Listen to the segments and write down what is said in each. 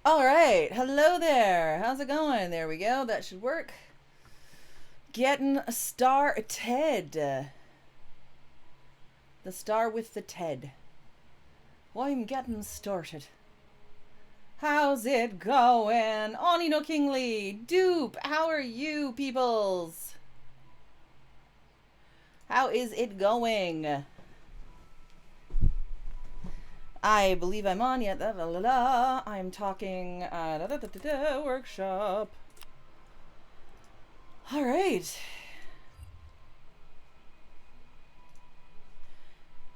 All right. Hello there. How's it going? There we go. That should work. Getting a star Ted. The star with the Ted. Well, I'm getting started. How's it going? Onino Kingley. Dupe. How are you, peoples? How is it going? I believe I'm on yet. I'm talking workshop. All right.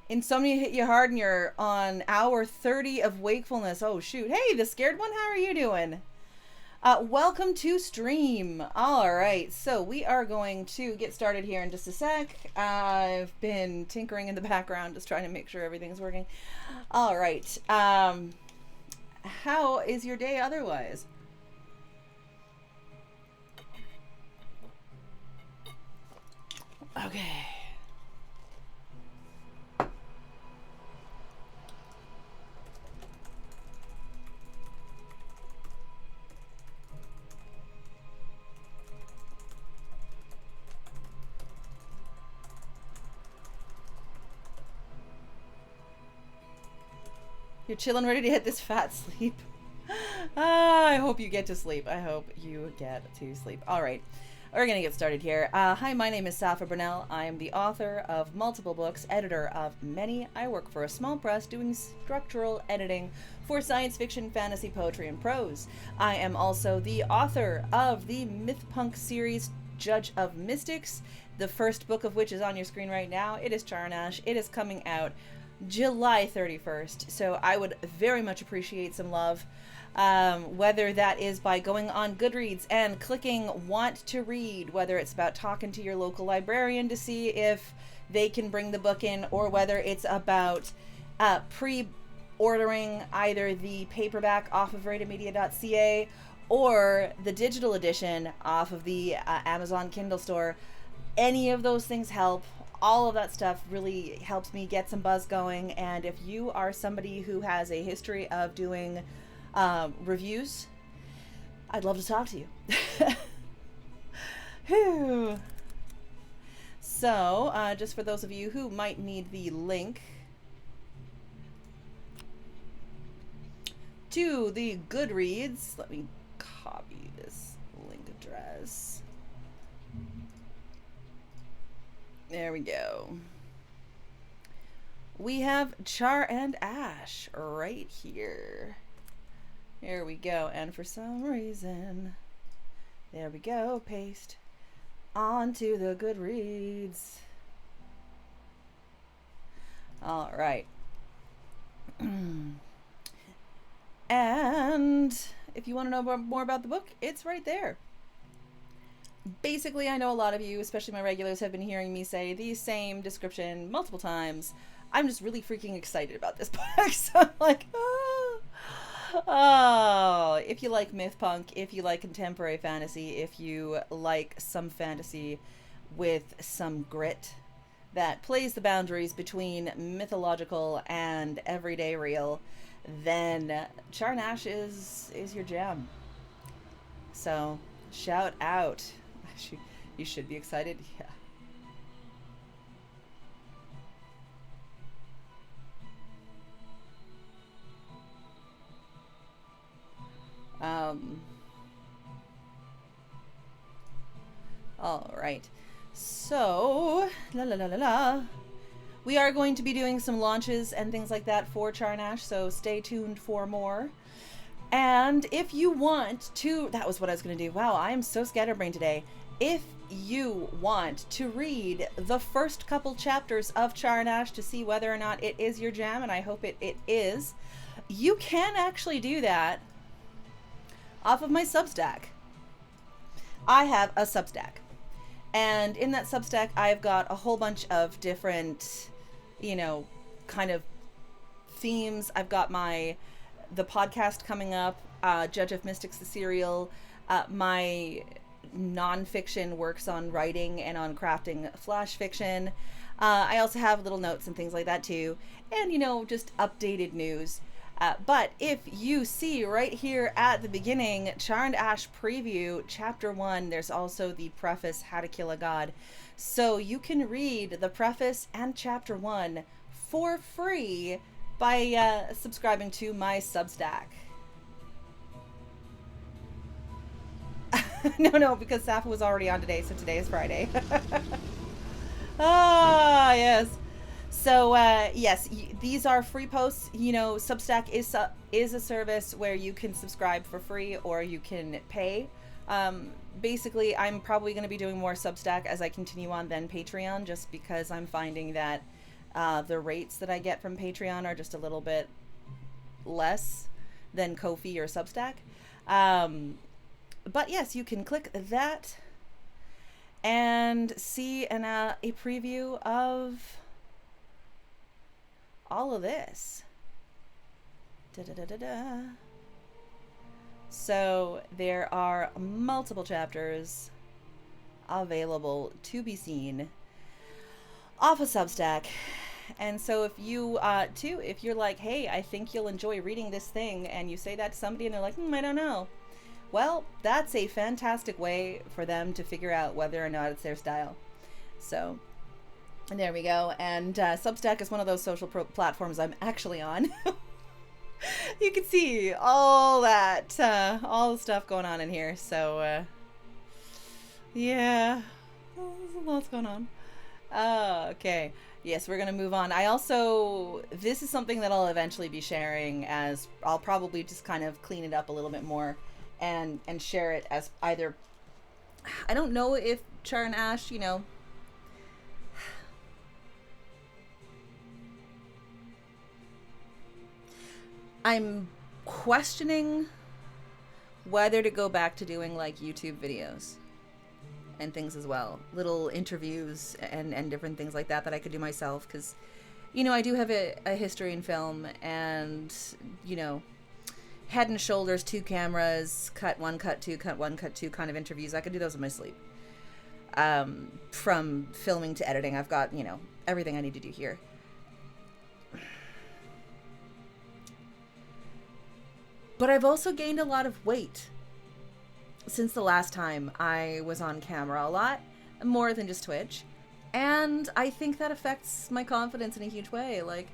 Insomnia hit you hard and you're on hour 30 of wakefulness. Oh, shoot. Hey, the scared one, how are you doing? Welcome to stream. All right, so we are going to get started here in just a sec. I've been tinkering in the background, just trying to make sure everything's working. All right. How is your day otherwise? Okay. You're chilling, ready to hit this fat sleep. I hope you get to sleep. I hope you get to sleep. All right. We're going to get started here. Hi, my name is Sapha Brunel. I am the author of multiple books, editor of many. I work for a small press doing structural editing for science fiction, fantasy, poetry, and prose. I am also the author of the Mythpunk series, Judge of Mystics, the first book of which is on your screen right now. It is Charnash. It is coming out July 31st, so I would very much appreciate some love, whether that is by going on Goodreads and clicking want to read, whether it's about talking to your local librarian to see if they can bring the book in, or whether it's about pre-ordering either the paperback off of rateedmedia.ca or the digital edition off of the Amazon Kindle store. Any of those things help. All of that stuff really helps me get some buzz going, and if you are somebody who has a history of doing reviews, I'd love to talk to you. So, just for those of you who might need the link to the Goodreads, let me copy this link address. There we go. We have Char and Ash right here. Here we go. And for some reason, there we go. Paste onto the Goodreads. All right. And if you want to know more about the book, it's right there. Basically, I know a lot of you, especially my regulars, have been hearing me say the same description multiple times. I'm just really freaking excited about this book. So I'm like, oh, if you like mythpunk, if you like contemporary fantasy, if you like some fantasy with some grit that plays the boundaries between mythological and everyday real, then Charnash is your jam. So shout out. You should be excited. Yeah. All right. So, we are going to be doing some launches and things like that for Charnash, so stay tuned for more. And if you want to, that was what I was going to do. Wow, I am so scatterbrained today. If you want to read the first couple chapters of Charnash to see whether or not it is your jam, and I hope it is, you can actually do that off of my Substack. I have a Substack. And in that Substack, I've got a whole bunch of different, kind of themes. I've got the podcast coming up, Judge of Mystics, the serial, my nonfiction works on writing and on crafting flash fiction. I also have little notes and things like that too. And, just updated news. But if you see right here at the beginning, Charmed Ash Preview, Chapter 1, there's also the preface, How to Kill a God. So you can read the preface and Chapter 1 for free by subscribing to my Substack. No, because Sapha was already on today, so today is Friday. Ah, yes. So, yes, these are free posts. You know, Substack is a service where you can subscribe for free or you can pay. Basically, I'm probably going to be doing more Substack as I continue on than Patreon, just because I'm finding that the rates that I get from Patreon are just a little bit less than Ko-fi or Substack. But yes, you can click that and see a preview of all of this. So there are multiple chapters available to be seen off of Substack. And so if you too, if you're like, hey, I think you'll enjoy reading this thing, and you say that to somebody and they're like, I don't know, well, that's a fantastic way for them to figure out whether or not it's their style. So there we go. And Substack is one of those social platforms I'm actually on. You can see all that, all the stuff going on in here. So, yeah, there's lots going on. Okay. Yes, we're going to move on. This is something that I'll eventually be sharing, as I'll probably just kind of clean it up a little bit more and share it as either, I don't know if Char and Ash, you know, I'm questioning whether to go back to doing like YouTube videos and things as well, little interviews and different things like that I could do myself, because, you know, I do have a history in film, and, you know, head and shoulders, 2 cameras, cut 1, cut 2, cut 1, cut 2 kind of interviews. I could do those in my sleep. From filming to editing, I've got, you know, everything I need to do here. But I've also gained a lot of weight since the last time I was on camera, a lot more than just Twitch. And I think that affects my confidence in a huge way. Like,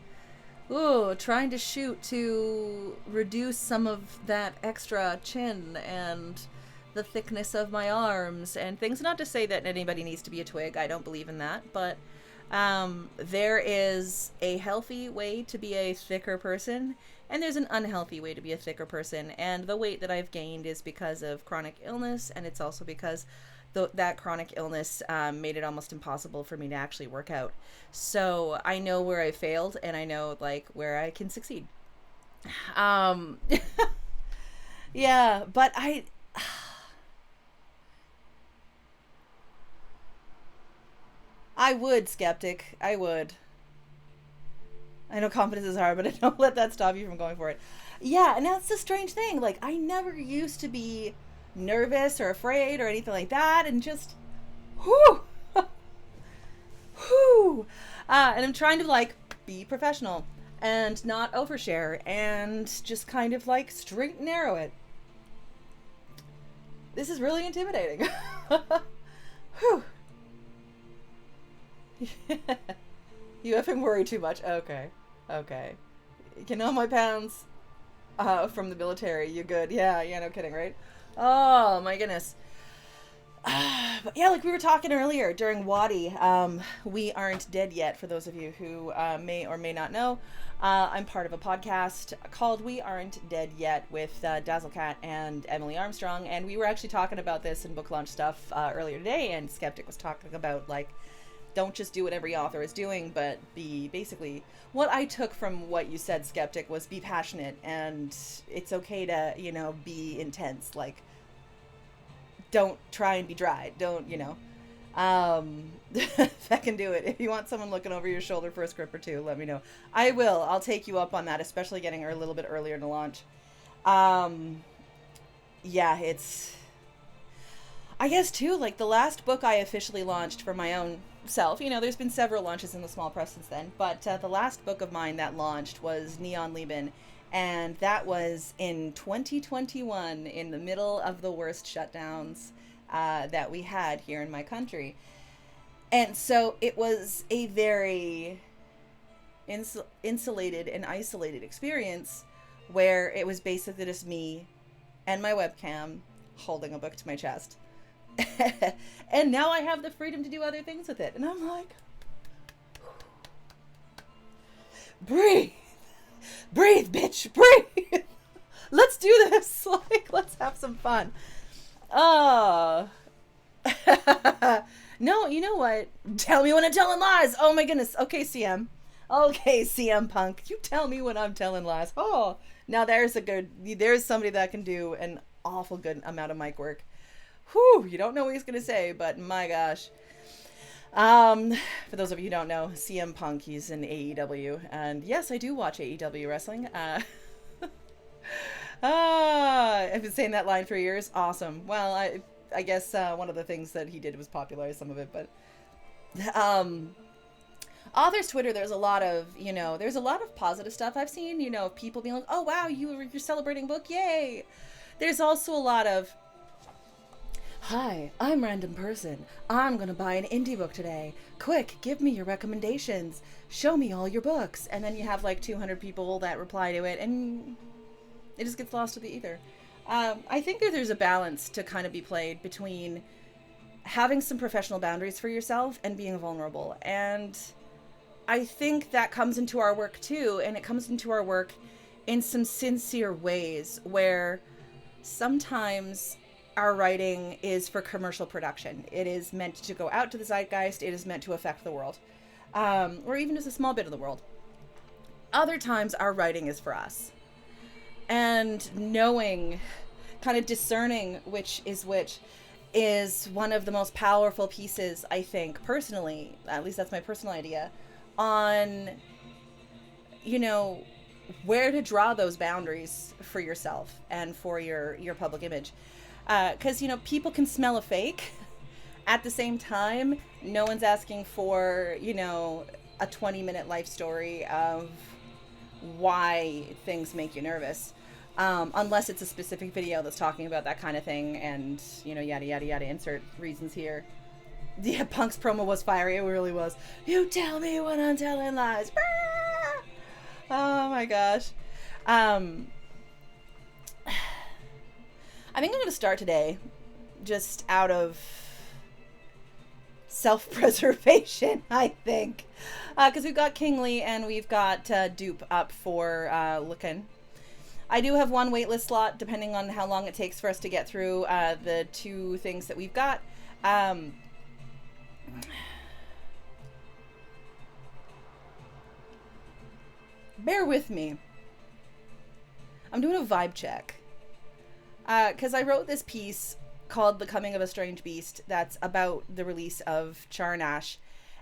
ooh, trying to shoot to reduce some of that extra chin and the thickness of my arms and things. Not to say that anybody needs to be a twig. I don't believe in that. But there is a healthy way to be a thicker person, and there's an unhealthy way to be a thicker person. And the weight that I've gained is because of chronic illness, and it's also because that chronic illness made it almost impossible for me to actually work out. So I know where I failed, and I know like where I can succeed. Yeah, but I would, skeptic. I would. I know confidence is hard, but I don't let that stop you from going for it. Yeah, and that's the strange thing. Like, I never used to be nervous or afraid or anything like that, and just, whoo, whoo. And I'm trying to, like, be professional and not overshare and just kind of, like, straight and narrow it. This is really intimidating. Whew. You effing worry too much. Okay. You know my pounds from the military. You good? Yeah, no kidding, right? Oh my goodness. But yeah, like we were talking earlier during Wadi, We Aren't Dead Yet, for those of you who may or may not know. I'm part of a podcast called We Aren't Dead Yet with Dazzlecat and Emily Armstrong, and we were actually talking about this in book launch stuff earlier today, and Skeptic was talking about, like, don't just do what every author is doing, but be basically, what I took from what you said, Skeptic, was be passionate, and it's okay to, you know, be intense. Like, don't try and be dry. Don't, you know, if I can do it. If you want someone looking over your shoulder for a script or two, let me know. I will. I'll take you up on that, especially getting her a little bit earlier to launch. Yeah, it's, I guess too, like the last book I officially launched for my own self, you know, there's been several launches in the small press since then, but the last book of mine that launched was Neon Lieben, And that was in 2021, in the middle of the worst shutdowns that we had here in my country. And so it was a very insulated and isolated experience where it was basically just me and my webcam holding a book to my chest. And now I have the freedom to do other things with it. And I'm like, breathe, bitch, breathe. Let's do this. Like, let's have some fun. Oh. No, you know what? Tell me when I'm telling lies. Oh my goodness. Okay, CM. Okay, CM Punk. You tell me when I'm telling lies. Oh, now there's somebody that can do an awful good amount of mic work. Whew, you don't know what he's going to say, but my gosh. For those of you who don't know, CM Punk, he's in AEW. And yes, I do watch AEW wrestling. I've been saying that line for years. Awesome. Well, I guess one of the things that he did was popularize some of it, but author's Twitter, there's a lot of positive stuff I've seen, people being like, oh wow, you're celebrating book, yay. There's also a lot of, hi, I'm random person. I'm gonna buy an indie book today. Quick, give me your recommendations. Show me all your books. And then you have like 200 people that reply to it, and it just gets lost to the ether. I think that there's a balance to kind of be played between having some professional boundaries for yourself and being vulnerable. And I think that comes into our work too, and it comes into our work in some sincere ways where sometimes our writing is for commercial production. It is meant to go out to the zeitgeist. It is meant to affect the world, or even just a small bit of the world. Other times our writing is for us. And knowing, kind of discerning which is one of the most powerful pieces, I think, personally, at least that's my personal idea, on, where to draw those boundaries for yourself and for your public image. Because, people can smell a fake. At the same time, no one's asking for, a 20-minute life story of why things make you nervous, unless it's a specific video that's talking about that kind of thing, and yada yada yada, insert reasons here. Yeah, Punk's promo was fiery. It really was. You tell me when I'm telling lies. Oh my gosh. I think I'm going to start today just out of self-preservation, I think. Because we've got Kingly and we've got Dupe up for looking. I do have one waitlist slot, depending on how long it takes for us to get through the two things that we've got. Bear with me. I'm doing a vibe check. Because I wrote this piece called The Coming of a Strange Beast that's about the release of Charnash.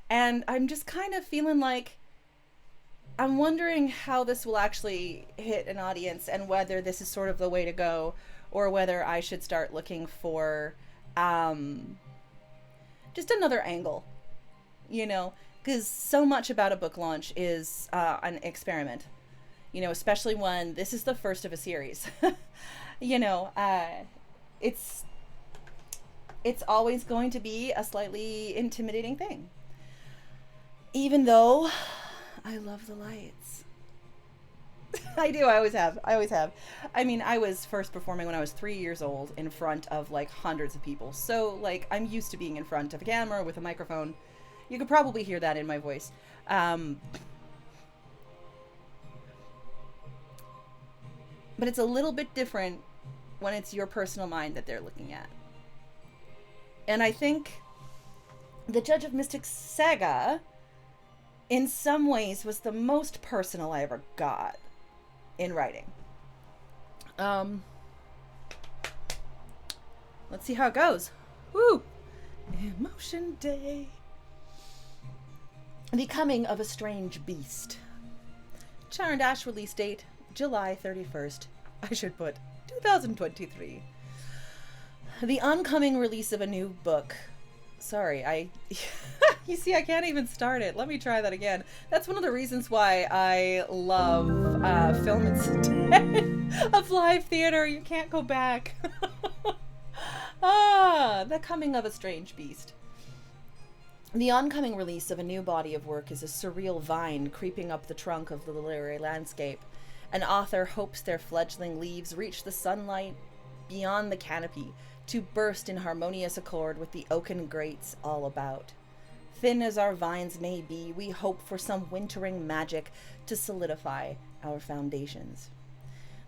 And I'm just kind of feeling like I'm wondering how this will actually hit an audience and whether this is sort of the way to go or whether I should start looking for just another angle, because so much about a book launch is an experiment, especially when this is the first of a series. It's always going to be a slightly intimidating thing. Even though I love the lights. I do, I always have. I mean, I was first performing when I was 3 years old in front of like hundreds of people. So like, I'm used to being in front of a camera with a microphone. You could probably hear that in my voice. But it's a little bit different when it's your personal mind that they're looking at. And I think the Judge of Mystic Saga, in some ways, was the most personal I ever got in writing. Let's see how it goes. Woo! Emotion Day. The Coming of a Strange Beast. Charnash release date, July 31st. I should put 2023. The oncoming release of a new book. Sorry, You see, I can't even start it. Let me try that again. That's one of the reasons why I love film instead of live theater. You can't go back. The coming of a strange beast. The oncoming release of a new body of work is a surreal vine creeping up the trunk of the literary landscape. An author hopes their fledgling leaves reach the sunlight beyond the canopy to burst in harmonious accord with the oaken grates all about. Thin as our vines may be, we hope for some wintering magic to solidify our foundations.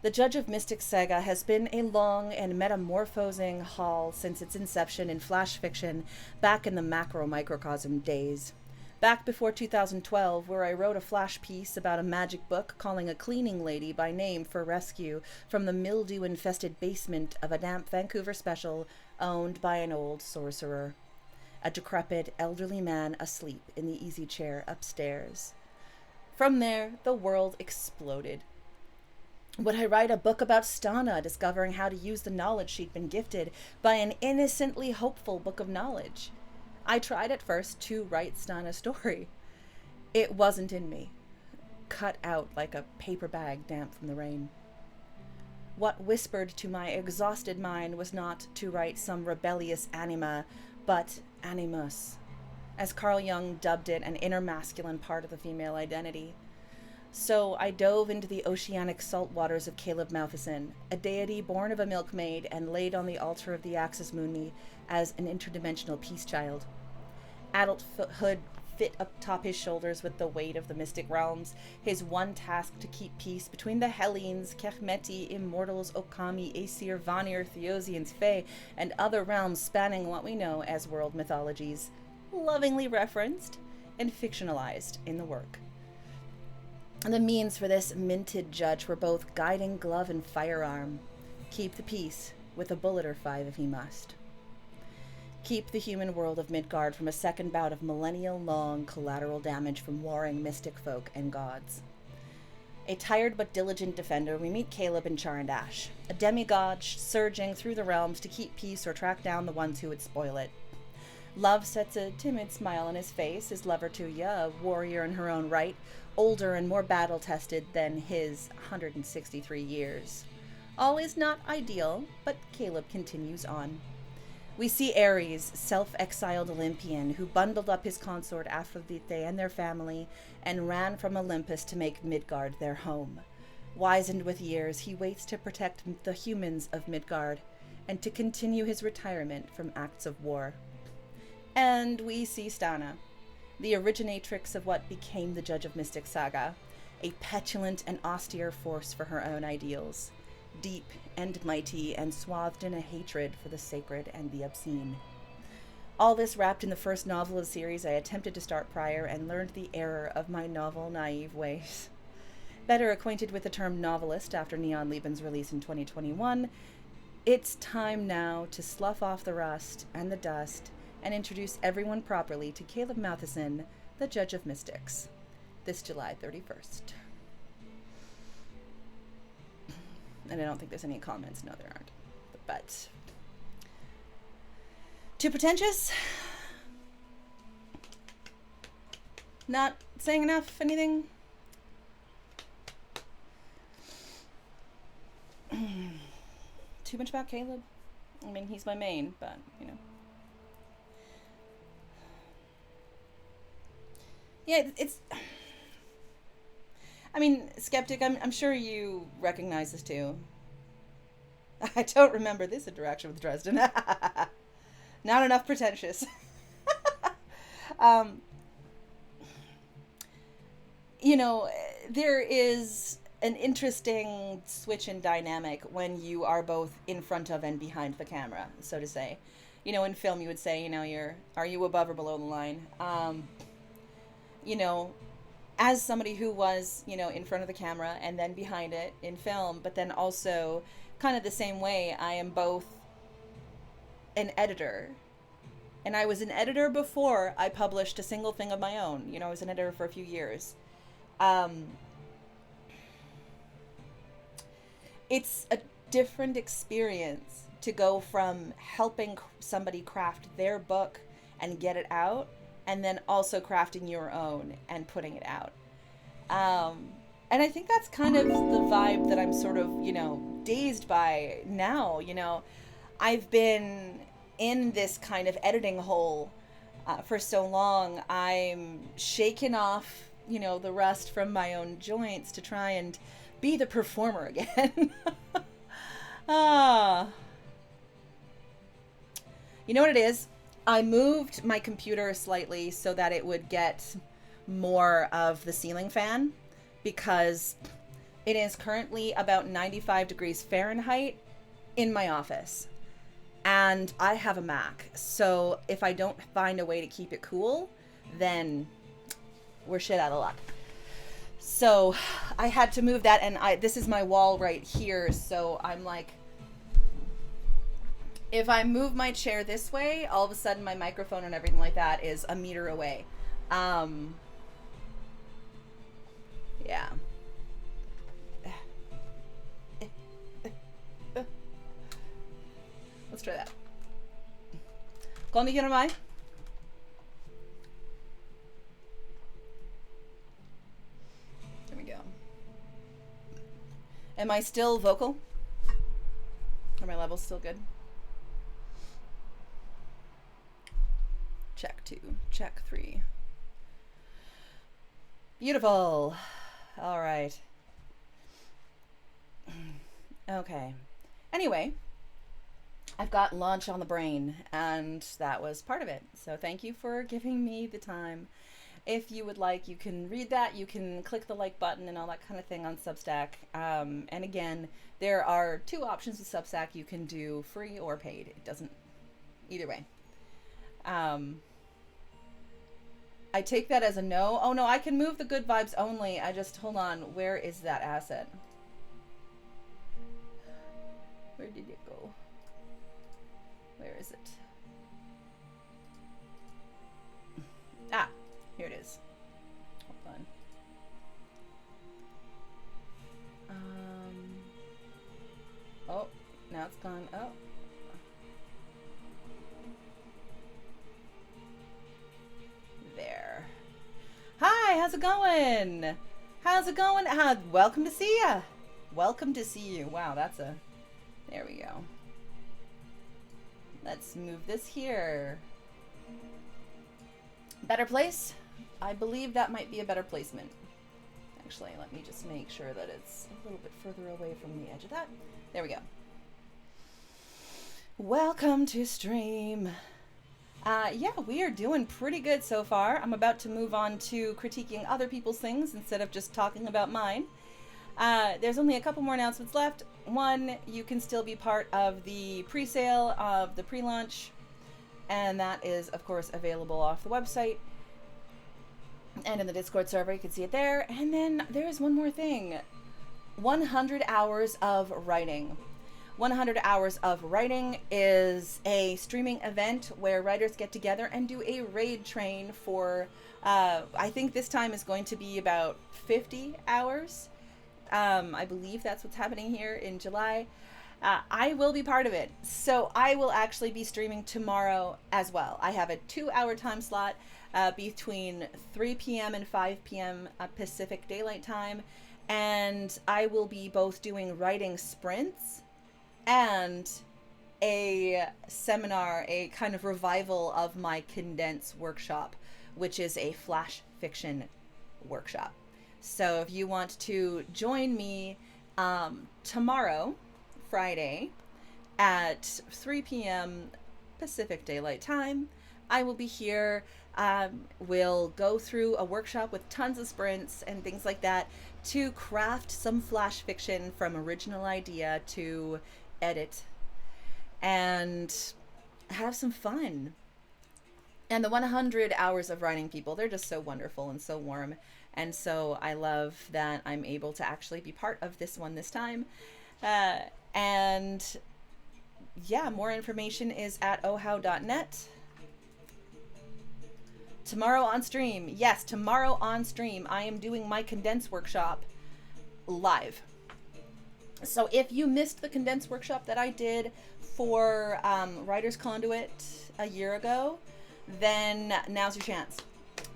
The Judge of Mystic saga has been a long and metamorphosing haul since its inception in flash fiction back in the macro-microcosm days. Back before 2012, where I wrote a flash piece about a magic book calling a cleaning lady by name for rescue from the mildew-infested basement of a damp Vancouver special owned by an old sorcerer. A decrepit, elderly man asleep in the easy chair upstairs. From there, the world exploded. Would I write a book about Stana discovering how to use the knowledge she'd been gifted by an innocently hopeful book of knowledge? I tried at first to write Stana's story. It wasn't in me. Cut out like a paper bag damp from the rain. What whispered to my exhausted mind was not to write some rebellious anima, but animus, as Carl Jung dubbed it, an inner masculine part of the female identity. So I dove into the oceanic salt waters of Caleb Matheson, a deity born of a milkmaid and laid on the altar of the Axis Mundi as an interdimensional peace child. Adulthood fit atop his shoulders with the weight of the mystic realms, his one task to keep peace between the Hellenes, Kehmeti, Immortals, Okami, Aesir, Vanir, Theosians, Fae, and other realms spanning what we know as world mythologies, lovingly referenced and fictionalized in the work. The means for this minted judge were both guiding glove and firearm. Keep the peace, with a bullet or 5 if he must. Keep the human world of Midgard from a second bout of millennial-long collateral damage from warring mystic folk and gods. A tired but diligent defender, we meet Caleb in Charandash, a demigod surging through the realms to keep peace or track down the ones who would spoil it. Love sets a timid smile on his face, his lover Tuya, a warrior in her own right, older and more battle-tested than his 163 years. All is not ideal, but Caleb continues on. We see Ares, self-exiled Olympian, who bundled up his consort Aphrodite and their family and ran from Olympus to make Midgard their home. Wizened with years, he waits to protect the humans of Midgard and to continue his retirement from acts of war. And we see Stana, the originatrix of what became the Judge of Mystic saga, a petulant and austere force for her own ideals, deep and mighty and swathed in a hatred for the sacred and the obscene. All this wrapped in the first novel of the series I attempted to start prior and learned the error of my novel naive ways. Better acquainted with the term novelist after Neon Lieben's release in 2021, it's time now to slough off the rust and the dust and introduce everyone properly to Caleb Matheson, the Judge of Mystics, this July 31st. And I don't think there's any comments. No, there aren't. But too pretentious? Not saying enough? Anything? Too much about Caleb? I mean, he's my main, but, you know. Yeah, it's... I mean, Skeptic, I'm sure you recognize this too. I don't remember this interaction with Dresden. Not enough pretentious. You know, there is an interesting switch in dynamic when you are both in front of and behind the camera, so to say. You know, in film you would say, you know, are you above or below the line? You know, as somebody who was, you know, in front of the camera and then behind it in film, but then also kind of the same way, I am both an editor. And I was an editor before I published a single thing of my own. You know, I was an editor for a few years. It's a different experience to go from helping somebody craft their book and get it out and then also crafting your own and putting it out. And I think that's kind of the vibe that I'm sort of, dazed by now. I've been in this kind of editing hole for so long. I'm shaking off, the rust from my own joints to try and be the performer again. Ah. You know what it is? I moved my computer slightly so that it would get more of the ceiling fan, because it is currently about 95 degrees Fahrenheit in my office. And I have a Mac, so if I don't find a way to keep it cool, then we're shit out of luck. So I had to move that, and this is my wall right here, so I'm like, if I move my chair this way, all of a sudden my microphone and everything like that is a meter away. Yeah. Let's try that. ¿Cuándo quiero más? There we go. Am I still vocal? Are my levels still good? Check 2, check 3. Beautiful. All right. Okay. Anyway, I've got launch on the brain, and that was part of it. So thank you for giving me the time. If you would like, you can read that. You can click the like button and all that kind of thing on Substack. And again, there are 2 options with Substack. You can do free or paid. It doesn't, either way. I take that as a no. Oh no, I can move the good vibes only. I just, hold on. Where is that asset? Where did it go? Where is it? Ah, here it is. Hold on. Oh, now it's gone. Oh. There. Hi, how's it going? How's it going? Welcome to see ya. Welcome to see you. Wow, that's a... There we go. Let's move this here. Better place? I believe that might be a better placement. Actually, let me just make sure that it's a little bit further away from the edge of that. There we go. Welcome to stream. Yeah, we are doing pretty good so far. I'm about to move on to critiquing other people's things instead of just talking about mine. There's only a couple more announcements left. One, you can still be part of the pre-sale of the pre-launch, and that is, of course, available off the website and in the Discord server. You can see it there. And then there's one more thing. 100 hours of writing. 100 Hours of Writing is a streaming event where writers get together and do a raid train for, I think this time is going to be about 50 hours. I believe that's what's happening here in July. I will be part of it. So I will actually be streaming tomorrow as well. I have a 2-hour time slot between 3 p.m. and 5 p.m. Pacific Daylight Time. And I will be both doing writing sprints and a seminar, a kind of revival of my Condense workshop, which is a flash fiction workshop. So if you want to join me tomorrow, Friday, at 3 p.m. Pacific Daylight Time, I will be here. We'll go through a workshop with tons of sprints and things like that to craft some flash fiction from original idea to edit and have some fun. And the 100 Hours of Writing people, they're just so wonderful and so warm. And so I love that I'm able to actually be part of this one this time. And yeah, more information is at ohow.net. Tomorrow on stream. Yes, tomorrow on stream, I am doing my Condense workshop live. So if you missed the Condense workshop that I did for Writer's Conduit a year ago, then now's your chance.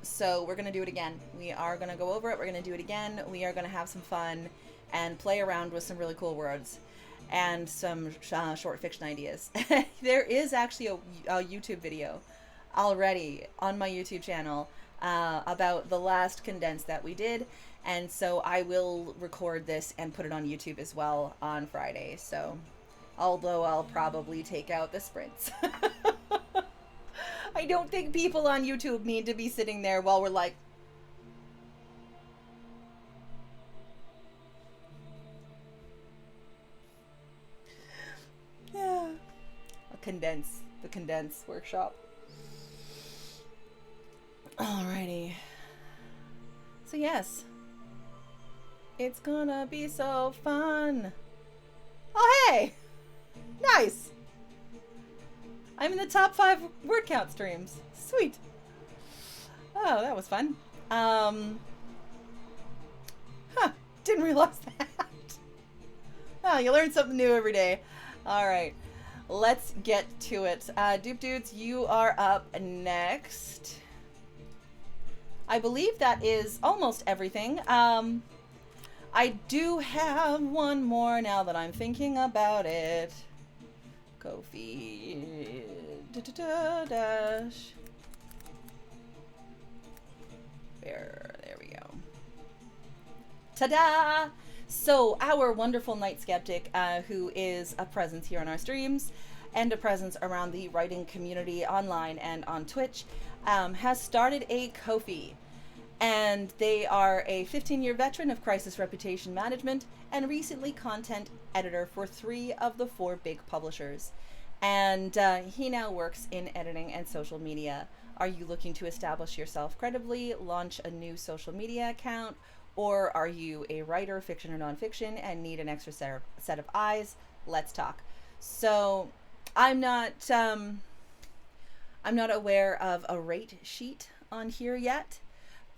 So we're going to do it again. We are going to go over it. We're going to do it again. We are going to have some fun and play around with some really cool words and some short fiction ideas. There is actually a YouTube video already on my YouTube channel about the last condense that we did. And so I will record this and put it on YouTube as well on Friday. So, although I'll probably take out the sprints. I don't think people on YouTube need to be sitting there while we're like, yeah, the condense workshop. Alrighty. So yes, it's gonna be so fun. Oh hey, nice. I'm in the top 5 word count streams. Sweet. Oh, that was fun. Didn't realize that. Oh, you learn something new every day. All right, let's get to it. Dupe Dudes, you are up next. I believe that is almost everything. I do have one more now that I'm thinking about it. Ko-fi dash. There we go. Ta-da! So our wonderful Night Skeptic, who is a presence here on our streams and a presence around the writing community online and on Twitch, has started a Ko-fi. And they are a 15-year veteran of crisis reputation management and recently content editor for 3 of the 4 big publishers. And he now works in editing and social media. Are you looking to establish yourself credibly, launch a new social media account, or are you a writer, fiction or nonfiction, and need an extra set of eyes? Let's talk. So I'm not aware of a rate sheet on here yet.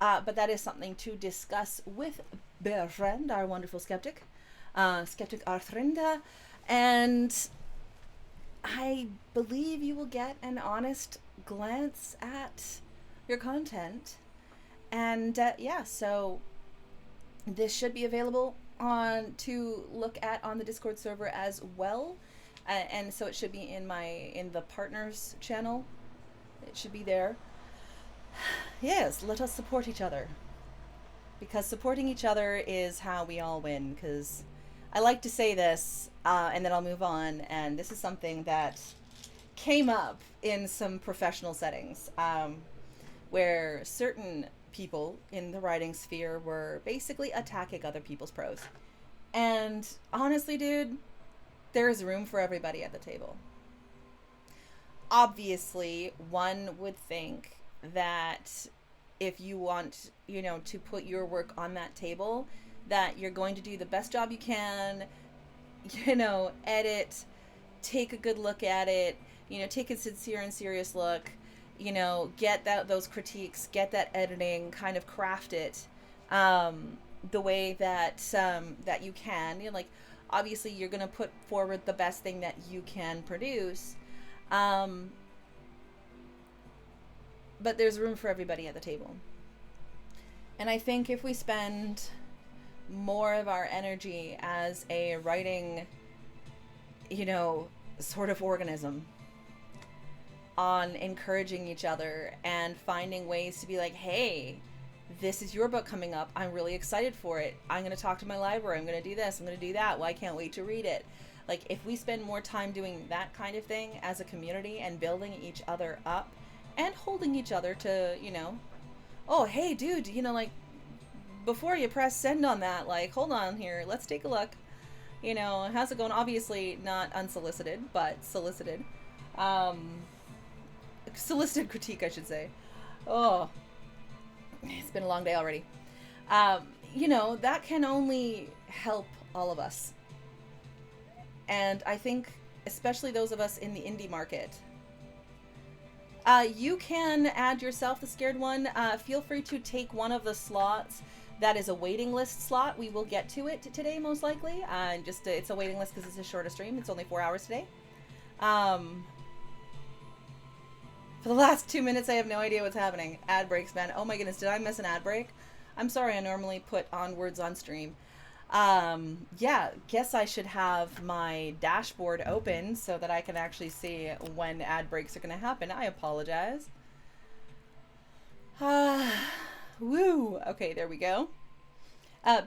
But that is something to discuss with Bertrand, our wonderful skeptic, Skeptic Arthrinda, and I believe you will get an honest glance at your content. And yeah, so this should be available to look at on the Discord server as well, and so it should be in the partners channel. It should be there. Yes, let us support each other, because supporting each other is how we all win. Because I like to say this, and then I'll move on, and this is something that came up in some professional settings, where certain people in the writing sphere were basically attacking other people's prose. And honestly, dude, there's room for everybody at the table. Obviously, one would think that if you want, to put your work on that table, that you're going to do the best job you can, edit, take a good look at it, take a sincere and serious look, get those critiques, get that editing, kind of craft it the way that you can. Obviously you're going to put forward the best thing that you can produce. But there's room for everybody at the table. And I think if we spend more of our energy as a writing, sort of organism on encouraging each other and finding ways to be like, hey, this is your book coming up. I'm really excited for it. I'm going to talk to my library. I'm going to do this. I'm going to do that. Well, I can't wait to read it. If we spend more time doing that kind of thing as a community and building each other up, and holding each other to, oh, hey, dude, before you press send on that, hold on here, let's take a look. How's it going? Obviously not unsolicited, but solicited. Solicited critique, I should say. Oh, it's been a long day already. That can only help all of us. And I think, especially those of us in the indie market, you can add yourself, the scared one. Feel free to take one of the slots that is a waiting list slot. We will get to it today, most likely. It's a waiting list because it's a shorter stream. It's only 4 hours today. For the last 2 minutes, I have no idea what's happening. Ad breaks, man. Oh my goodness, did I miss an ad break? I'm sorry, I normally put on words on stream. Yeah, guess I should have my dashboard open so that I can actually see when ad breaks are going to happen. I apologize. Woo. Okay, there we go.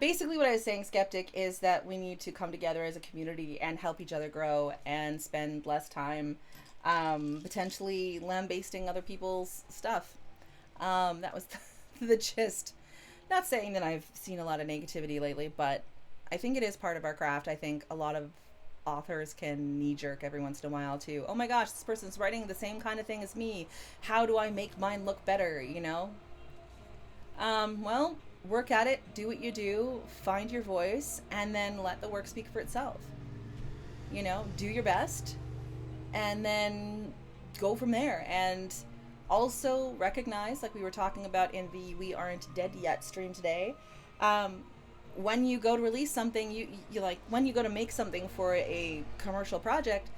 Basically what I was saying, Skeptic, is that we need to come together as a community and help each other grow and spend less time potentially lambasting other people's stuff. That was the gist. Not saying that I've seen a lot of negativity lately, but I think it is part of our craft. I think a lot of authors can knee-jerk every once in a while too. Oh my gosh, this person's writing the same kind of thing as me. How do I make mine look better, you know? Well, work at it, do what you do, find your voice, and then let the work speak for itself. You know, do your best, and then go from there. And also recognize, like we were talking about in the We Aren't Dead Yet stream today, when you go to release something, you like, when you go to make something for a commercial project,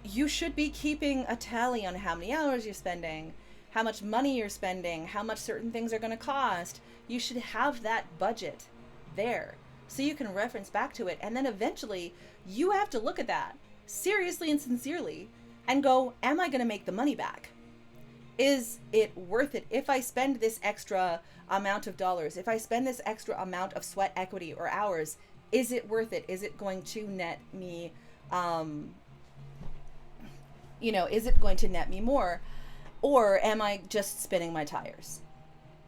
you should be keeping a tally on how many hours you're spending, how much money you're spending, how much certain things are going to cost. You should have that budget there so you can reference back to it. And then eventually you have to look at that seriously and sincerely and go, am I going to make the money back? Is it worth it? If I spend this extra amount of dollars, if I spend this extra amount of sweat equity or hours, is it worth it? Is it going to net me, is it going to net me more? Or am I just spinning my tires?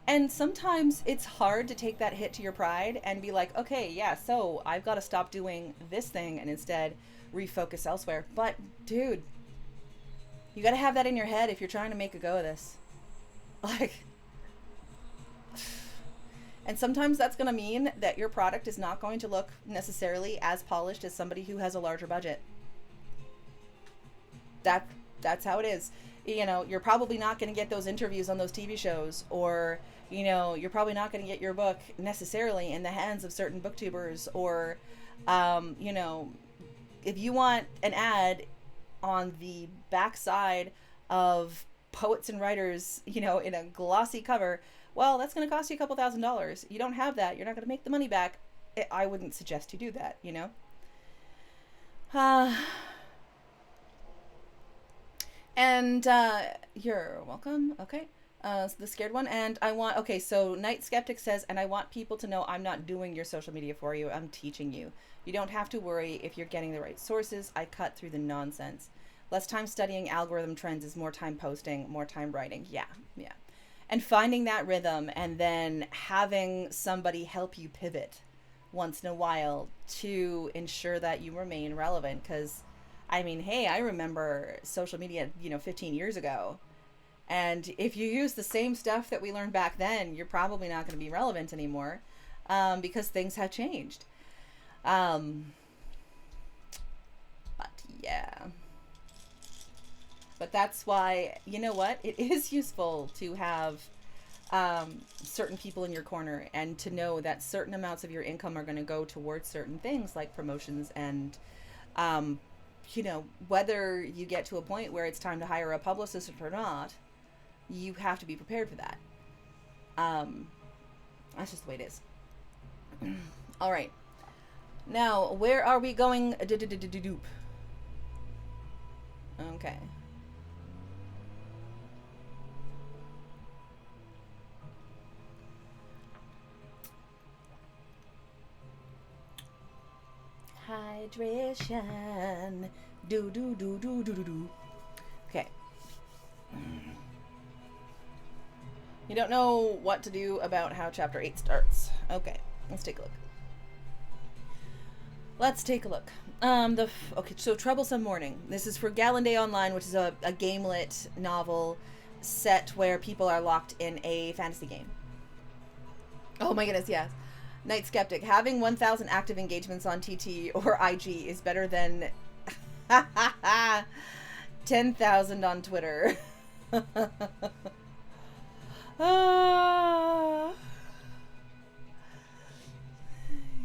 And sometimes it's hard to take that hit to your pride and be like, okay, yeah, so I've got to stop doing this thing and instead refocus elsewhere. But dude, you got to have that in your head if you're trying to make a go of this. Like, and sometimes that's going to mean that your product is not going to look necessarily as polished as somebody who has a larger budget. That's how it is. You know, you're probably not going to get those interviews on those TV shows, or, you know, you're probably not going to get your book necessarily in the hands of certain booktubers, or, if you want an ad on the backside of Poets and Writers, in a glossy cover, well, that's going to cost you a couple $1,000s. You don't have that. You're not going to make the money back. I wouldn't suggest you do that, And you're welcome. Okay. The scared one. And so Night Skeptic says, and I want people to know I'm not doing your social media for you. I'm teaching you. You don't have to worry if you're getting the right sources. I cut through the nonsense. Less time studying algorithm trends is more time posting, more time writing. Yeah. And finding that rhythm and then having somebody help you pivot once in a while to ensure that you remain relevant. Because I mean, hey, I remember social media, 15 years ago. And if you use the same stuff that we learned back then, you're probably not going to be relevant anymore, because things have changed. But yeah. But that's why, you know what? It is useful to have certain people in your corner and to know that certain amounts of your income are going to go towards certain things like promotions and whether you get to a point where it's time to hire a publicist or not, you have to be prepared for that. That's just the way it is. All right. Now, where are we going? Okay. Hydration. Do. Okay. You don't know what to do about how chapter 8 starts. Okay, let's take a look. So Troublesome Morning. This is for Gallanday Online, which is a gamelit novel set where people are locked in a fantasy game. Oh my goodness, yes. Night Skeptic. Having 1,000 active engagements on TT or IG is better than 10,000 on Twitter.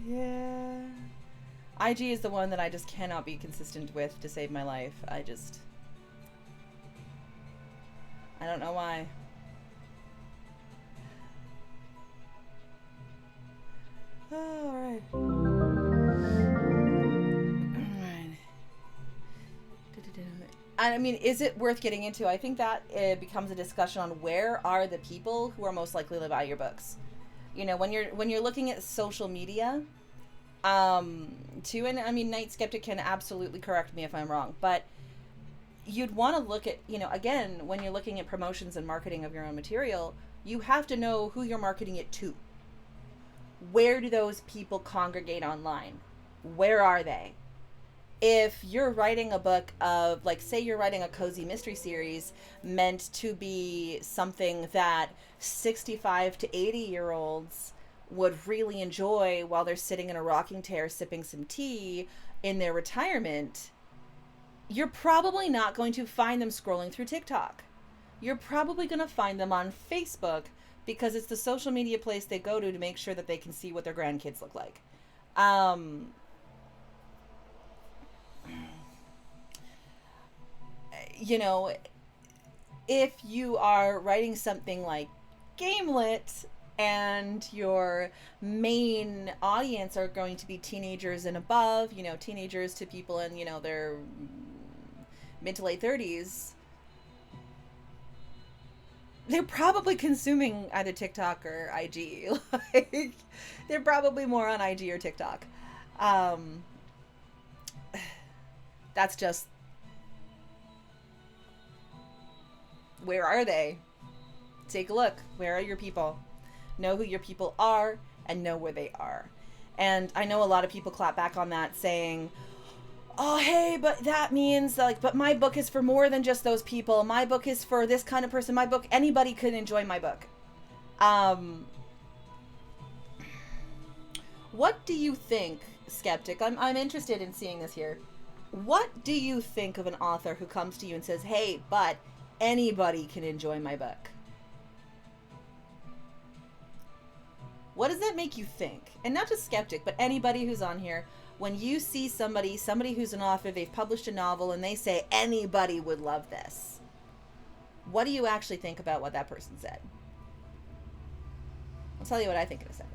Yeah. IG is the one that I just cannot be consistent with to save my life. I don't know why. Oh, all right. I mean, is it worth getting into? I think that it becomes a discussion on where are the people who are most likely to buy your books. You know, when you're looking at social media, too, and I mean, Night Skeptic can absolutely correct me if I'm wrong, but you'd want to look at, you know, again, when you're looking at promotions and marketing of your own material, you have to know who you're marketing it to. Where do those people congregate online? Where are they? If you're writing a book of, like, say you're writing a cozy mystery series meant to be something that 65 to 80-year-olds would really enjoy while they're sitting in a rocking chair sipping some tea in their retirement, you're probably not going to find them scrolling through TikTok. You're probably going to find them on Facebook because it's the social media place they go to make sure that they can see what their grandkids look like. You know, if you are writing something like Gamelit and your main audience are going to be teenagers and above, you know, teenagers to people in, you know, their mid to late 30s, they're probably consuming either TikTok or IG. Like, they're probably more on IG or TikTok. That's just, where are they? Take a look. Where are your people? Know who your people are and know where they are. And I know a lot of people clap back on that saying, oh, hey, but that means, like, but my book is for more than just those people. My book is for this kind of person. My book, anybody could enjoy my book. What do you think, Skeptic? I'm interested in seeing this here. What do you think of an author who comes to you and says, hey, but anybody can enjoy my book? What does that make you think? And not just Skeptic, but anybody who's on here. When you see somebody who's an author, they've published a novel, and they say anybody would love this, what do you actually think about what that person said? I'll tell you what I think in a second.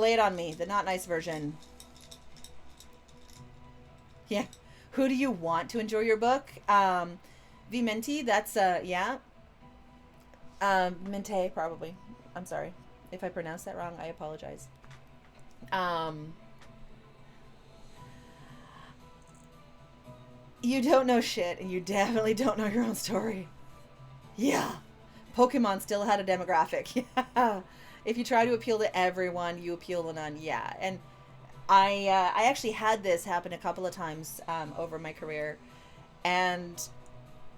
Lay it on me. The not nice version. Yeah. Who do you want to enjoy your book? Vimenti, that's, yeah. Mente, probably. I'm sorry. If I pronounced that wrong, I apologize. You don't know shit, and you definitely don't know your own story. Yeah. Pokemon still had a demographic. Yeah. If you try to appeal to everyone, you appeal to none. Yeah. And I actually had this happen a couple of times over my career. And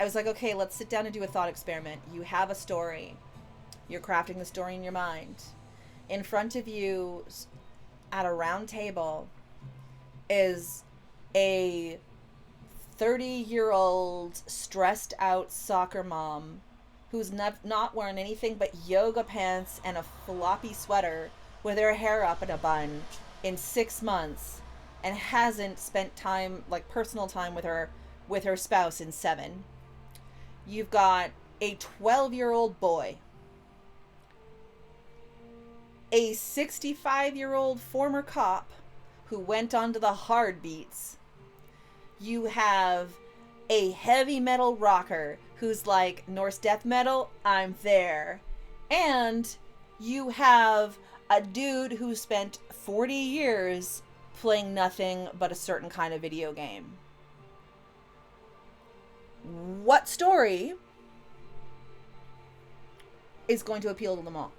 I was like, okay, let's sit down and do a thought experiment. You have a story. You're crafting the story in your mind. In front of you, at a round table, is a 30-year-old stressed out soccer mom who's not wearing anything but yoga pants and a floppy sweater with her hair up in a bun in 6 months and hasn't spent time, like personal time with her spouse in 7. You've got a 12-year-old boy, a 65-year-old former cop who went onto the hard beats. You have a heavy metal rocker who's like, Norse death metal, I'm there. And you have a dude who spent 40 years playing nothing but a certain kind of video game. What story is going to appeal to them all?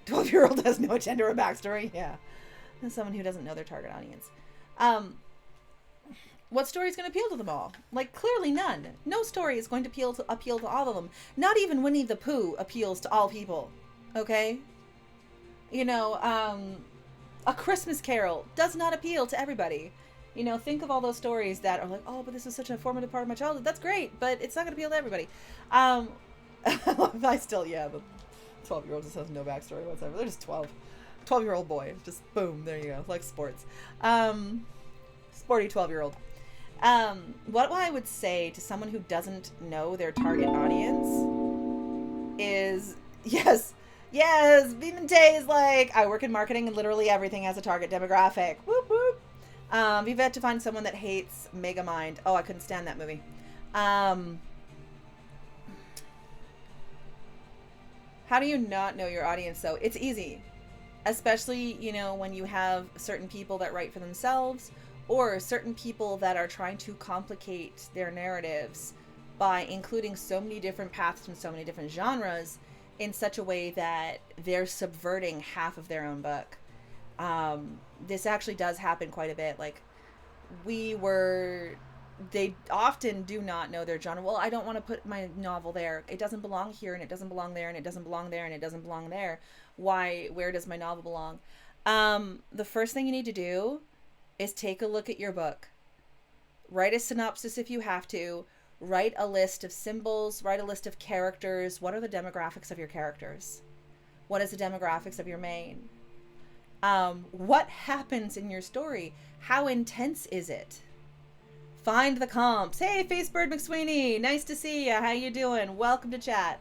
12-year-old has no agenda or backstory. Yeah. And someone who doesn't know their target audience. What story is going to appeal to them all? Like, clearly none. No story is going to appeal to all of them. Not even Winnie the Pooh appeals to all people. Okay? You know, A Christmas Carol does not appeal to everybody. You know, think of all those stories that are like, oh, but this is such a formative part of my childhood. That's great, but it's not going to appeal to everybody. I still, yeah, the 12-year-old just has no backstory whatsoever. They're just 12. 12-year-old boy. Just boom, there you go. Like sports. Sporty 12-year-old. What I would say to someone who doesn't know their target audience is, yes, Beeman Tay is like, I work in marketing and literally everything has a target demographic. Whoop, whoop. We've had to find someone that hates Megamind. Oh, I couldn't stand that movie. How do you not know your audience, though? It's easy. Especially, you know, when you have certain people that write for themselves or certain people that are trying to complicate their narratives by including so many different paths from so many different genres in such a way that they're subverting half of their own book. This actually does happen quite a bit. Like, they often do not know their genre. Well, I don't want to put my novel there. It doesn't belong here, and it doesn't belong there, and it doesn't belong there, and it doesn't belong there. Where does my novel belong? The first thing you need to do is take a look at your book. Write a synopsis if you have to. Write a list of symbols. Write a list of characters. What are the demographics of your characters? What is the demographics of your main? What happens in your story? How intense is it? Find the comps. Hey, Facebird McSweeney, nice to see you. How you doing? Welcome to chat.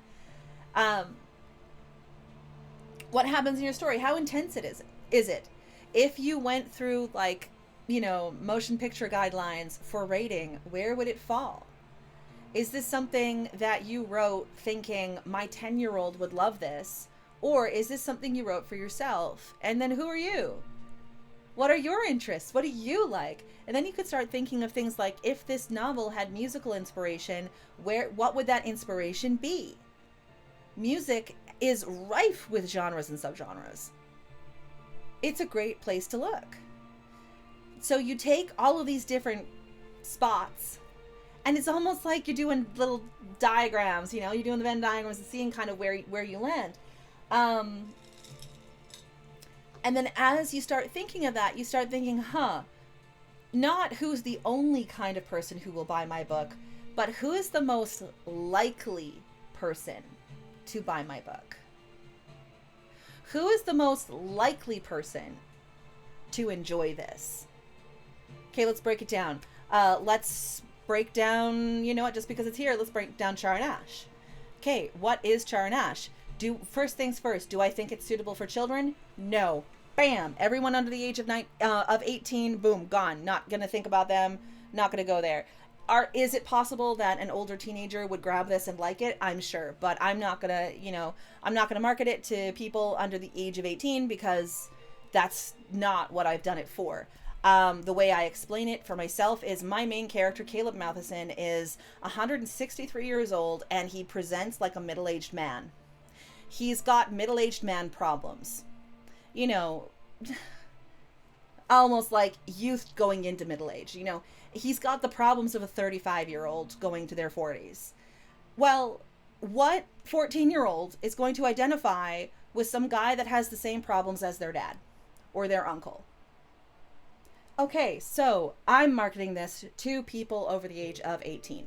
What happens in your story? How intense is it? If you went through, like, you know, motion picture guidelines for rating, where would it fall? Is this something that you wrote thinking my 10-year-old would love this? Or is this something you wrote for yourself? And then who are you? What are your interests? What do you like? And then you could start thinking of things like, if this novel had musical inspiration, what would that inspiration be? Music is rife with genres and subgenres. It's a great place to look. So you take all of these different spots, and it's almost like you're doing little diagrams, you know, you're doing the Venn diagrams and seeing kind of where you land. And then as you start thinking of that, you start thinking, not who's the only kind of person who will buy my book, but who is the most likely person to buy my book? Who is the most likely person to enjoy this? Okay, let's break it down. Let's break down, you know what, just because it's here, let's break down Char and Ash. Okay, what is Char and Ash? First things first, do I think it's suitable for children? No. Bam! Everyone under the age of 18, boom, gone. Not gonna think about them, not gonna go there. Is it possible that an older teenager would grab this and like it? I'm sure, but I'm not gonna, I'm not gonna market it to people under the age of 18 because that's not what I've done it for. The way I explain it for myself is my main character, Caleb Matheson, is 163 years old and he presents like a middle-aged man. He's got middle-aged man problems. You know, almost like youth going into middle age. You know, he's got the problems of a 35-year-old going to their 40s. Well, what 14-year-old is going to identify with some guy that has the same problems as their dad or their uncle? Okay, so I'm marketing this to people over the age of 18.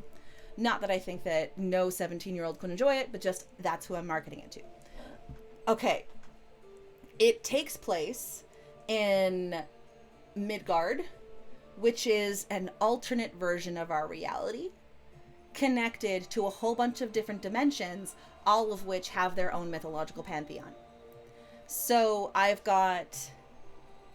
Not that I think that no 17-year-old could enjoy it, but just that's who I'm marketing it to. Okay. It takes place in Midgard, which is an alternate version of our reality, connected to a whole bunch of different dimensions, all of which have their own mythological pantheon. So I've got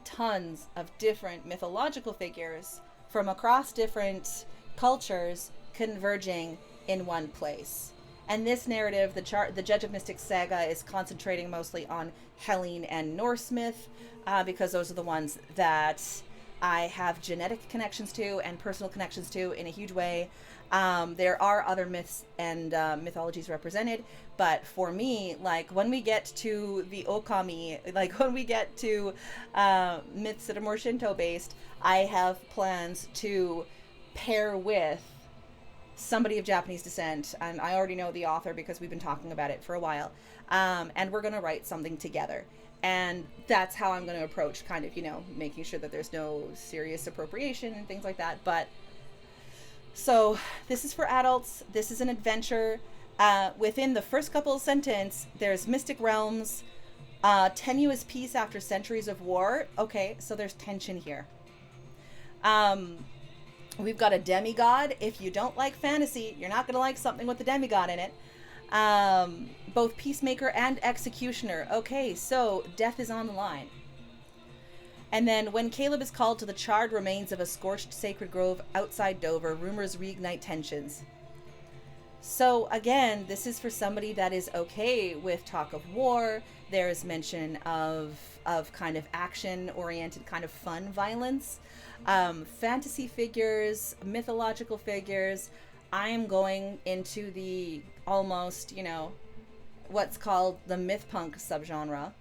tons of different mythological figures from across different cultures converging in one place. And this narrative, the Judge of Mystics saga, is concentrating mostly on Hellene and Norse myth, because those are the ones that I have genetic connections to and personal connections to in a huge way. There are other myths and mythologies represented, but for me, like when we get to the Okami, like when we get to myths that are more Shinto based, I have plans to pair with somebody of Japanese descent, and I already know the author because we've been talking about it for a while, and we're going to write something together. And that's how I'm going to approach kind of, making sure that there's no serious appropriation and things like that. But so this is for adults. This is an adventure. Within the first couple of sentences, there's mystic realms, Tenuous peace after centuries of war. Okay, so there's tension here. We've got a demigod. If you don't like fantasy, you're not going to like something with the demigod in it. Both peacemaker and executioner. Okay, so death is on the line. And then when Caleb is called to the charred remains of a scorched sacred grove outside Dover, rumors reignite tensions. So again, this is for somebody that is okay with talk of war. There is mention of kind of action-oriented, kind of fun violence. Fantasy figures, mythological figures. I am going into the almost, what's called the myth punk subgenre.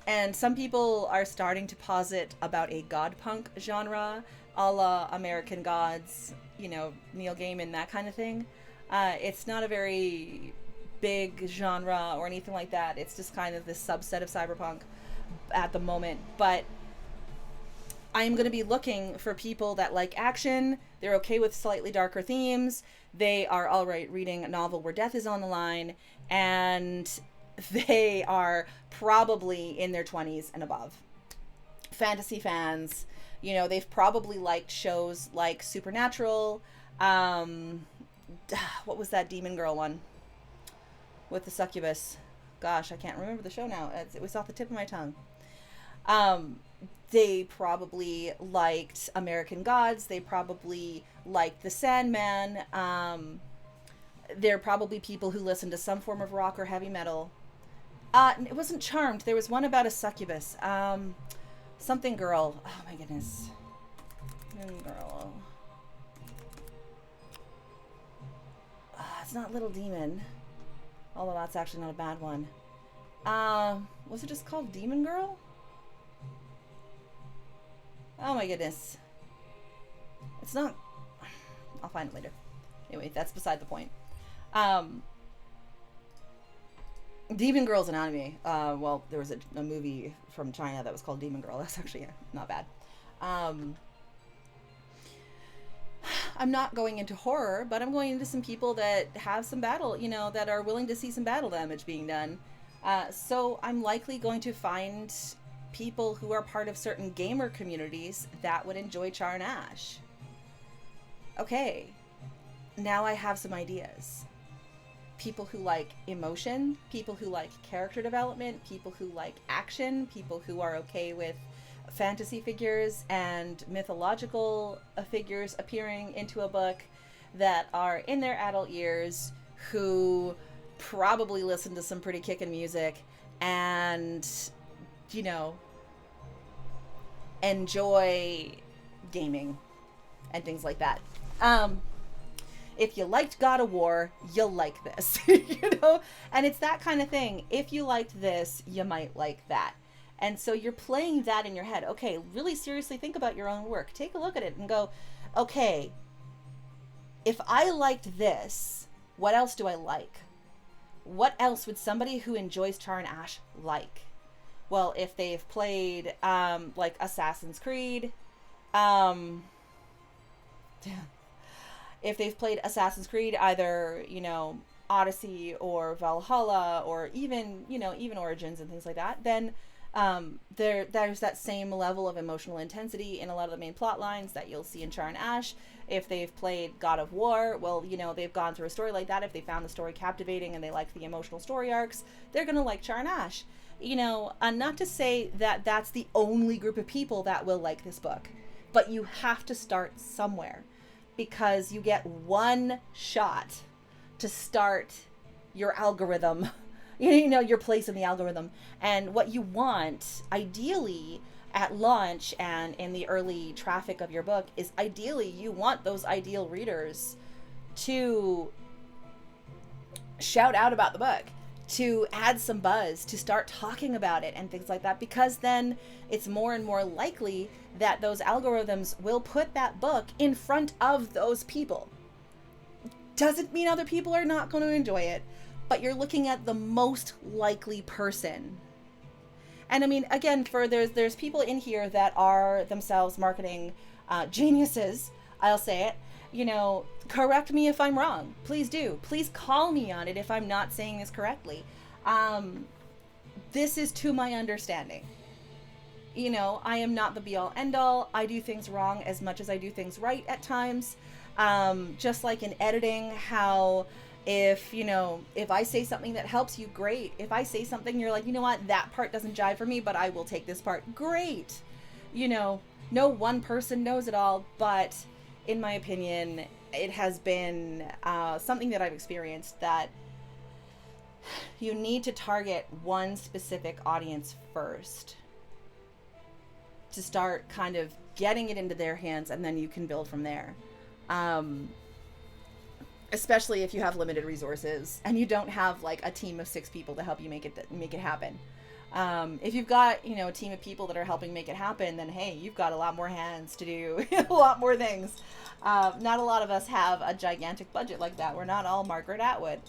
And some people are starting to posit about a god punk genre, a la American Gods, Neil Gaiman, that kind of thing. It's not a very big genre or anything like that. It's just kind of this subset of cyberpunk at the moment. But I'm going to be looking for people that like action. They're okay with slightly darker themes. They are all right reading a novel where death is on the line. And they are probably in their 20s and above. Fantasy fans, they've probably liked shows like Supernatural. What was that Demon Girl one with the succubus? Gosh, I can't remember the show now. It was off the tip of my tongue. They probably liked American Gods. They probably liked The Sandman. They're probably people who listen to some form of rock or heavy metal. It wasn't Charmed. There was one about a succubus. Something girl. Oh my goodness. Girl. It's not Little Demon. Although that's actually not a bad one. Was it just called Demon Girl? Oh my goodness. It's not... I'll find it later. Anyway, that's beside the point. Demon Girl's an anime. Well, there was a movie from China that was called Demon Girl. That's actually not bad. I'm not going into horror, but I'm going into some people that have some battle, that are willing to see some battle damage being done. So I'm likely going to find people who are part of certain gamer communities that would enjoy Char and Ash. Okay, now I have some ideas. People who like emotion, people who like character development, people who like action, people who are okay with fantasy figures and mythological figures appearing into a book, that are in their adult years, who probably listen to some pretty kickin' music and, enjoy gaming and things like that. If you liked God of War, you'll like this, and it's that kind of thing. If you liked this, you might like that. And so you're playing that in your head. Okay, really seriously think about your own work. Take a look at it and go, okay, if I liked this, what else do I like? What else would somebody who enjoys Char and Ash like? Well, if they've played like Assassin's Creed, if they've played Assassin's Creed, either, Odyssey or Valhalla, or even Origins and things like that, then there's that same level of emotional intensity in a lot of the main plot lines that you'll see in Char and Ash. If they've played God of War, well, they've gone through a story like that. If they found the story captivating and they like the emotional story arcs, they're going to like Char and Ash. Not to say that that's the only group of people that will like this book, but you have to start somewhere, because you get one shot to start your algorithm, your place in the algorithm. And what you want, ideally, at launch and in the early traffic of your book, is ideally you want those ideal readers to shout out about the book, to add some buzz, to start talking about it and things like that, because then it's more and more likely that those algorithms will put that book in front of those people. Doesn't mean other people are not going to enjoy it, but you're looking at the most likely person. And I mean, again, there's people in here that are themselves marketing geniuses. I'll say it. Correct me if I'm wrong. Please do. Please call me on it if I'm not saying this correctly. This is to my understanding. You know, I am not the be-all end-all. I do things wrong as much as I do things right at times. Just like in editing, how if I say something that helps you, great. If I say something you're like, you know what, that part doesn't jive for me, but I will take this part, great. No one person knows it all, but in my opinion, it has been something that I've experienced, that you need to target one specific audience first to start kind of getting it into their hands, and then you can build from there. Especially if you have limited resources and you don't have like a team of 6 people to help you make it happen. If you've got, a team of people that are helping make it happen, then hey, you've got a lot more hands to do a lot more things. Not a lot of us have a gigantic budget like that. We're not all Margaret Atwood.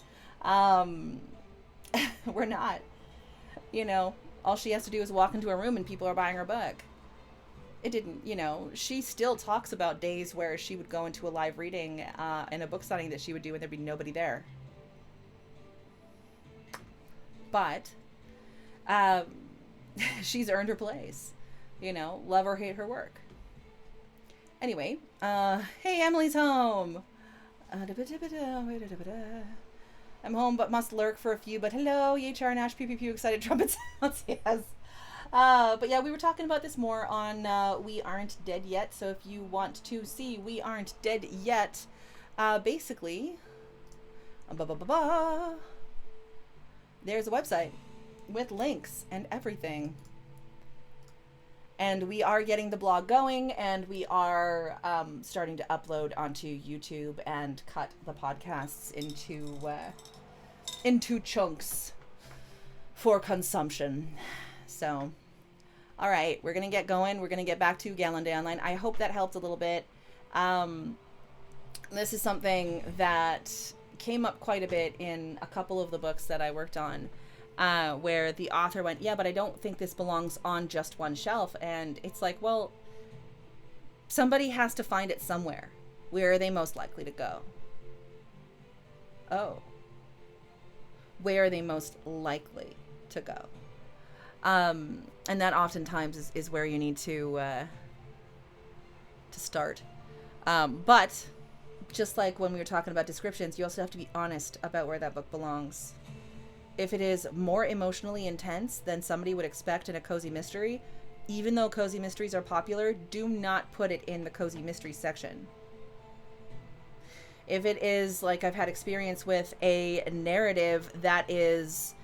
We're not. All she has to do is walk into a room and people are buying her book. It didn't, she still talks about days where she would go into a live reading and a book signing that she would do and there'd be nobody there. But she's earned her place. Love or hate her work. Anyway, hey, Emily's home. I'm home but must lurk for a few, but hello, yay, Charnash, pew pew pew, excited trumpet sounds, yes. But yeah, we were talking about this more on We Aren't Dead Yet, so if you want to see We Aren't Dead Yet, basically, there's a website with links and everything. And we are getting the blog going, and we are starting to upload onto YouTube and cut the podcasts into chunks for consumption. So, all right, we're going to get going. We're going to get back to Gallon Day Online. I hope that helped a little bit. This is something that came up quite a bit in a couple of the books that I worked on, where the author went, yeah, but I don't think this belongs on just one shelf. And it's like, well, somebody has to find it somewhere. Where are they most likely to go? Oh. Where are they most likely to go? And that oftentimes is where you need to start. But just like when we were talking about descriptions, you also have to be honest about where that book belongs. If it is more emotionally intense than somebody would expect in a cozy mystery, even though cozy mysteries are popular, do not put it in the cozy mystery section. If it is, like I've had experience with, a narrative that is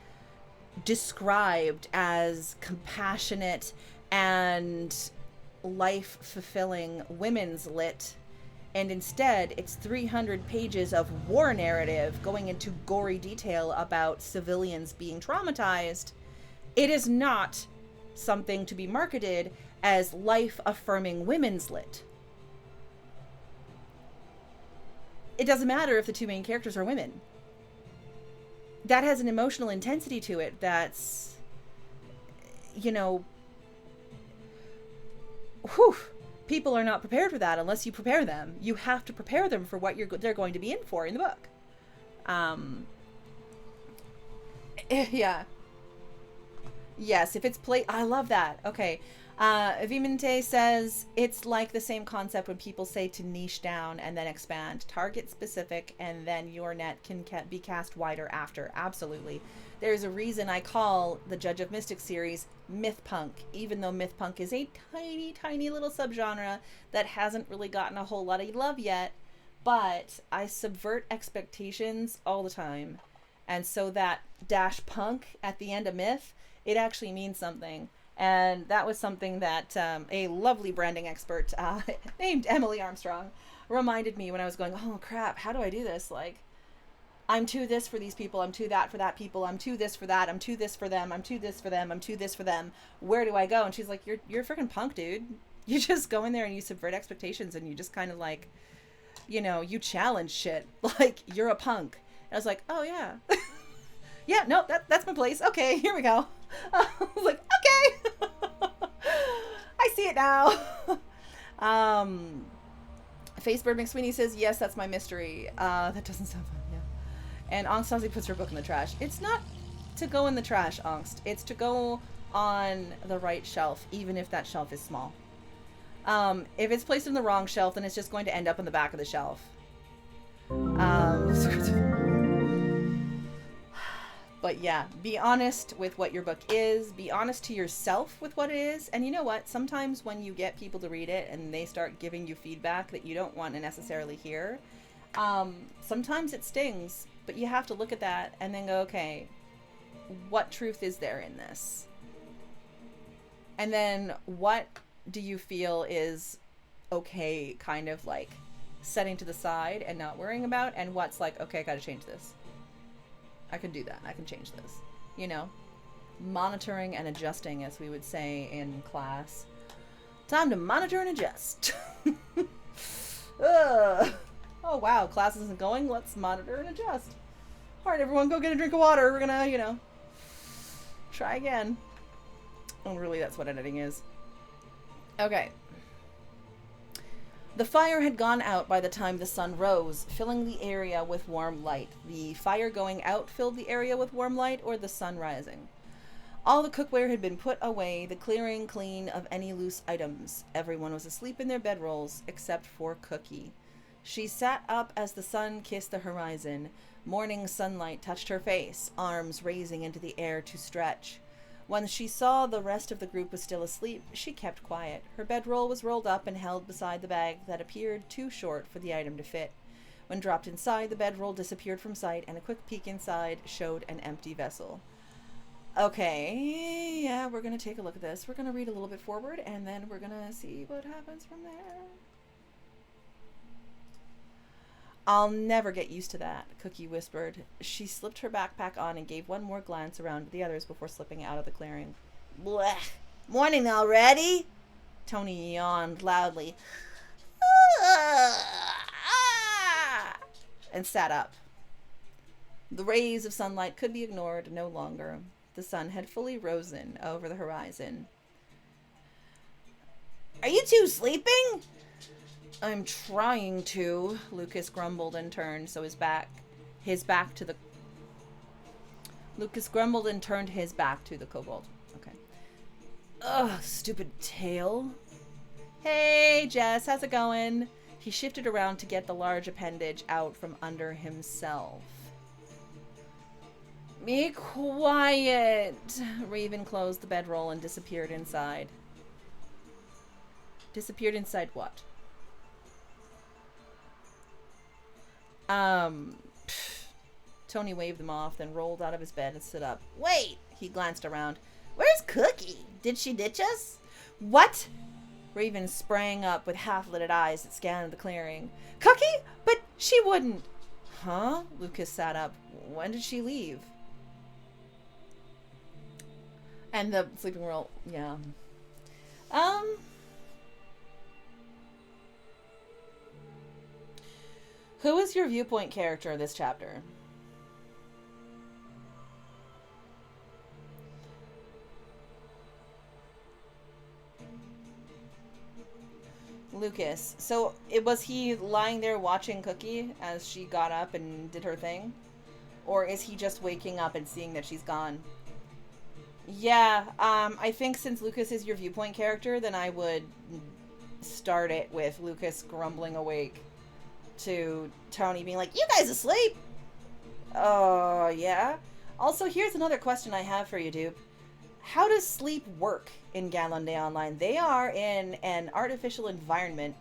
described as compassionate and life-fulfilling women's lit, and instead it's 300 pages of war narrative going into gory detail about civilians being traumatized, it is not something to be marketed as life-affirming women's lit. It doesn't matter if the 2 main characters are women. That has an emotional intensity to it that's, people are not prepared for that unless you prepare them. You have to prepare them for what they're going to be in for in the book. Yeah. Yes, if it's I love that. Okay. Vimente says, it's like the same concept when people say to niche down and then expand. Target specific, and then your net can be cast wider after. Absolutely. There's a reason I call the Judge of Mystics series myth punk, even though myth punk is a tiny, tiny little subgenre that hasn't really gotten a whole lot of love yet. But I subvert expectations all the time. And so that dash punk at the end of myth, it actually means something. And that was something that a lovely branding expert named Emily Armstrong reminded me when I was going, oh crap, how do I do this? Like, I'm too this for these people, I'm too that for that people, I'm too this for that, I'm too this for them, I'm too this for them, I'm too this for them. Where do I go? And she's like, you're a freaking punk, dude. You just go in there and you subvert expectations and you just kind of like, you challenge shit. Like, you're a punk. And I was like, oh yeah. Yeah, no, that's my place. Okay, here we go. I was like, okay. I see it now. Facebird McSweeney says, yes, that's my mystery. That doesn't sound fun, yeah. And Anastasia puts her book in the trash. It's not to go in the trash, Angst. It's to go on the right shelf, even if that shelf is small. If it's placed in the wrong shelf, then it's just going to end up in the back of the shelf. But yeah, be honest with what your book is. Be honest to yourself with what it is. And you know what? Sometimes when you get people to read it and they start giving you feedback that you don't want to necessarily hear, sometimes it stings. But you have to look at that and then go, okay, what truth is there in this? And then what do you feel is okay, kind of like setting to the side and not worrying about? And what's like, okay, I got to change this. I can do that. I can change this. You know, monitoring and adjusting, as we would say in class. Time to monitor and adjust. Oh, wow. Class isn't going. Let's monitor and adjust. All right, everyone, go get a drink of water. We're going to, you know, try again. Oh, really, that's what editing is. Okay. The fire had gone out by the time the sun rose, filling the area with warm light. The fire going out filled the area with warm light, or the sun rising. All the cookware had been put away, the clearing clean of any loose items. Everyone was asleep in their bedrolls, except for Cookie. She sat up as the sun kissed the horizon. Morning sunlight touched her face, arms raising into the air to stretch. When she saw the rest of the group was still asleep, she kept quiet. Her bedroll was rolled up and held beside the bag that appeared too short for the item to fit. When dropped inside, the bedroll disappeared from sight, and a quick peek inside showed an empty vessel. Okay, yeah, we're going to take a look at this. We're going to read a little bit forward, and then we're going to see what happens from there. I'll never get used to that, Cookie whispered. She slipped her backpack on and gave one more glance around at the others before slipping out of the clearing. Blech. Morning already? Tony yawned loudly. And sat up. The rays of sunlight could be ignored no longer. The sun had fully risen over the horizon. Are you two sleeping? I'm trying to, Lucas grumbled and turned his back to the kobold. Okay. Ugh, stupid tail. Hey, Jess, how's it going? He shifted around to get the large appendage out from under himself. Be quiet. Raven closed the bedroll and disappeared inside. Disappeared inside what? Tony waved them off, then rolled out of his bed and stood up. Wait! He glanced around. Where's Cookie? Did she ditch us? What? Raven sprang up with half-lidded eyes that scanned the clearing. Cookie? But she wouldn't. Huh? Lucas sat up. When did she leave? And the sleeping girl, yeah. Who is your viewpoint character this chapter? Lucas. So, was he lying there watching Cookie as she got up and did her thing? Or is he just waking up and seeing that she's gone? Yeah, I think since Lucas is your viewpoint character, then I would start it with Lucas grumbling awake to Tony being like, you guys asleep? Oh, yeah? Also, here's another question I have for you, Dupe. How does sleep work in Gallon Day Online? They are in an artificial environment.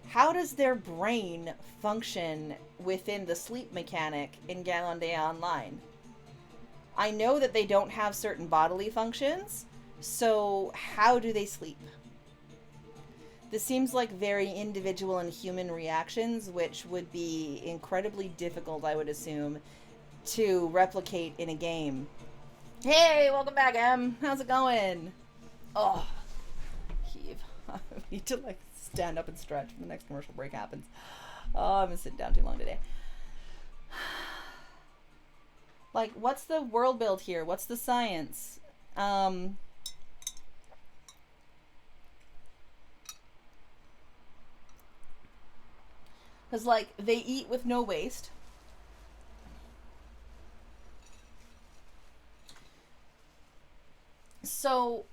How does their brain function within the sleep mechanic in Gallon Day Online? I know that they don't have certain bodily functions, so how do they sleep? This seems like very individual and human reactions, which would be incredibly difficult, I would assume, to replicate in a game. Hey, welcome back, Em. How's it going? Oh, heave. I need to, like, stand up and stretch when the next commercial break happens. Oh, I've been sitting down too long today. Like, what's the world build here? What's the science? Because, like, they eat with no waste. So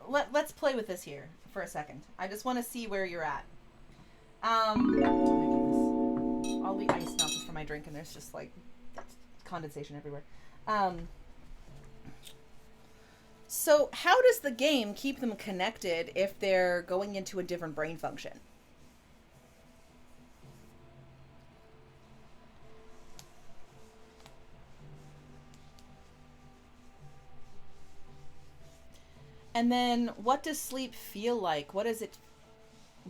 let's play with this here for a second. I just want to see where you're at. Oh my goodness. All the ice melted from my drink and there's just like condensation everywhere. So how does the game keep them connected if they're going into a different brain function? And then what does sleep feel like? What is it?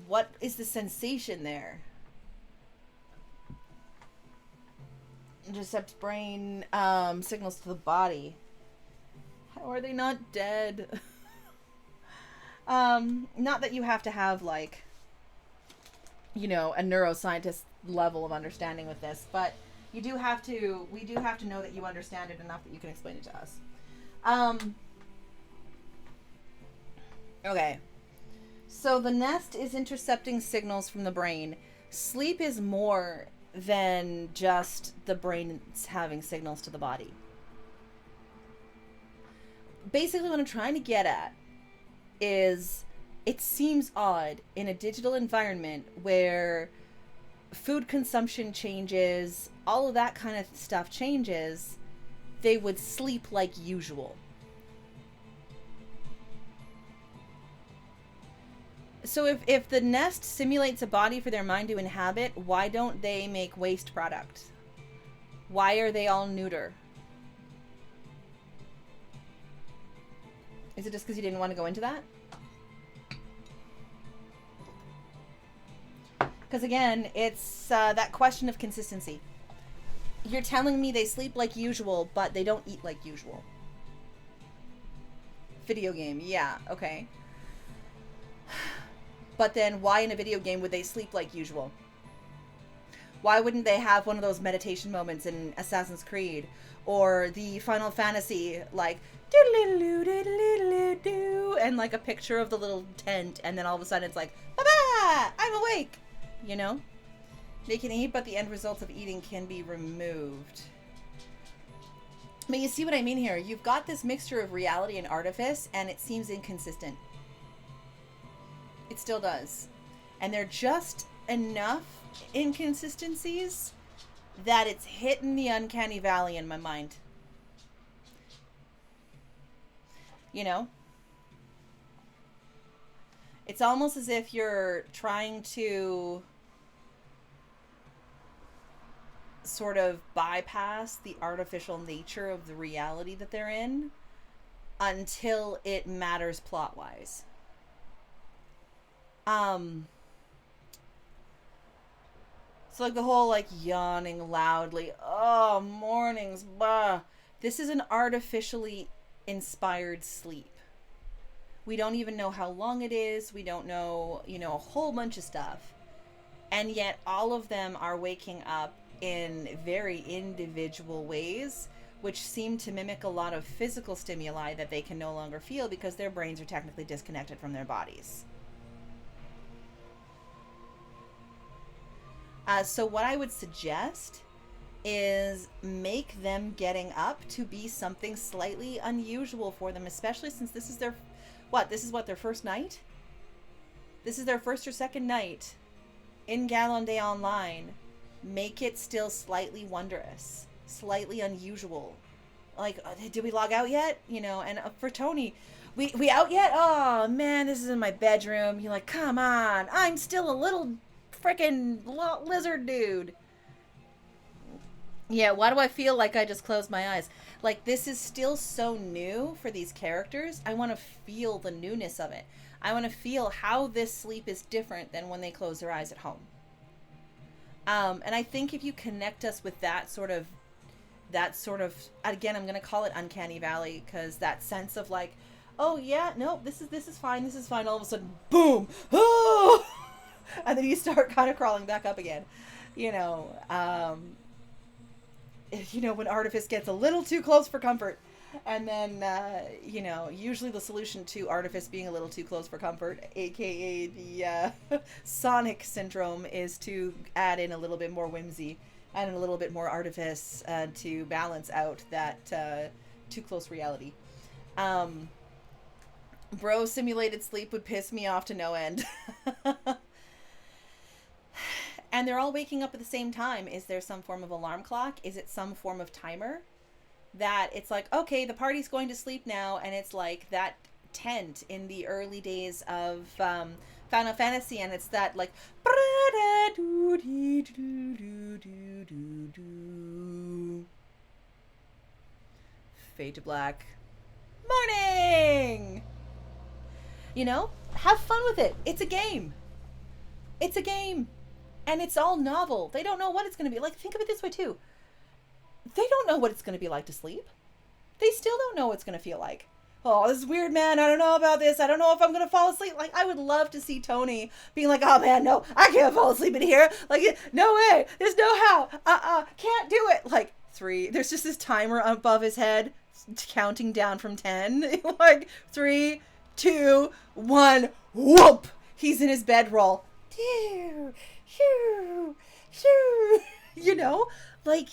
What is the sensation there? Intercept brain signals to the body. How are they not dead? Not that you have to have like, you know, a neuroscientist level of understanding with this, but we do have to know that you understand it enough that you can explain it to us. Okay. So the nest is intercepting signals from the brain. Sleep is more than just the brain's having signals to the body. Basically what I'm trying to get at is it seems odd in a digital environment where food consumption changes, all of that kind of stuff changes, they would sleep like usual. So if the nest simulates a body for their mind to inhabit, why don't they make waste product? Why are they all neuter? Is it just because you didn't want to go into that? Because again, it's that question of consistency. You're telling me they sleep like usual, but they don't eat like usual. Video game, yeah, okay. But then why in a video game would they sleep like usual? Why wouldn't they have one of those meditation moments in Assassin's Creed or the Final Fantasy, like and like a picture of the little tent, and then all of a sudden it's like, ba-ba, I'm awake, you know? They can eat, but the end results of eating can be removed. But you see what I mean here? You've got this mixture of reality and artifice, and it seems inconsistent. It still does. And they're just enough inconsistencies that it's hitting the uncanny valley in my mind. You know? It's almost as if you're trying to sort of bypass the artificial nature of the reality that they're in until it matters plot-wise. So like the whole like yawning loudly, oh, mornings, bah. This is an artificially inspired sleep. We don't even know how long it is. We don't know, you know, a whole bunch of stuff. And yet all of them are waking up in very individual ways, which seem to mimic a lot of physical stimuli that they can no longer feel because their brains are technically disconnected from their bodies. So what I would suggest is make them getting up to be something slightly unusual for them, especially since this is their, their first night? This is their first or second night in Gallon Day Online. Make it still slightly wondrous, slightly unusual. Like, did we log out yet? You know, and for Tony, we out yet? Oh man, this is in my bedroom. You're like, come on, I'm still a little freaking lizard dude. Yeah, why do I feel like I just closed my eyes? Like, this is still so new for these characters. I want to feel the newness of it. I want to feel how this sleep is different than when they close their eyes at home. And I think if you connect us with that sort of, again, I'm going to call it uncanny valley, because that sense of like, oh yeah, no, this is fine. All of a sudden, boom, oh! And then you start kind of crawling back up again, you know, when artifice gets a little too close for comfort. And then, usually the solution to artifice being a little too close for comfort, aka the Sonic syndrome, is to add in a little bit more whimsy and a little bit more artifice to balance out that too close reality. Bro, simulated sleep would piss me off to no end. And they're all waking up at the same time. Is there some form of alarm clock? Is it some form of timer? That it's like, okay, the party's going to sleep now, and it's like that tent in the early days of Final Fantasy, and it's that like fade to black. Morning! You know, have fun with it. It's a game. It's a game. And it's all novel. They don't know what it's going to be. Like, think of it this way, too. They don't know what it's going to be like to sleep. They still don't know what it's going to feel like. Oh, this is weird, man. I don't know about this. I don't know if I'm going to fall asleep. Like, I would love to see Tony being like, oh, man, no, I can't fall asleep in here. Like, no way. There's no how. Can't do it. Like, 3. There's just this timer above his head counting down from 10. Like, 3, 2, 1. Whoop. He's in his bedroll. Phew, phew, phew. You know? Like,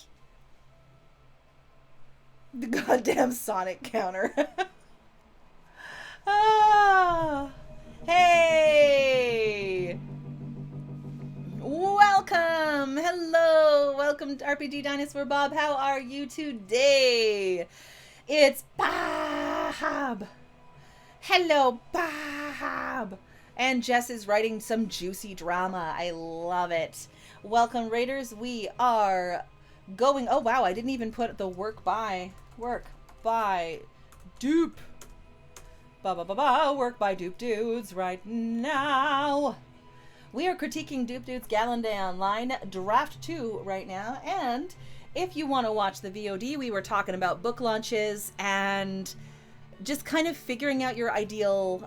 the goddamn Sonic counter. Hey! Welcome! Hello! Welcome to RPG Dinosaur Bob. How are you today? It's Bob! Hello, Bob! And Jess is writing some juicy drama. I love it. Welcome, Raiders. We are going... Oh, wow. I didn't even put the work by dupe. Work by dupe dudes right now. We are critiquing Dupe Dudes Gallon Day Online Draft 2 right now. And if you want to watch the VOD, we were talking about book launches and just kind of figuring out your ideal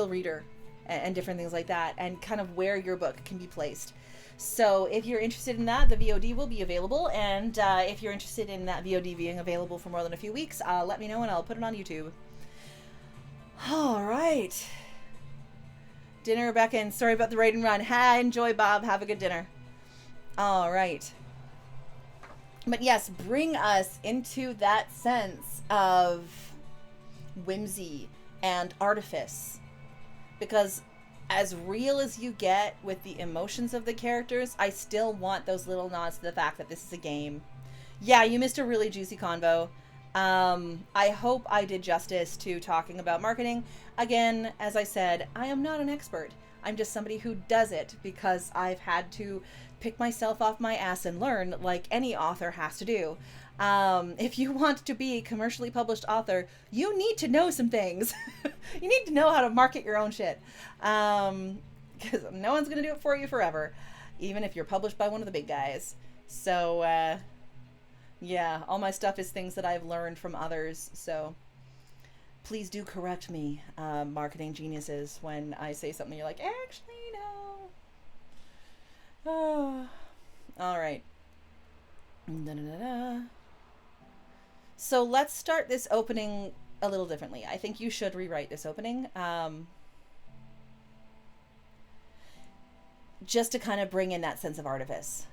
reader and different things like that, and kind of where your book can be placed. So if you're interested in that, the VOD will be available. And if you're interested in that VOD being available for more than a few weeks, let me know and I'll put it on YouTube. All right. Dinner back in. Sorry about the raid and run. Enjoy, Bob. Have a good dinner. All right. But yes, bring us into that sense of whimsy and artifice. Because as real as you get with the emotions of the characters, I still want those little nods to the fact that this is a game. Yeah, you missed a really juicy convo. I hope I did justice to talking about marketing. Again, as I said, I am not an expert. I'm just somebody who does it because I've had to pick myself off my ass and learn like any author has to do. If you want to be a commercially published author, you need to know some things. You need to know how to market your own shit. Because no one's going to do it for you forever, even if you're published by one of the big guys. So, yeah, all my stuff is things that I've learned from others. So please do correct me, marketing geniuses, when I say something you're like, actually, no. Oh, all right. Da-da-da-da. So let's start this opening a little differently. I think you should rewrite this opening. Just to kind of bring in that sense of artifice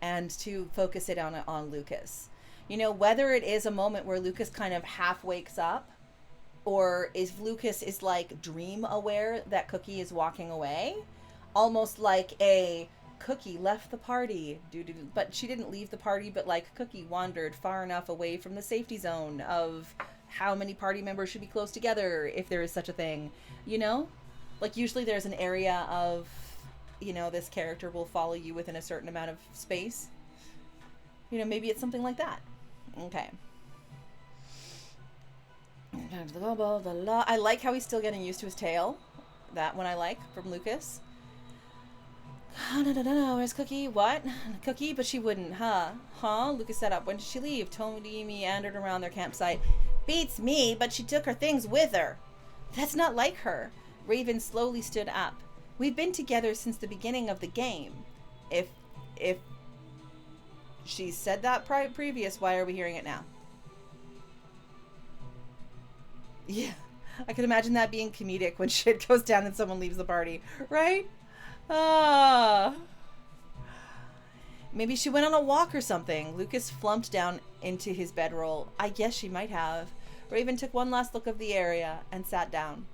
and to focus it on Lucas. You know, whether it is a moment where Lucas kind of half wakes up, or if Lucas is like dream aware that Cookie is walking away, almost like a Cookie left the party, but she didn't leave the party, but like Cookie wandered far enough away from the safety zone of how many party members should be close together, if there is such a thing, you know? Like usually there's an area of, you know, this character will follow you within a certain amount of space. You know, maybe it's something like that. Okay. I like how he's still getting used to his tail. That one I like from Lucas. No, where's Cookie? What? Cookie? But she wouldn't, huh? Lucas set up. When did she leave? Tony meandered around their campsite. Beats me, but she took her things with her. That's not like her. Raven slowly stood up. We've been together since the beginning of the game. If she said that previous, why are we hearing it now? Yeah, I can imagine that being comedic when shit goes down and someone leaves the party, right? Maybe she went on a walk or something. Lucas flumped down into his bedroll. I guess she might have. Raven took one last look of the area and sat down.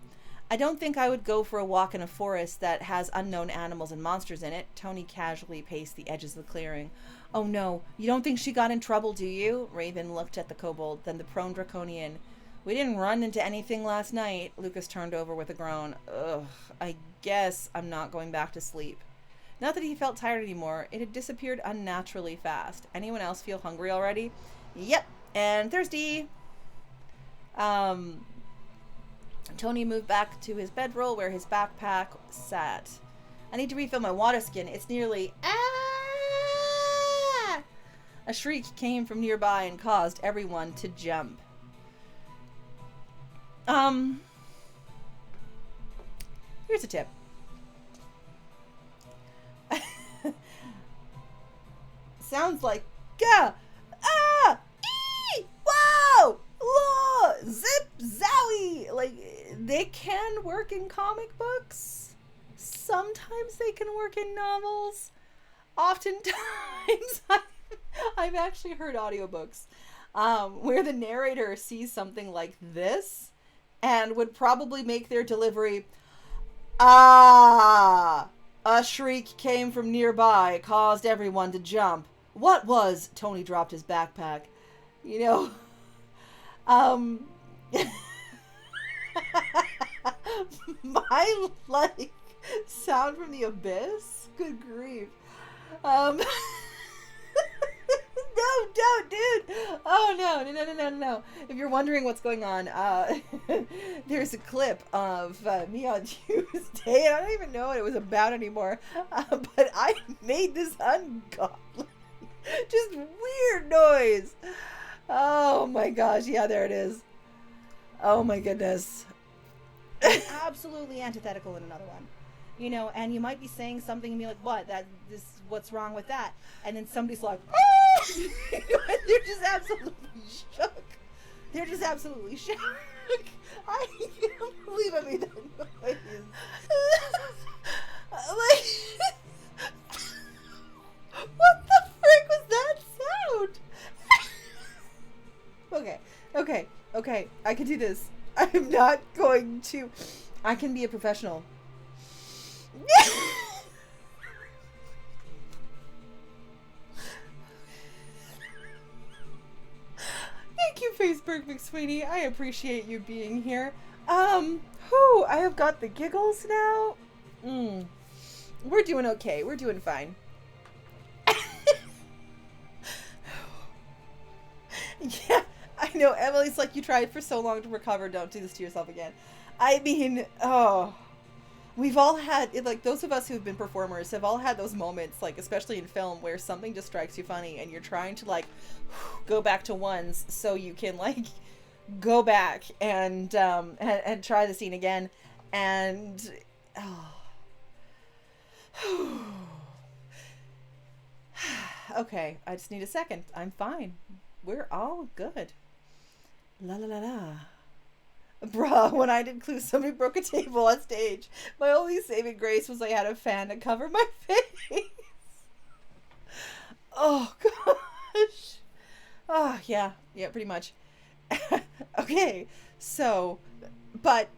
I don't think I would go for a walk in a forest that has unknown animals and monsters in it. Tony casually paced the edges of the clearing. Oh no, you don't think she got in trouble, do you? Raven looked at the kobold, then the prone draconian. We didn't run into anything last night. Lucas turned over with a groan. Ugh, I guess I'm not going back to sleep. Not that he felt tired anymore. It had disappeared unnaturally fast. Anyone else feel hungry already? Yep, and thirsty. Tony moved back to his bedroll where his backpack sat. I need to refill my water skin. It's nearly... Ah! A shriek came from nearby and caused everyone to jump. Here's a tip. Sounds like gah, ah, ee, wow, law, zip, zowie. Like, they can work in comic books. Sometimes they can work in novels. Oftentimes, I've actually heard audiobooks where the narrator sees something like this and would probably make their delivery, ah, a shriek came from nearby, caused everyone to jump. What was? Tony dropped his backpack. You know, my, like, sound from the abyss? Good grief. No, don't, dude. Oh, no. If you're wondering what's going on, there's a clip of me on Tuesday, and I don't even know what it was about anymore, but I made this ungodly, just weird noise. Oh, my gosh. Yeah, there it is. Oh, my goodness. Absolutely antithetical in another one. You know, and you might be saying something and be like, what? What's wrong with that? And then somebody's like, oh! They're just absolutely shook. I can't believe I made that noise. Like, what the frick was that sound? Okay. I can do this. I'm not going to. I can be a professional. Thank you, Facebook McSweeney. I appreciate you being here. I have got the giggles now. We're doing okay. We're doing fine. Yeah, I know. Emily's like, you tried for so long to recover. Don't do this to yourself again. I mean, we've all had, like, those of us who've been performers have all had those moments, like, especially in film, where something just strikes you funny and you're trying to, like, go back to ones so you can, like, go back and try the scene again. And, okay, I just need a second. I'm fine. We're all good. La la la la. Bruh, when I did Clue, somebody broke a table on stage. My only saving grace was I had a fan to cover my face. Oh, gosh. Oh, yeah, pretty much. Okay, so, but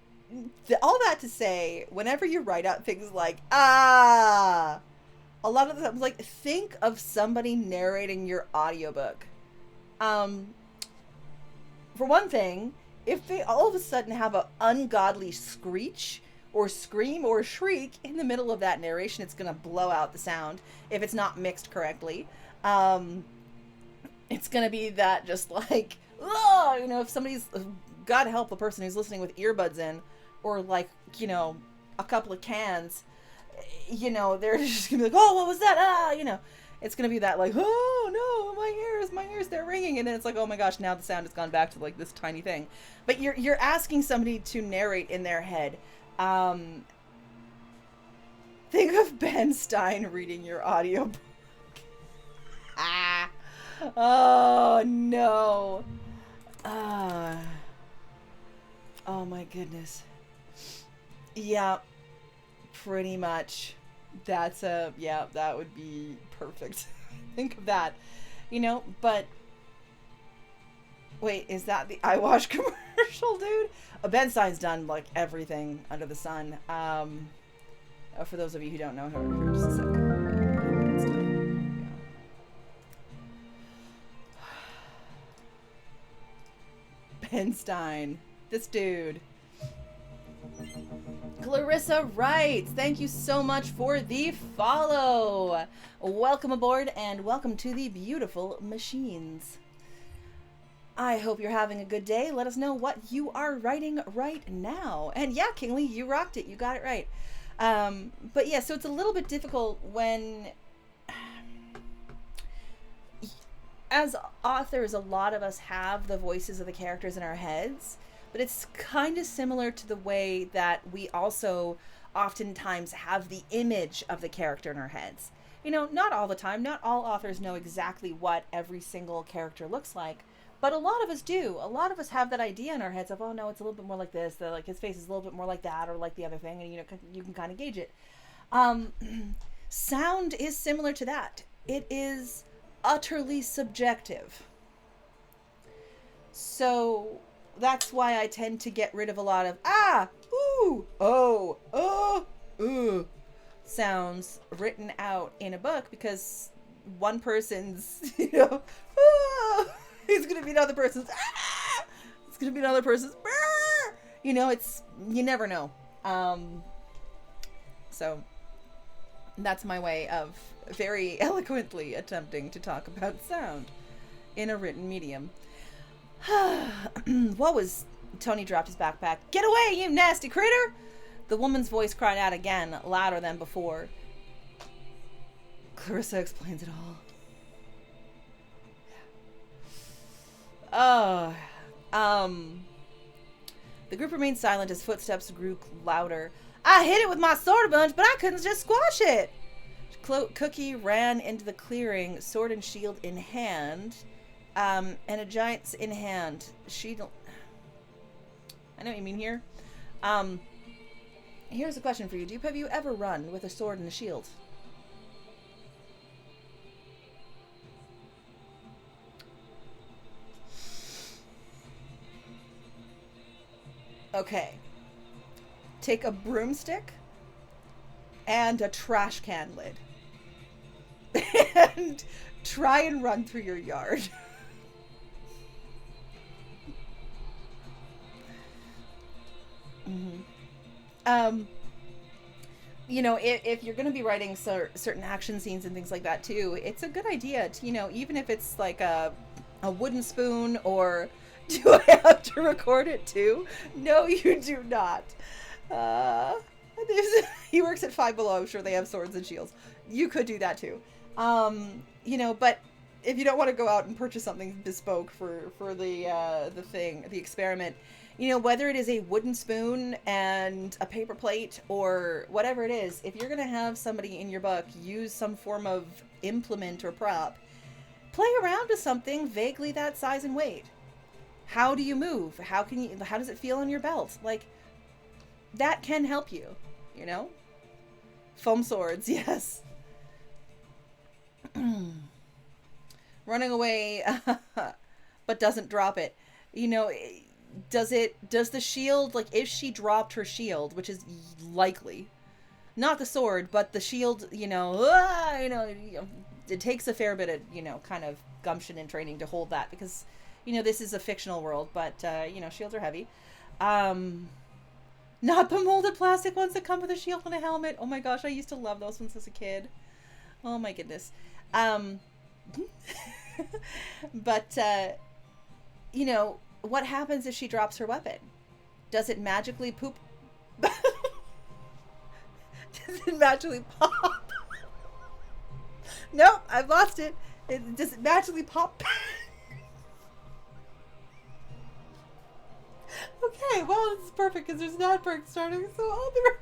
all that to say, whenever you write out things like, a lot of the times, like, think of somebody narrating your audiobook. For one thing, if they all of a sudden have an ungodly screech or scream or shriek in the middle of that narration, it's going to blow out the sound if it's not mixed correctly. It's going to be that just like, oh, you know, if somebody's, God help the person who's listening with earbuds in, or like, you know, a couple of cans, you know, they're just going to be like, oh, what was that? You know. It's going to be that like, oh no, my ears, they're ringing. And then it's like, oh my gosh, now the sound has gone back to like this tiny thing. But you're asking somebody to narrate in their head. Think of Ben Stein reading your audiobook. Oh no. Oh my goodness. Yeah, pretty much. That would be perfect. Think of that, but wait, is that the eye wash commercial, dude? Ben Stein's done like everything under the sun. For those of you who don't know her, just a second. Ben Stein, this dude. Clarissa writes, thank you so much for the follow. Welcome aboard and welcome to the beautiful machines. I hope you're having a good day. Let us know what you are writing right now. And yeah, Kingly, you rocked it. You got it right. But yeah, so it's a little bit difficult when, as authors, a lot of us have the voices of the characters in our heads, but it's kind of similar to the way that we also oftentimes have the image of the character in our heads. Not all the time. Not all authors know exactly what every single character looks like. But a lot of us do. A lot of us have that idea in our heads of, oh no, it's a little bit more like this, like his face is a little bit more like that, or like the other thing, and you can kind of gauge it. Sound is similar to that. It is utterly subjective. So that's why I tend to get rid of a lot of ooh, oh, ooh sounds written out in a book, because one person's, it's going to be another person's, it's going to be another person's, it's, you never know. So that's my way of very eloquently attempting to talk about sound in a written medium. What was, Tony dropped his backpack. Get away, you nasty critter! The woman's voice cried out again, louder than before. Clarissa explains it all. The group remained silent as footsteps grew louder. I hit it with my sword a bunch, but I couldn't just squash it. Cookie ran into the clearing, sword and shield in hand, and a giant's in hand. I know what you mean here. Here's a question for you. Dupe, have you ever run with a sword and a shield? Okay. Take a broomstick and a trash can lid and try and run through your yard. If you're going to be writing certain action scenes and things like that too, it's a good idea to, even if it's like a wooden spoon, or do I have to record it too? No, you do not. He works at Five Below. I'm sure they have swords and shields. You could do that too. But if you don't want to go out and purchase something bespoke for the experiment, whether it is a wooden spoon and a paper plate or whatever it is, if you're going to have somebody in your book use some form of implement or prop, play around with something vaguely that size and weight. How do you move? How does it feel on your belt? Like, that can help you, Foam swords, yes. Running away, but doesn't drop it. Does the shield, like, if she dropped her shield, which is likely, not the sword, but the shield, it takes a fair bit of, kind of gumption and training to hold that, because, this is a fictional world, but, shields are heavy. Not the molded plastic ones that come with a shield and a helmet. Oh my gosh, I used to love those ones as a kid. Oh my goodness. But, what happens if she drops her weapon? Does it magically poop? Does it magically pop? Nope, I've lost it. Does it magically pop? Okay, well, this is perfect because there's an ad break starting, so I'll be right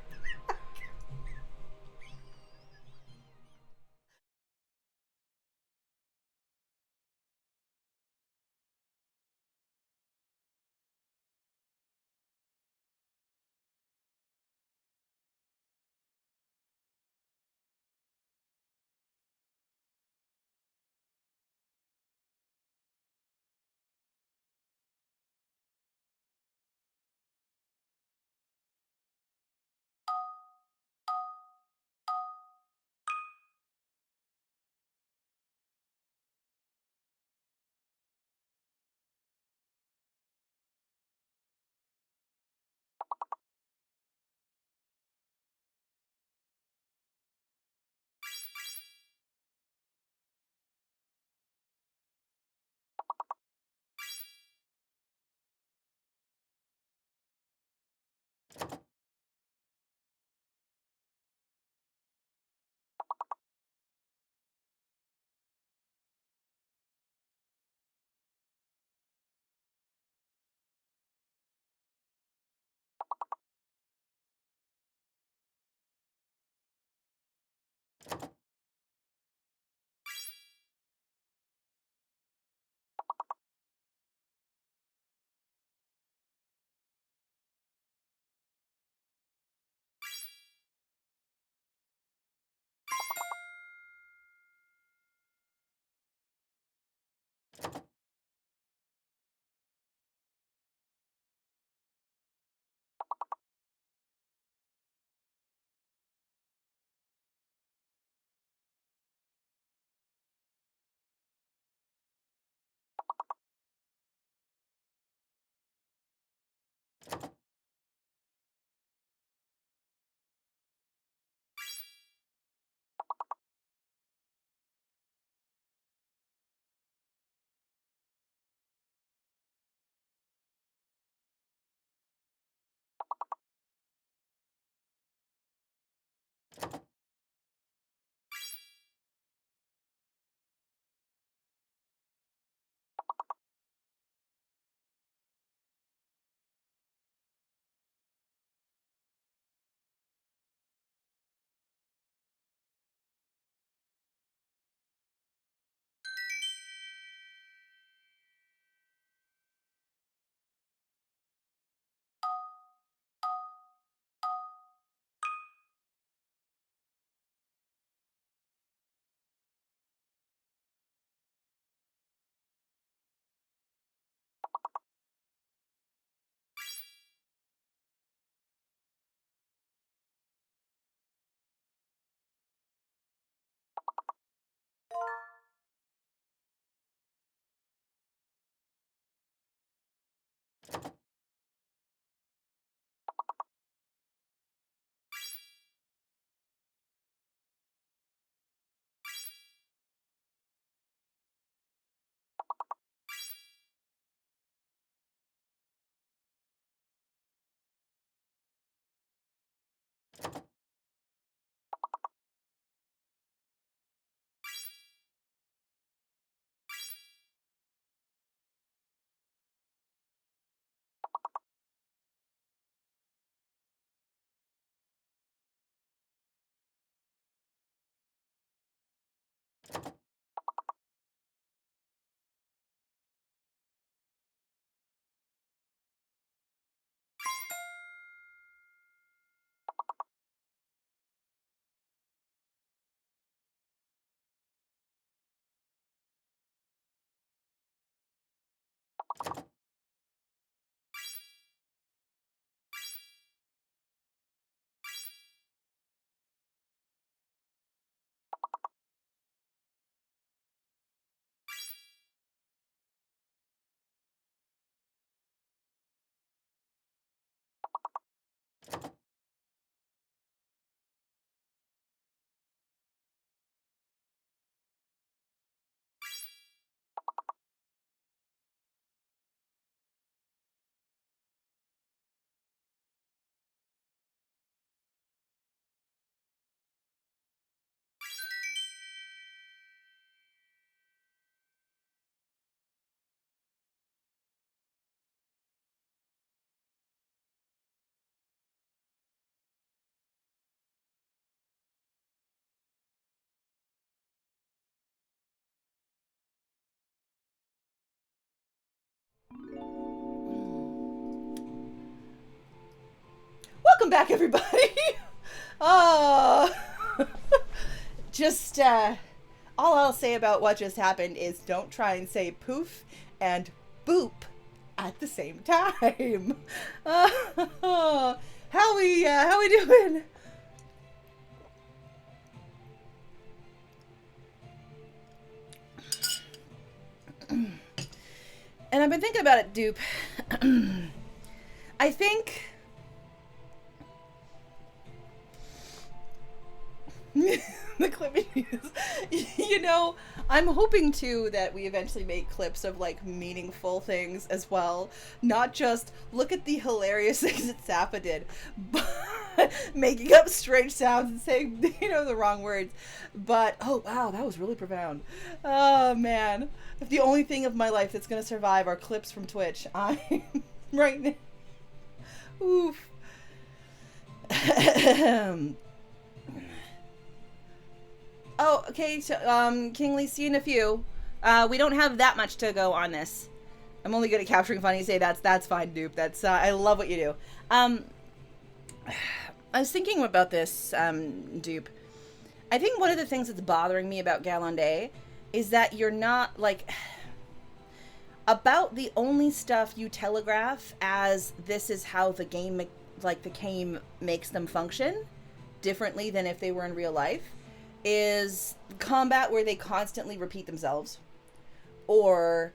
Welcome back, everybody. Oh, just all I'll say about what just happened is don't try and say poof and boop at the same time. How we doing? And I've been thinking about it, dupe. I think the clip is, you know, I'm hoping too that we eventually make clips of like meaningful things as well, not just look at the hilarious things that Sapha did, but making up strange sounds and saying, you know, the wrong words. But oh wow, that was really profound. Oh man, if the only thing of my life that's gonna survive are clips from Twitch, I'm right now. Oof. Oh, okay, so, Kingly, see you in a few. We don't have that much to go on this. I'm only good at capturing funny. Say that's fine, dupe. That's, I love what you do. I was thinking about this, dupe. I think one of the things that's bothering me about Galande is that you're not, like, about the only stuff you telegraph as this is how the game, like, the game makes them function differently than if they were in real life, is combat where they constantly repeat themselves, or,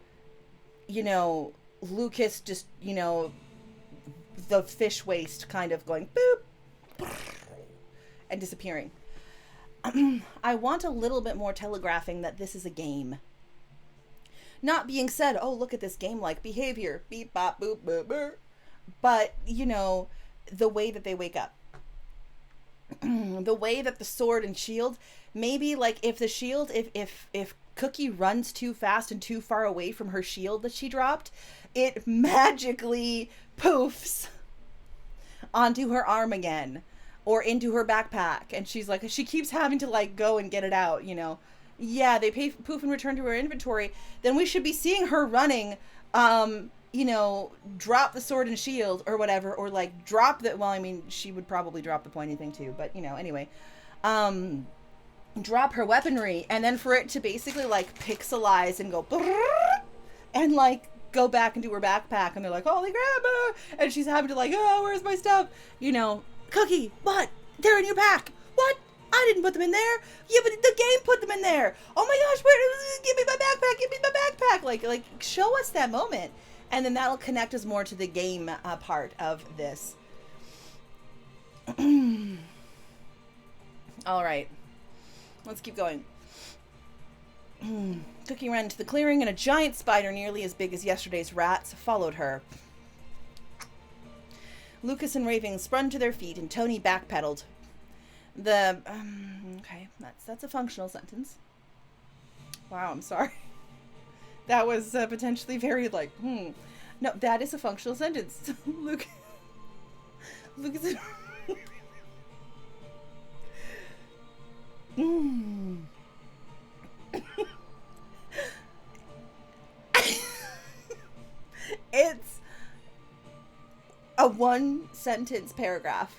you know, Lucas just, you know, the fish waste kind of going boop and disappearing. I want a little bit more telegraphing that this is a game. Not being said, oh, look at this game-like behavior, beep, bop, boop, boop, boop. But, you know, the way that they wake up. The way that the sword and shield, maybe like if the shield, if Cookie runs too fast and too far away from her shield that she dropped, it magically poofs onto her arm again or into her backpack, and she's like, she keeps having to like go and get it out, you know. Yeah, they poof and return to her inventory. Then we should be seeing her running, you know, drop the sword and shield or whatever, or like drop the, well, I mean, she would probably drop the pointy thing too, but you know, anyway, drop her weaponry, and then for it to basically like pixelize and go and like go back into her backpack, and they're like, holy crap, and she's having to like, oh, where's my stuff, you know. Cookie, what? They're in your pack. What? I didn't put them in there. Yeah, but the game put them in there. Oh my gosh, give me my backpack, give me my backpack. Like show us that moment. And then that'll connect us more to the game part of this. All right. Let's keep going. Cookie ran into the clearing, and a giant spider nearly as big as yesterday's rats followed her. Lucas and Raven sprung to their feet, and Tony backpedaled. Okay, that's a functional sentence. Wow, I'm sorry. That was potentially very No, that is a functional sentence. Lucas and... It's a one sentence paragraph.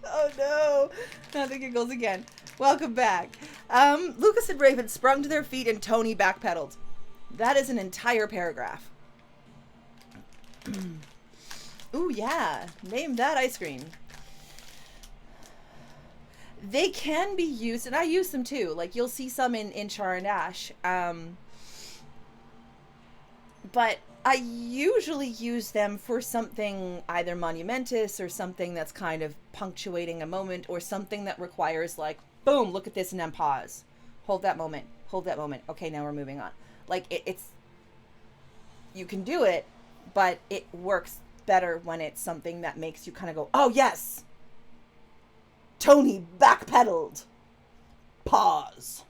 Oh no, not the giggles again. Welcome back. Lucas and Raven sprung to their feet and Tony backpedaled. That is an entire paragraph. Ooh yeah, name that ice cream. They can be used, and I use them too. Like, you'll see some in Char and Ash. But I usually use them for something either monumentous or something that's kind of punctuating a moment, or something that requires, like, boom, look at this and then pause. Hold that moment. Hold that moment. Okay, now we're moving on. Like, it's... You can do it, but it works better when it's something that makes you kind of go, oh, yes! Tony backpedaled. Pause.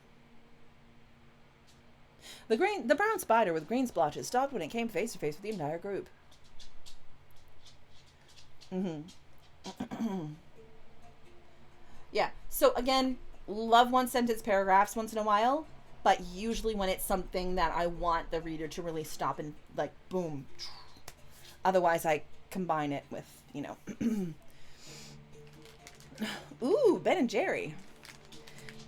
The brown spider with green splotches stopped when it came face to face with the entire group. Yeah. So again, love one sentence paragraphs once in a while, but usually when it's something that I want the reader to really stop and like boom. Otherwise, I combine it with, you know. Ooh, Ben and Jerry.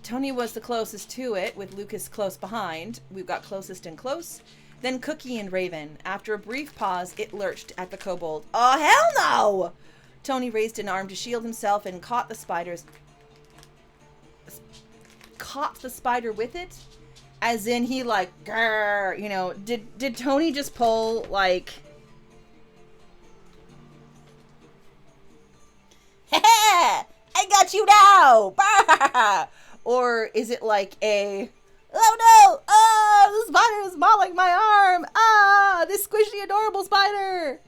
Tony was the closest to it, with Lucas close behind. We've got closest and close. Then Cookie and Raven. After a brief pause, it lurched at the kobold. Oh, hell no! Tony raised an arm to shield himself and caught the spider with it. As in, he like, grrr, you know, did Tony just pull, like... Ha! I got you now! Bah! Or is it like a, oh no! Oh, the spider is mauling my arm! Ah, this squishy, adorable spider!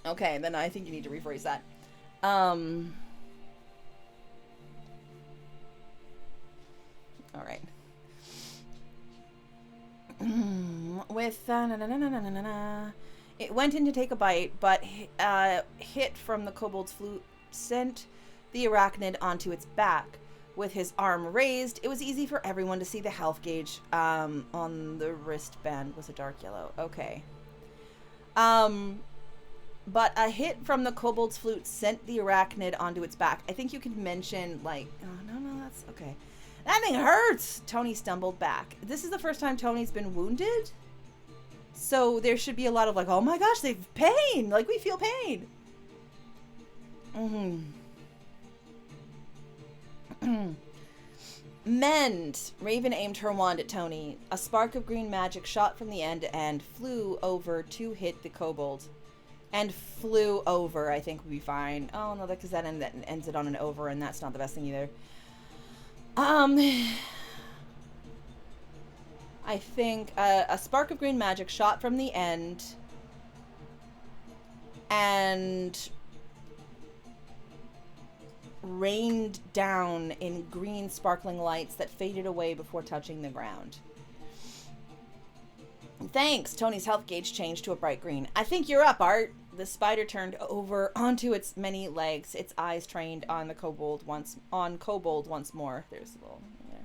Okay, then I think you need to rephrase that. Alright. With, it went in to take a bite, but hit from the kobold's flute sent the arachnid onto its back. With his arm raised, it was easy for everyone to see the health gauge on the wristband was a dark yellow. Okay. But a hit from the kobold's flute sent the arachnid onto its back. I think you could mention, like, oh, no, that's okay. That thing hurts! Tony stumbled back. This is the first time Tony's been wounded. So there should be a lot of like, oh my gosh, they've pain! Like, we feel pain! Mend! Raven aimed her wand at Tony. A spark of green magic shot from the end and flew over to hit the kobold. And flew over, I think would be fine. Oh no, because that ends it on an over, and that's not the best thing either. I think a spark of green magic shot from the end and rained down in green sparkling lights that faded away before touching the ground. Thanks! Tony's health gauge changed to a bright green. I think you're up, Art! The spider turned over onto its many legs, its eyes trained on the kobold once more. There's a little there.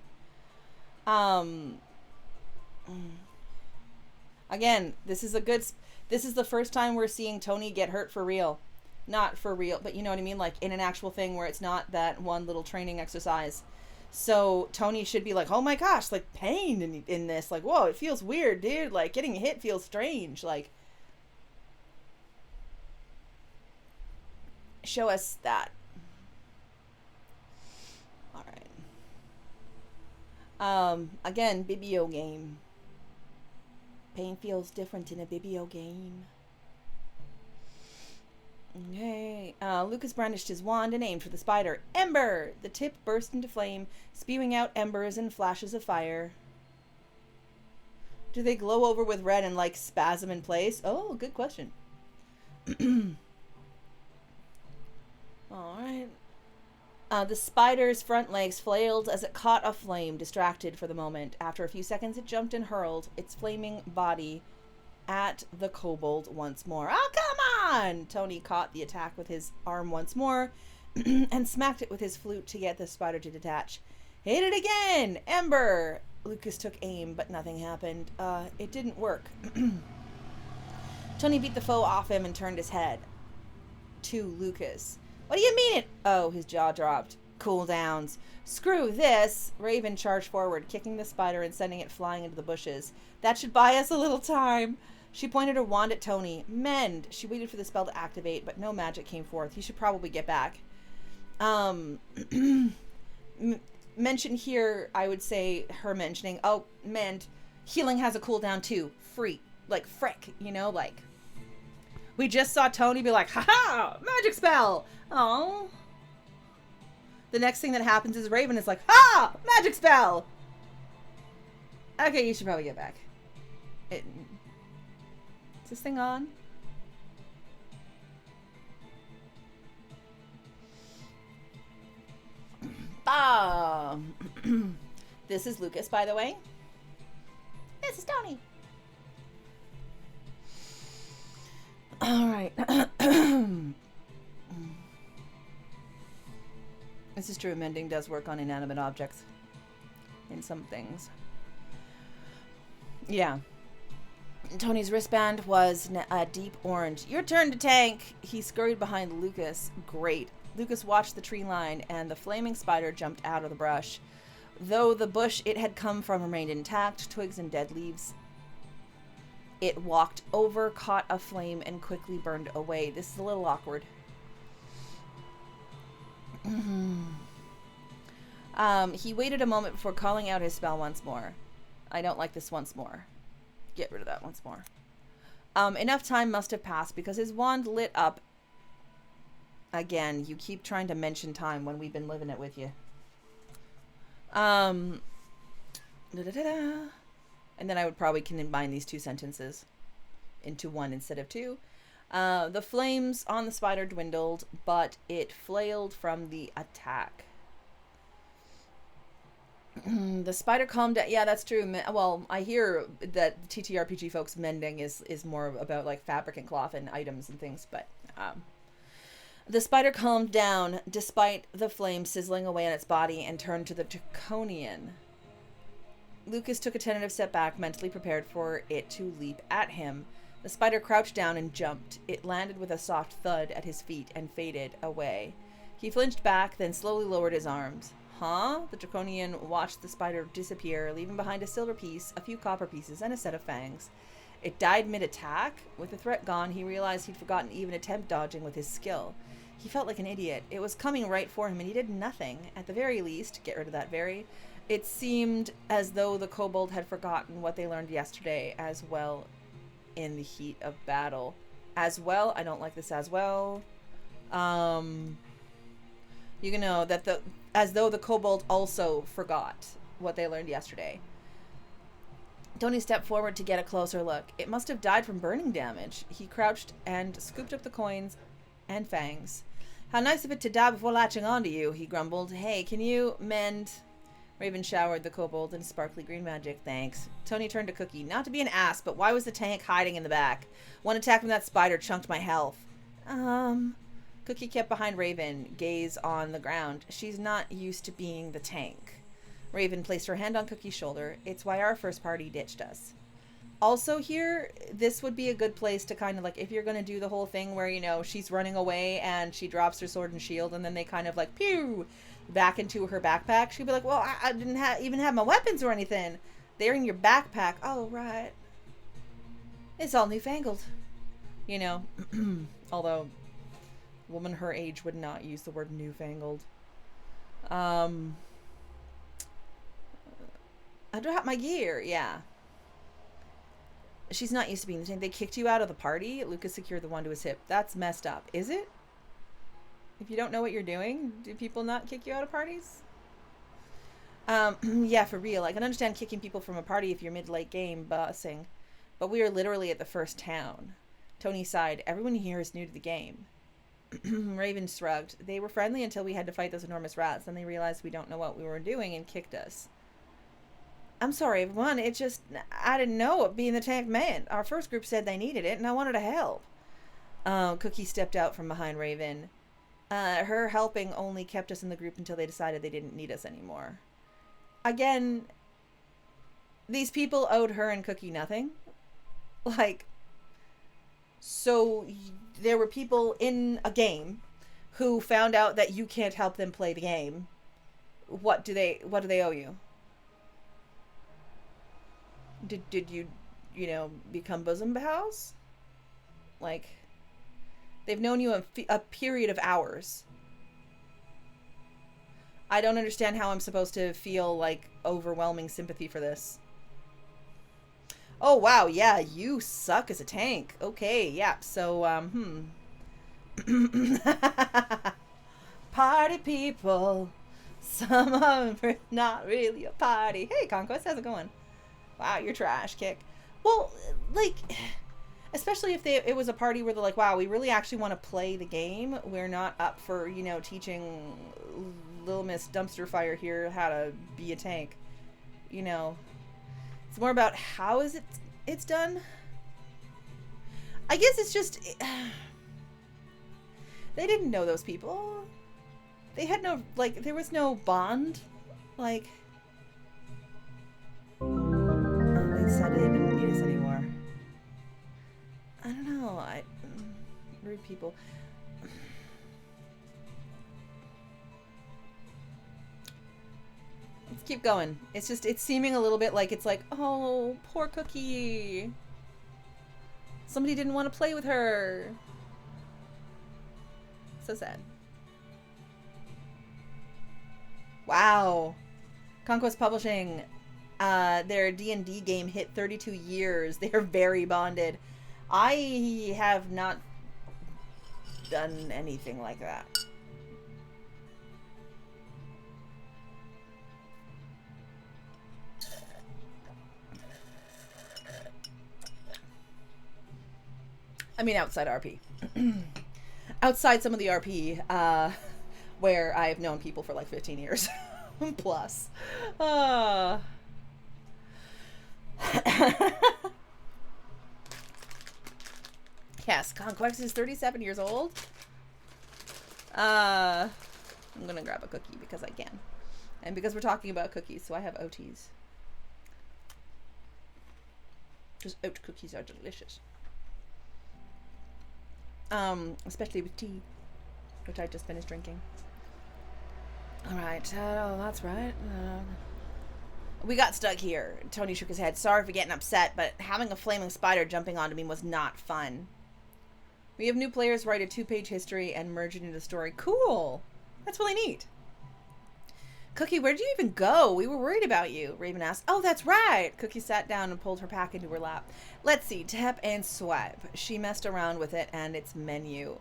Again, this is the first time we're seeing Tony get hurt for real. Not for real, but you know what I mean? Like in an actual thing where it's not that one little training exercise. So Tony should be like, oh my gosh, like pain in this. Like, whoa, it feels weird, dude. Like getting hit feels strange. Like, Show us that. Alright. Again, Bibio game. Pain feels different in a Bibio game. Okay. Lucas brandished his wand and aimed for the spider. Ember! The tip burst into flame, spewing out embers and flashes of fire. Do they glow over with red and, like, spasm in place? Oh, good question. Alright. The spider's front legs flailed as it caught a flame, distracted for the moment. After a few seconds, it jumped and hurled its flaming body at the kobold once more. Oh, come on! Tony caught the attack with his arm once more and smacked it with his flute to get the spider to detach. Hit it again! Ember! Lucas took aim, but nothing happened. It didn't work. Tony beat the foe off him and turned his head to Lucas. What do you mean it? Oh, his jaw dropped. Cooldowns. Screw this. Raven charged forward, kicking the spider and sending it flying into the bushes. That should buy us a little time. She pointed her wand at Tony. Mend. She waited for the spell to activate, but no magic came forth. He should probably get back. Mention here, I would say her mentioning, oh, mend. Healing has a cooldown too. Free. Like, frick. You know, like. We just saw Tony be like, ha-ha! Magic spell! Oh. The next thing that happens is Raven is like, ha! Magic spell! Okay, you should probably get back. Is this thing on? This is Lucas, by the way. This is Tony. Alright. This is true. Mending does work on inanimate objects. In some things. Yeah. Tony's wristband was a deep orange. Your turn to tank! He scurried behind Lucas. Great. Lucas watched the tree line, and the flaming spider jumped out of the brush. Though the bush it had come from remained intact, twigs and dead leaves, it walked over, caught a flame, and quickly burned away. This is a little awkward. He waited a moment before calling out his spell once more. I don't like this once more. Get rid of that once more. Enough time must have passed because his wand lit up. Again, you keep trying to mention time when we've been living it with you. And then I would probably combine these two sentences into one instead of two. The flames on the spider dwindled, but it flailed from the attack. The spider calmed down. Yeah, that's true. Well, I hear that TTRPG folks mending is more about like fabric and cloth and items and things, but the spider calmed down despite the flame sizzling away on its body and turned to the draconian. Lucas took a tentative step back, mentally prepared for it to leap at him. The spider crouched down and jumped. It landed with a soft thud at his feet and faded away. He flinched back, then slowly lowered his arms. Huh? The draconian watched the spider disappear, leaving behind a silver piece, a few copper pieces, and a set of fangs. It died mid-attack. With the threat gone, he realized he'd forgotten to even attempt dodging with his skill. He felt like an idiot. It was coming right for him, and he did nothing. At the very least, get rid of that very, it seemed as though the kobold had forgotten what they learned yesterday as well in the heat of battle. As well? I don't like this as well. You know, that as though the kobold also forgot what they learned yesterday. Tony stepped forward to get a closer look. It must have died from burning damage. He crouched and scooped up the coins and fangs. How nice of it to die before latching onto you, he grumbled. Hey, can you mend? Raven showered the kobold in sparkly green magic. Thanks. Tony turned to Cookie. Not to be an ass, but why was the tank hiding in the back? One attack from that spider chunked my health. Cookie kept behind Raven, gaze on the ground. She's not used to being the tank. Raven placed her hand on Cookie's shoulder. It's why our first party ditched us. Also here, this would be a good place to kind of like, if you're going to do the whole thing where, you know, she's running away and she drops her sword and shield and then they kind of like, pew, back into her backpack. She'd be like, well, I didn't even have my weapons or anything. They're in your backpack. Oh, right. It's all newfangled. You know, although woman her age would not use the word newfangled. I dropped my gear. Yeah. She's not used to being the tank. They kicked you out of the party. Lucas secured the one to his hip. That's messed up. Is it? If you don't know what you're doing, do people not kick you out of parties? Yeah, for real. I can understand kicking people from a party if you're mid-late game bossing. But we are literally at the first town. Tony sighed. Everyone here is new to the game. Raven shrugged. They were friendly until we had to fight those enormous rats. Then they realized we don't know what we were doing and kicked us. I'm sorry, everyone. It just... I didn't know what being the tank meant. Our first group said they needed it, and I wanted to help. Cookie stepped out from behind Raven. Her helping only kept us in the group until they decided they didn't need us anymore. Again, these people owed her and Cookie nothing. Like, so there were people in a game who found out that you can't help them play the game. What do they owe you? Did you, become bosom pals? Like, they've known you a period of hours. I don't understand how I'm supposed to feel, like, overwhelming sympathy for this. Oh, wow, yeah, you suck as a tank. Okay, yeah, so, Party people. Some of them are not really a party. Hey, Conquest, how's it going? Wow, you're trash, Kick. Well, like, especially if it was a party where they're like, wow, we really actually want to play the game. We're not up for, teaching Little Miss Dumpster Fire here how to be a tank. It's more about how it's done. I guess it's just... they didn't know those people. They had no, there was no bond. They decided they didn't need us anymore. I don't know. Rude people. Let's keep going. It's seeming a little bit like it's like, oh, poor Cookie. Somebody didn't want to play with her. So sad. Wow. Conquest Publishing. Their D&D game hit 32 years. They are very bonded. I have not done anything like that. I mean, outside RP. Outside some of the RP, where I've known people for like 15 years plus. Yes, Conquest is 37 years old. I'm gonna grab a cookie because I can. And because we're talking about cookies, so I have OTs. Because oat cookies are delicious. Especially with tea, which I just finished drinking. Alright, oh, that's right. We got stuck here. Tony shook his head. Sorry for getting upset, but having a flaming spider jumping onto me was not fun. We have new players write a 2-page history and merge it into the story. Cool! That's really neat. Cookie, where did you even go? We were worried about you, Raven asked. Oh, that's right! Cookie sat down and pulled her pack into her lap. Let's see, tap and swipe. She messed around with it and its menu.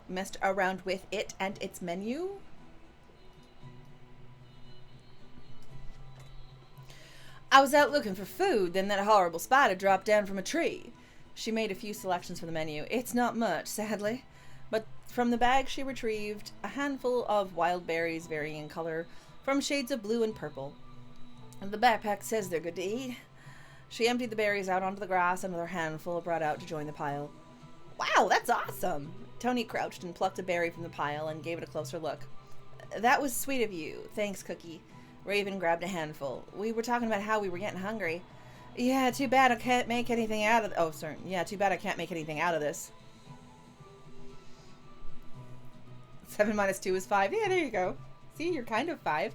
I was out looking for food, then that horrible spider dropped down from a tree. She made a few selections from the menu. It's not much, sadly. But from the bag she retrieved a handful of wild berries varying in color from shades of blue and purple. And the backpack says they're good to eat. She emptied the berries out onto the grass, another handful brought out to join the pile. Wow, that's awesome! Tony crouched and plucked a berry from the pile and gave it a closer look. That was sweet of you. Thanks, Cookie. Raven grabbed a handful. We were talking about how we were getting hungry. Yeah, too bad I can't make anything out of... Oh, sorry. Yeah, too bad I can't make anything out of this. 7 minus 2 is 5. Yeah, there you go. See, you're kind of 5.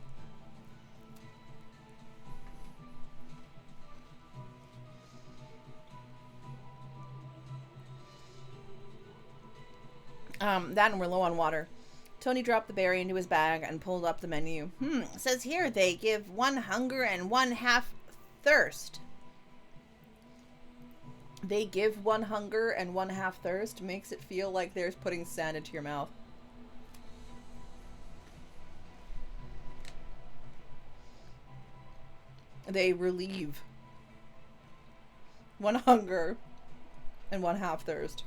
That and we're low on water. Tony dropped the berry into his bag and pulled up the menu. It says here they give 1 hunger and 1/2 thirst. They give 1 hunger and 1/2 thirst. Makes it feel like there's putting sand into your mouth. They relieve 1 hunger and 1/2 thirst.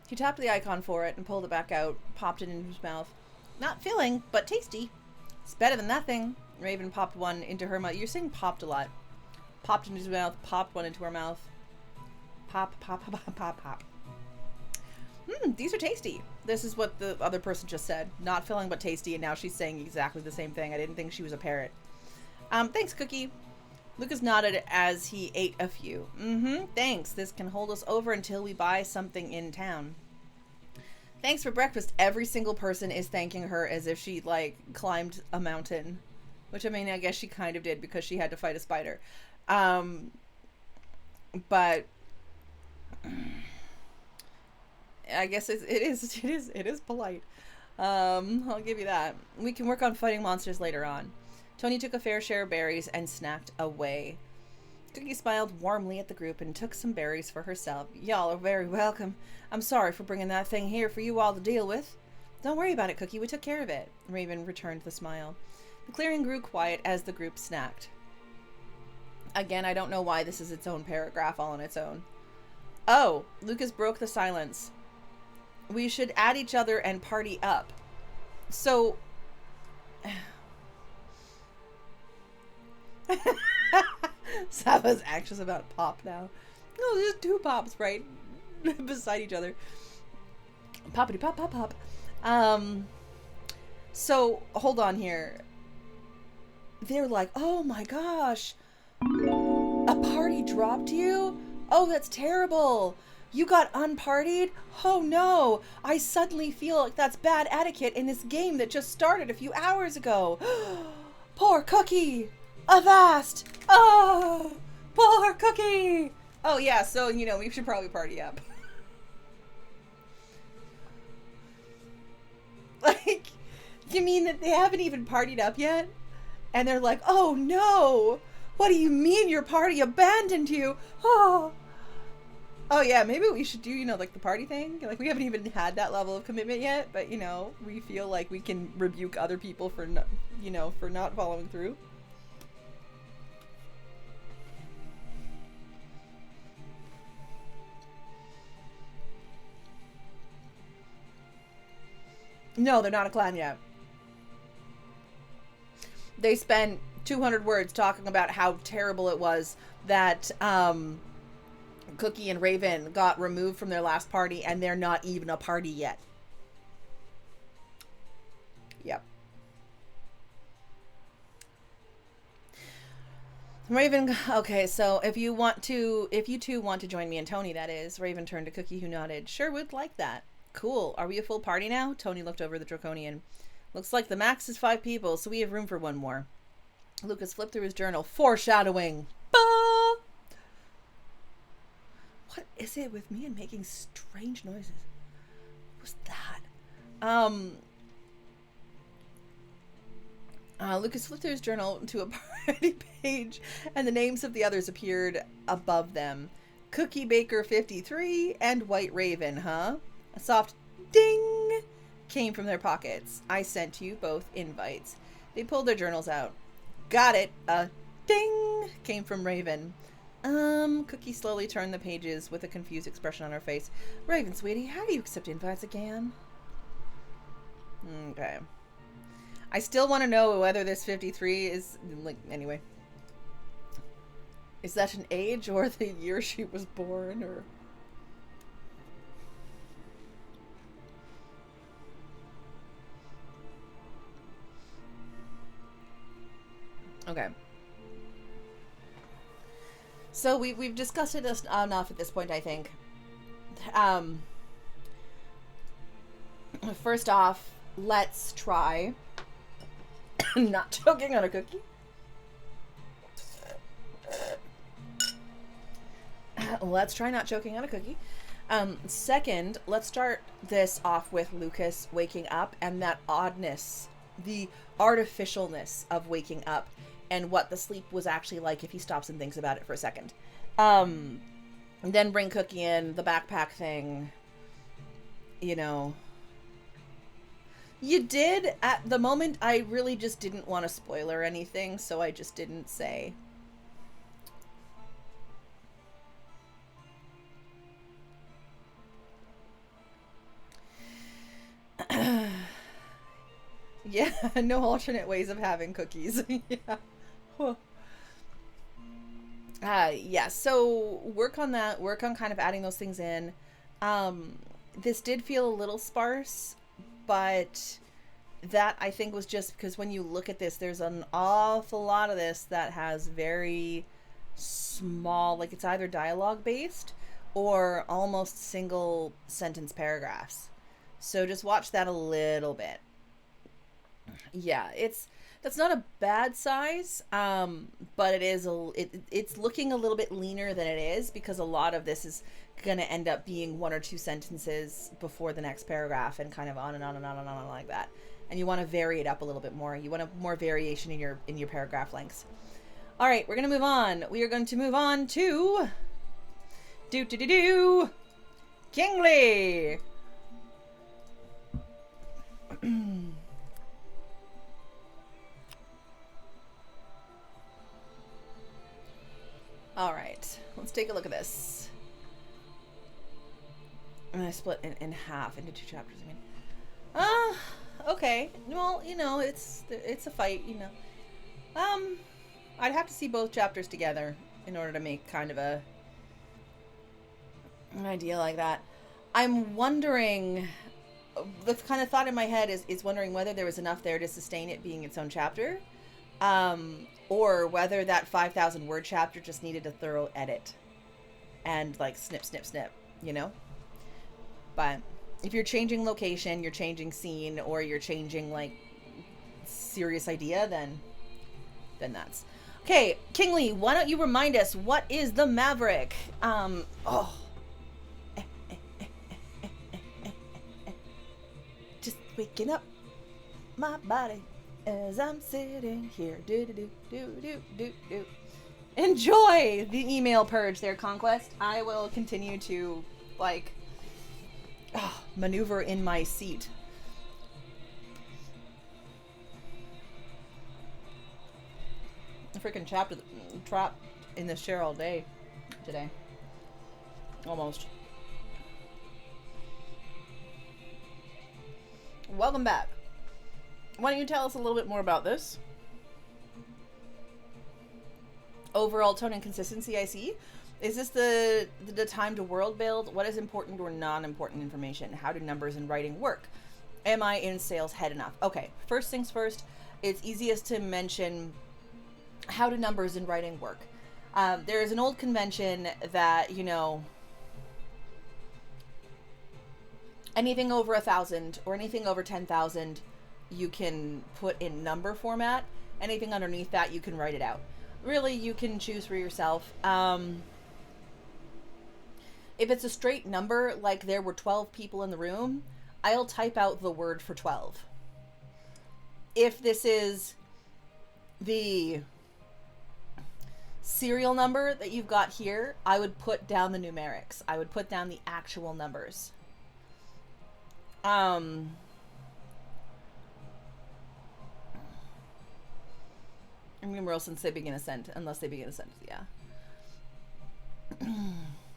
He tapped the icon for it and pulled it back out, popped it into his mouth. Not filling, but tasty. It's better than nothing. Raven popped one into her mouth. You're saying popped a lot. Popped into his mouth, popped one into her mouth. Pop, pop, pop, pop, pop. These are tasty. This is what the other person just said. Not filling, but tasty, and now she's saying exactly the same thing. I didn't think she was a parrot. Thanks, Cookie. Lucas nodded as he ate a few. Thanks. This can hold us over until we buy something in town. Thanks for breakfast. Every single person is thanking her as if she, like, climbed a mountain. Which, I mean, I guess she kind of did because she had to fight a spider. But I guess it is polite. I'll give you that. We can work on fighting monsters later on. Tony took a fair share of berries and snacked away. Cookie smiled warmly at the group and took some berries for herself. Y'all are very welcome. I'm sorry for bringing that thing here for you all to deal with. Don't worry about it, Cookie. We took care of it. Raven returned the smile. The clearing grew quiet as the group snacked. Again, I don't know why this is its own paragraph all on its own. Oh, Lucas broke the silence. We should add each other and party up. So... Sapha's anxious about pop now. No, there's 2 pops right beside each other. Poppity pop pop pop. So hold on here. They're like, oh my gosh, a party dropped you? Oh, that's terrible. You got unpartied? Oh no, I suddenly feel like that's bad etiquette in this game that just started a few hours ago. Poor Cookie. Avast! Oh, poor Cookie! Oh yeah, so, you know, we should probably party up. Like, you mean that they haven't even partied up yet? And they're like, oh no! What do you mean your party abandoned you? Oh! Oh yeah, maybe we should do, you know, like the party thing. Like, we haven't even had that level of commitment yet, but, you know, we feel like we can rebuke other people for, you know, for not following through. No, they're not a clan yet. They spent 200 words talking about how terrible it was that Cookie and Raven got removed from their last party, and they're not even a party yet. Yep. Raven, okay, so if you two want to join me and Tony, that is. Raven turned to Cookie, who nodded. Sure would like that. Cool. Are we a full party now? Tony looked over the Draconian. Looks like the max is 5 people, so we have room for 1 more. Lucas flipped through his journal. Foreshadowing. Bah! What is it with me and making strange noises? What was that? Lucas flipped through his journal to a party page, and the names of the others appeared above them. Cookie Baker 53 and White Raven, huh? A soft ding came from their pockets. I sent you both invites. They pulled their journals out. Got it. A ding came from Raven. Cookie slowly turned the pages with a confused expression on her face. Raven, sweetie, how do you accept invites again? Okay. I still want to know whether this 53 is, like, anyway. Is that an age or the year she was born, or... Okay. So we've discussed it enough at this point, I think. First off, let's try not choking on a cookie. Let's try not choking on a cookie. Second, let's start this off with Lucas waking up and that oddness, the artificialness of waking up, and what the sleep was actually like if he stops and thinks about it for a second. Then bring Cookie in, the backpack thing, you know. You did, at the moment, I really just didn't want to spoiler anything, so I just didn't say. Yeah, no alternate ways of having cookies. Yeah. Yeah, so work on that. Work on kind of adding those things in. This did feel a little sparse, but that I think was just because when you look at this, there's an awful lot of this that has very small, like it's either dialogue based or almost single sentence paragraphs. So just watch that a little bit. Yeah, that's not a bad size, but it's looking a little bit leaner than it is because a lot of this is going to end up being one or two sentences before the next paragraph and kind of on and on and on and on like that. And you want to vary it up a little bit more. You want more variation in your paragraph lengths. All right, we're going to move on. We are going to move on to Kingly. All right, let's take a look at this. And I split in half into 2 chapters. I mean, okay. Well, you know, it's a fight. You know, I'd have to see both chapters together in order to make kind of an idea like that. I'm wondering. The kind of thought in my head is wondering whether there was enough there to sustain it being its own chapter. Or whether that 5,000 word chapter just needed a thorough edit and like snip, snip, snip, you know? But if you're changing location, you're changing scene, or you're changing like serious idea, then that's okay. Kingly, why don't you remind us what is the Maverick? Just waking up my body as I'm sitting here. Do. Enjoy the email purge there, Conquest. I will continue to, like, maneuver in my seat. A freaking trapped in this chair all day today. Almost. Welcome back. Why don't you tell us a little bit more about this? Overall tone and consistency, I see. Is this the time to world build? What is important or non-important information? How do numbers and writing work? Am I in sales head enough? Okay, first things first, it's easiest to mention how do numbers and writing work. There is an old convention that, you know, anything over 1,000 or anything over 10,000 you can put in number format. Anything underneath that you can write it out. Really, you can choose for yourself. If it's a straight number, like there were 12 people in the room, I'll type out the word for 12. If this is the serial number that you've got here, I would put down the numerics. I would put down the actual numbers. Numeral since they begin a sentence, unless they begin a sentence, yeah.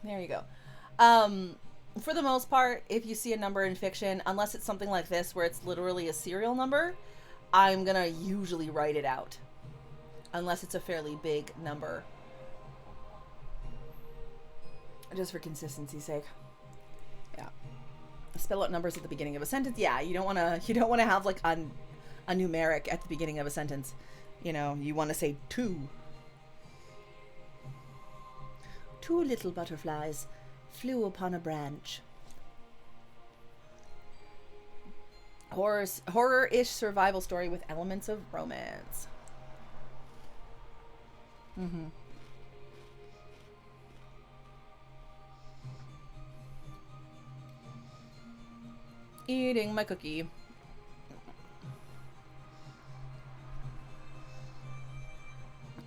There you go. For the most part, if you see a number in fiction, unless it's something like this where it's literally a serial number, I'm gonna usually write it out. Unless it's a fairly big number. Just for consistency's sake. Yeah. Spell out numbers at the beginning of a sentence. Yeah, you don't wanna have like a numeric at the beginning of a sentence. You know, you want to say 2. 2 little butterflies flew upon a branch. Horror-ish survival story with elements of romance. Eating my cookie.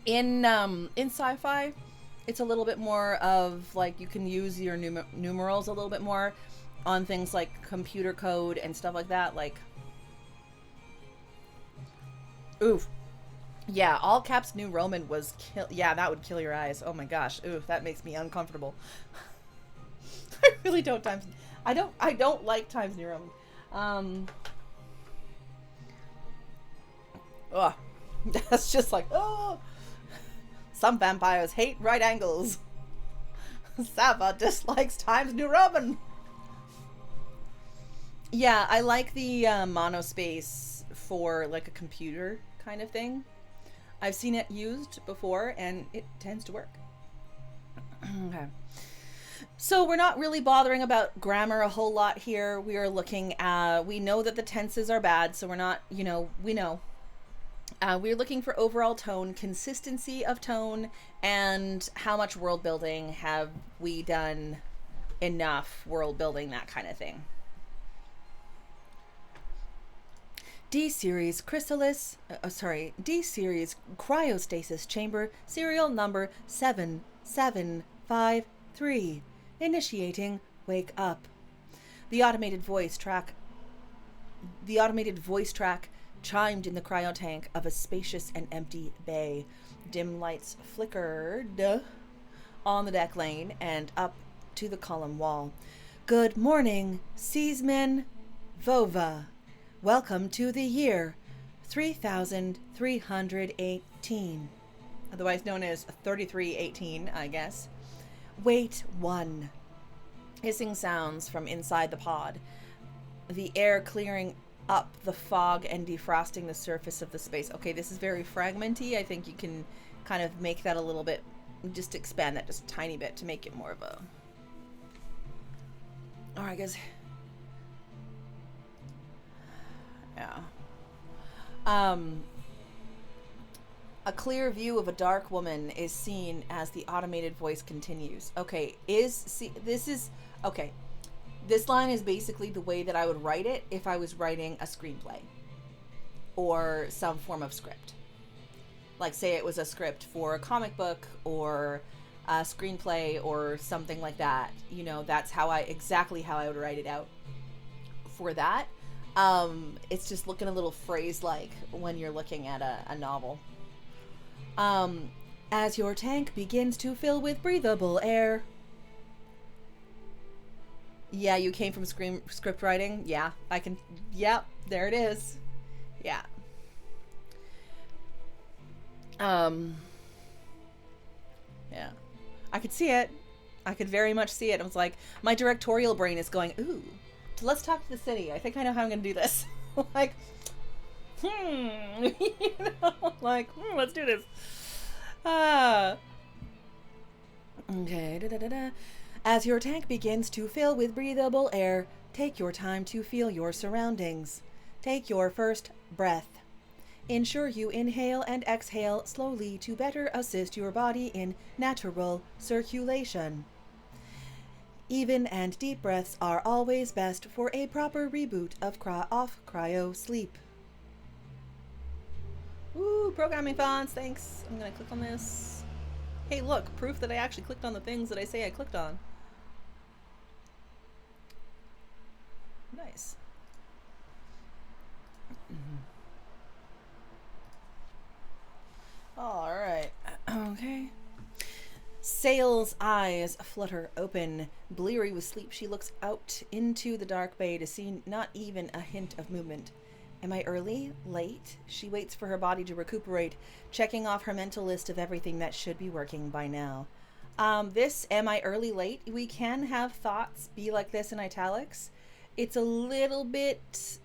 In sci-fi, it's a little bit more of like you can use your numerals a little bit more on things like computer code and stuff like that. Like, oof, yeah, all caps New Roman was yeah, that would kill your eyes. Oh my gosh, oof, that makes me uncomfortable. I really don't I don't like Times New Roman. Ugh, that's just like, oh. Some vampires hate right angles. Sapha dislikes Times New Roman. Yeah, I like the monospace for like a computer kind of thing. I've seen it used before and it tends to work. Okay. So we're not really bothering about grammar a whole lot here. We are looking at, we know that the tenses are bad, so we're not, we know. We're looking for overall tone, consistency of tone, and how much world building have we done, enough world building, that kind of thing. D-Series Chrysalis, D-Series Cryostasis Chamber, serial number 7753. Initiating Wake Up. The automated voice track chimed in the cryotank of a spacious and empty bay. Dim lights flickered on the deck lane and up to the column wall. Good morning, seaman Vova. Welcome to the year 3318, otherwise known as 3318, I guess. Wait 1. Hissing sounds from inside the pod. The air clearing up the fog and defrosting the surface of the space. Okay, this is very fragmenty. I think you can kind of make that a little bit, just expand that just a tiny bit to make it more of a... Alright, guys. Yeah. A clear view of a dark woman is seen as the automated voice continues. Okay, this line is basically the way that I would write it if I was writing a screenplay or some form of script. Like, say it was a script for a comic book or a screenplay or something like that. That's exactly how I would write it out for that. It's just looking a little phrase-like when you're looking at a novel. As your tank begins to fill with breathable air. Yeah, you came from script writing? Yeah, I can... Yep, there it is. Yeah. Yeah. I could see it. I could very much see it. I was like, my directorial brain is going, ooh, let's talk to the city. I think I know how I'm going to do this. Like, let's do this. Okay, da-da-da-da. As your tank begins to fill with breathable air, take your time to feel your surroundings. Take your first breath. Ensure you inhale and exhale slowly to better assist your body in natural circulation. Even and deep breaths are always best for a proper reboot of cryo sleep. Ooh, programming fonts, thanks. I'm gonna click on this. Hey, look, proof that I actually clicked on the things that I say I clicked on. Nice. All right. Okay. Sail's eyes flutter open. Bleary with sleep, she looks out into the dark bay to see not even a hint of movement. Am I early? Late? She waits for her body to recuperate, checking off her mental list of everything that should be working by now. This, am I early, late? We can have thoughts be like this in italics. It's a little bit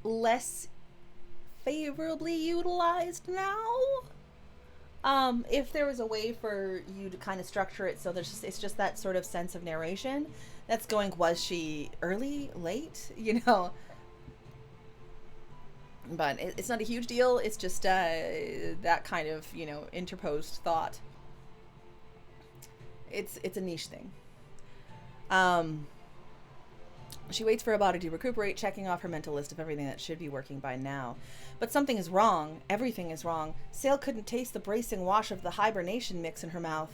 less favorably utilized now. If there was a way for you to kind of structure it so it's just that sort of sense of narration that's going, was she early, late, but it's not a huge deal. It's just that kind of interposed thought. It's a niche thing. She waits for her body to recuperate, checking off her mental list of everything that should be working by now. But something is wrong. Everything is wrong. Sale couldn't taste the bracing wash of the hibernation mix in her mouth.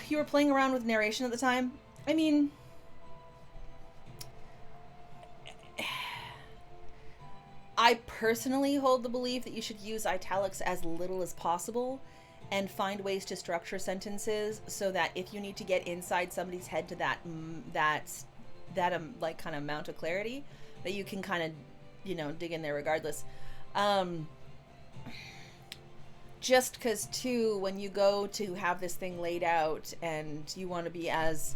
You were playing around with narration at the time? I mean, I personally hold the belief that you should use italics as little as possible and find ways to structure sentences so that if you need to get inside somebody's head to that like kind of amount of clarity, that you can kind of, you know, dig in there regardless. Just because, too, when you go to have this thing laid out and you want to be as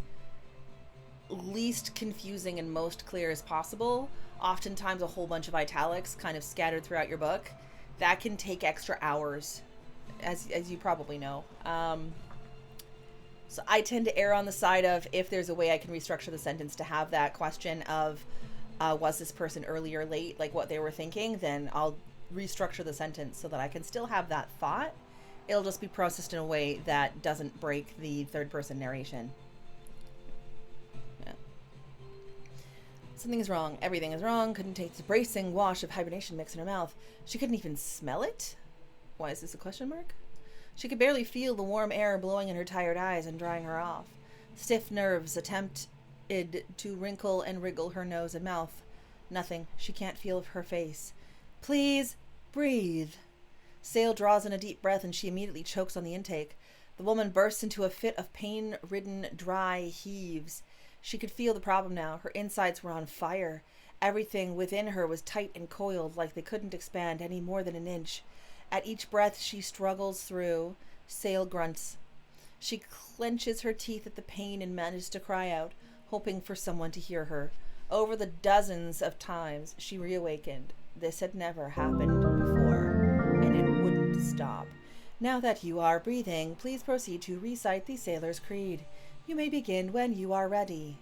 least confusing and most clear as possible, oftentimes a whole bunch of italics kind of scattered throughout your book, that can take extra hours, as you probably know. So I tend to err on the side of, if there's a way I can restructure the sentence to have that question of, was this person early or late, like what they were thinking, then I'll restructure the sentence so that I can still have that thought. It'll just be processed in a way that doesn't break the third person narration. Yeah. Something is wrong. Everything is wrong. Couldn't taste the bracing wash of hibernation mix in her mouth. She couldn't even smell it? Why is this a question mark? She could barely feel the warm air blowing in her tired eyes and drying her off. Stiff nerves attempted to wrinkle and wriggle her nose and mouth. Nothing. She can't feel her face. Please breathe. Sale draws in a deep breath and she immediately chokes on the intake. The woman bursts into a fit of pain-ridden, dry heaves. She could feel the problem now. Her insides were on fire. Everything within her was tight and coiled, like they couldn't expand any more than an inch. At each breath she struggles through, Sale grunts. She clenches her teeth at the pain and manages to cry out, hoping for someone to hear her. Over the dozens of times she reawakened, this had never happened before, and it wouldn't stop. Now that you are breathing, please proceed to recite the Sailor's Creed. You may begin when you are ready.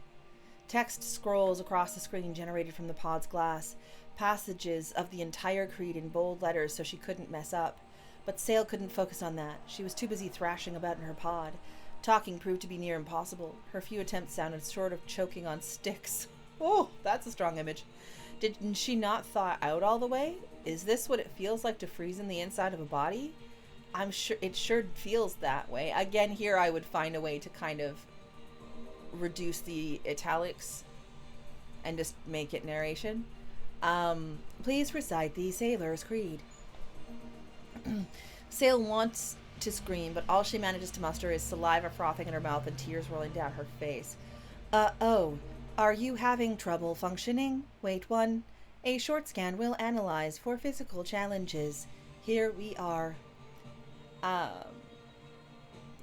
Text scrolls across the screen generated from the pod's glass, passages of the entire creed in bold letters so she couldn't mess up. But Sale couldn't focus on that. She was too busy thrashing about in her pod. Talking proved to be near impossible. Her few attempts sounded short of choking on sticks. Oh, that's a strong image. Didn't she not thaw out all the way? Is this what it feels like to freeze in the inside of a body? I'm sure it sure feels that way. Again, here I would find a way to kind of reduce the italics and just make it narration. Please recite the Sailor's Creed. Sale wants to scream, but all she manages to muster is saliva frothing in her mouth and tears rolling down her face. Oh. Are you having trouble functioning? Wait one. A short scan will analyze for physical challenges. Here we are.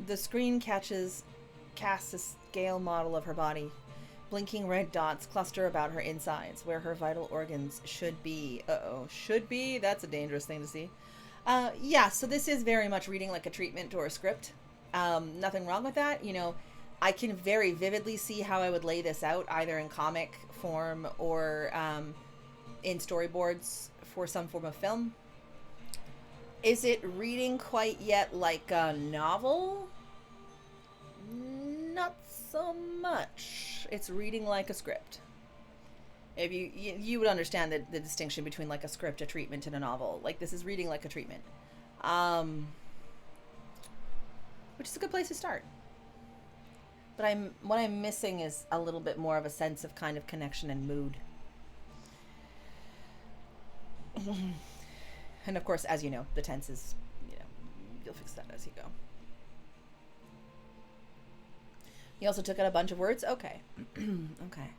The screen casts a scale model of her body. Blinking red dots cluster about her insides, where her vital organs should be. Should be? That's a dangerous thing to see. Yeah, so this is very much reading like a treatment or a script. Nothing wrong with that, you know. I can very vividly see how I would lay this out, either in comic form or in storyboards for some form of film. Is it reading quite yet like a novel? Not so much. It's reading like a script. If you would understand the distinction between like a script, a treatment, and a novel. Like, this is reading like a treatment. Which is a good place to start. But what I'm missing is a little bit more of a sense of kind of connection and mood. And of course, as you know, the tense is, you'll fix that as you go. You also took out a bunch of words? Okay. Okay.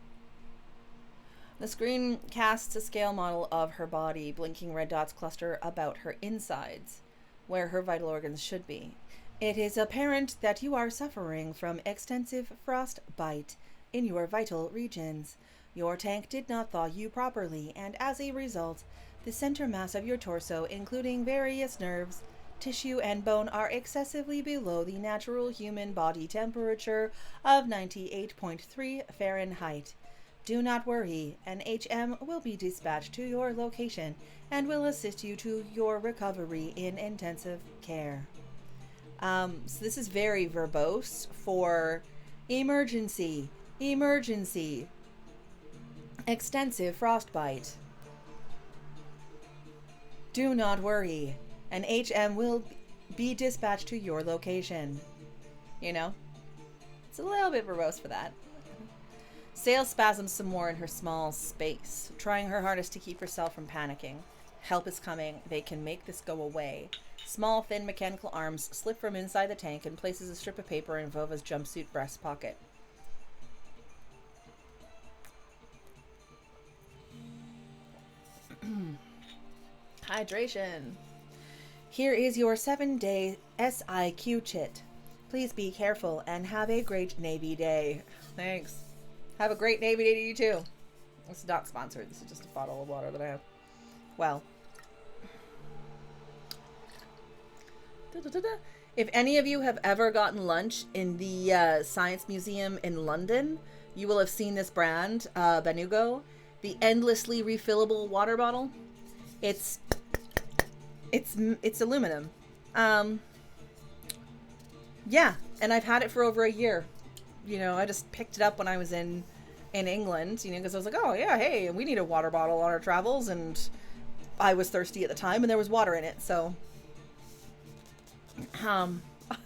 The screen casts a scale model of her body. Blinking red dots cluster about her insides, where her vital organs should be. It is apparent that you are suffering from extensive frostbite in your vital regions. Your tank did not thaw you properly, and as a result, the center mass of your torso, including various nerves, tissue, and bone, are excessively below the natural human body temperature of 98.3 Fahrenheit. Do not worry, an HM will be dispatched to your location and will assist you to your recovery in intensive care. So this is very verbose for emergency, emergency, extensive frostbite. Do not worry. An HM will be dispatched to your location. You know? It's a little bit verbose for that. Sail spasms some more in her small space, trying her hardest to keep herself from panicking. Help is coming. They can make this go away. Small, thin mechanical arms slip from inside the tank and places a strip of paper in Vova's jumpsuit breast pocket. Hydration. Here is your 7-day SIQ chit. Please be careful and have a great Navy day. Thanks. Have a great Navy day to you too. It's not sponsored. This is just a bottle of water that I have. Well. If any of you have ever gotten lunch in the Science Museum in London, you will have seen this brand, Benugo, the endlessly refillable water bottle. It's aluminum. Yeah, and I've had it for over a year. You know, I just picked it up when I was in England, you know, because I was like, oh yeah, hey, we need a water bottle on our travels, and I was thirsty at the time, and there was water in it, so.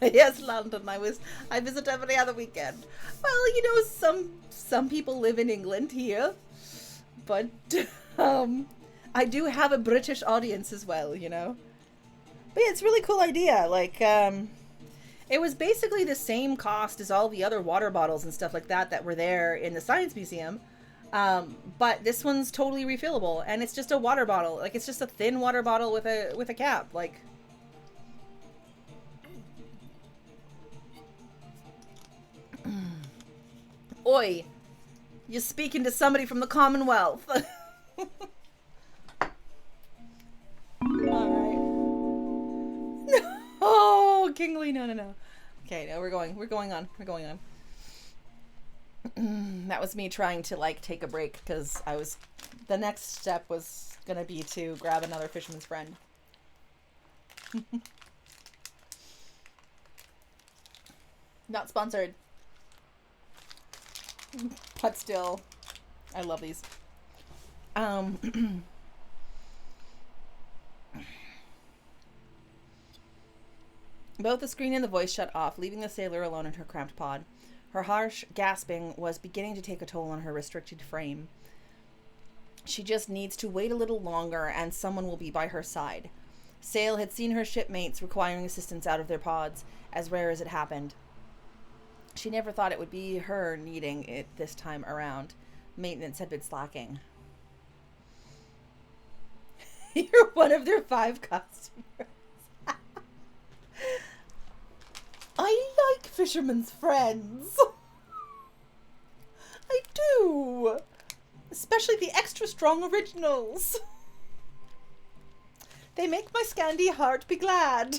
Yes, London. I visit every other weekend. Well, you know, some people live in England here, but I do have a British audience as well, you know. But yeah, it's a really cool idea. Like, it was basically the same cost as all the other water bottles and stuff like that were there in the Science Museum. But this one's totally refillable, and it's just a water bottle. Like, it's just a thin water bottle with a cap. Like, oi, you're speaking to somebody from the Commonwealth. Alright. No, Kingly, no. Okay, no, we're going on. That was me trying to, like, take a break, because the next step was gonna be to grab another fisherman's friend. Not sponsored. But still, I love these. Both the screen and the voice shut off, leaving the sailor alone in her cramped pod. Her harsh gasping was beginning to take a toll on her restricted frame. She just needs to wait a little longer, and someone will be by her side. Sail had seen her shipmates requiring assistance out of their pods, as rare as it happened. She never thought it would be her needing it this time around. Maintenance had been slacking. You're one of their 5 customers. I like fishermen's friends. I do. Especially the extra strong originals. They make my Scandi heart be glad.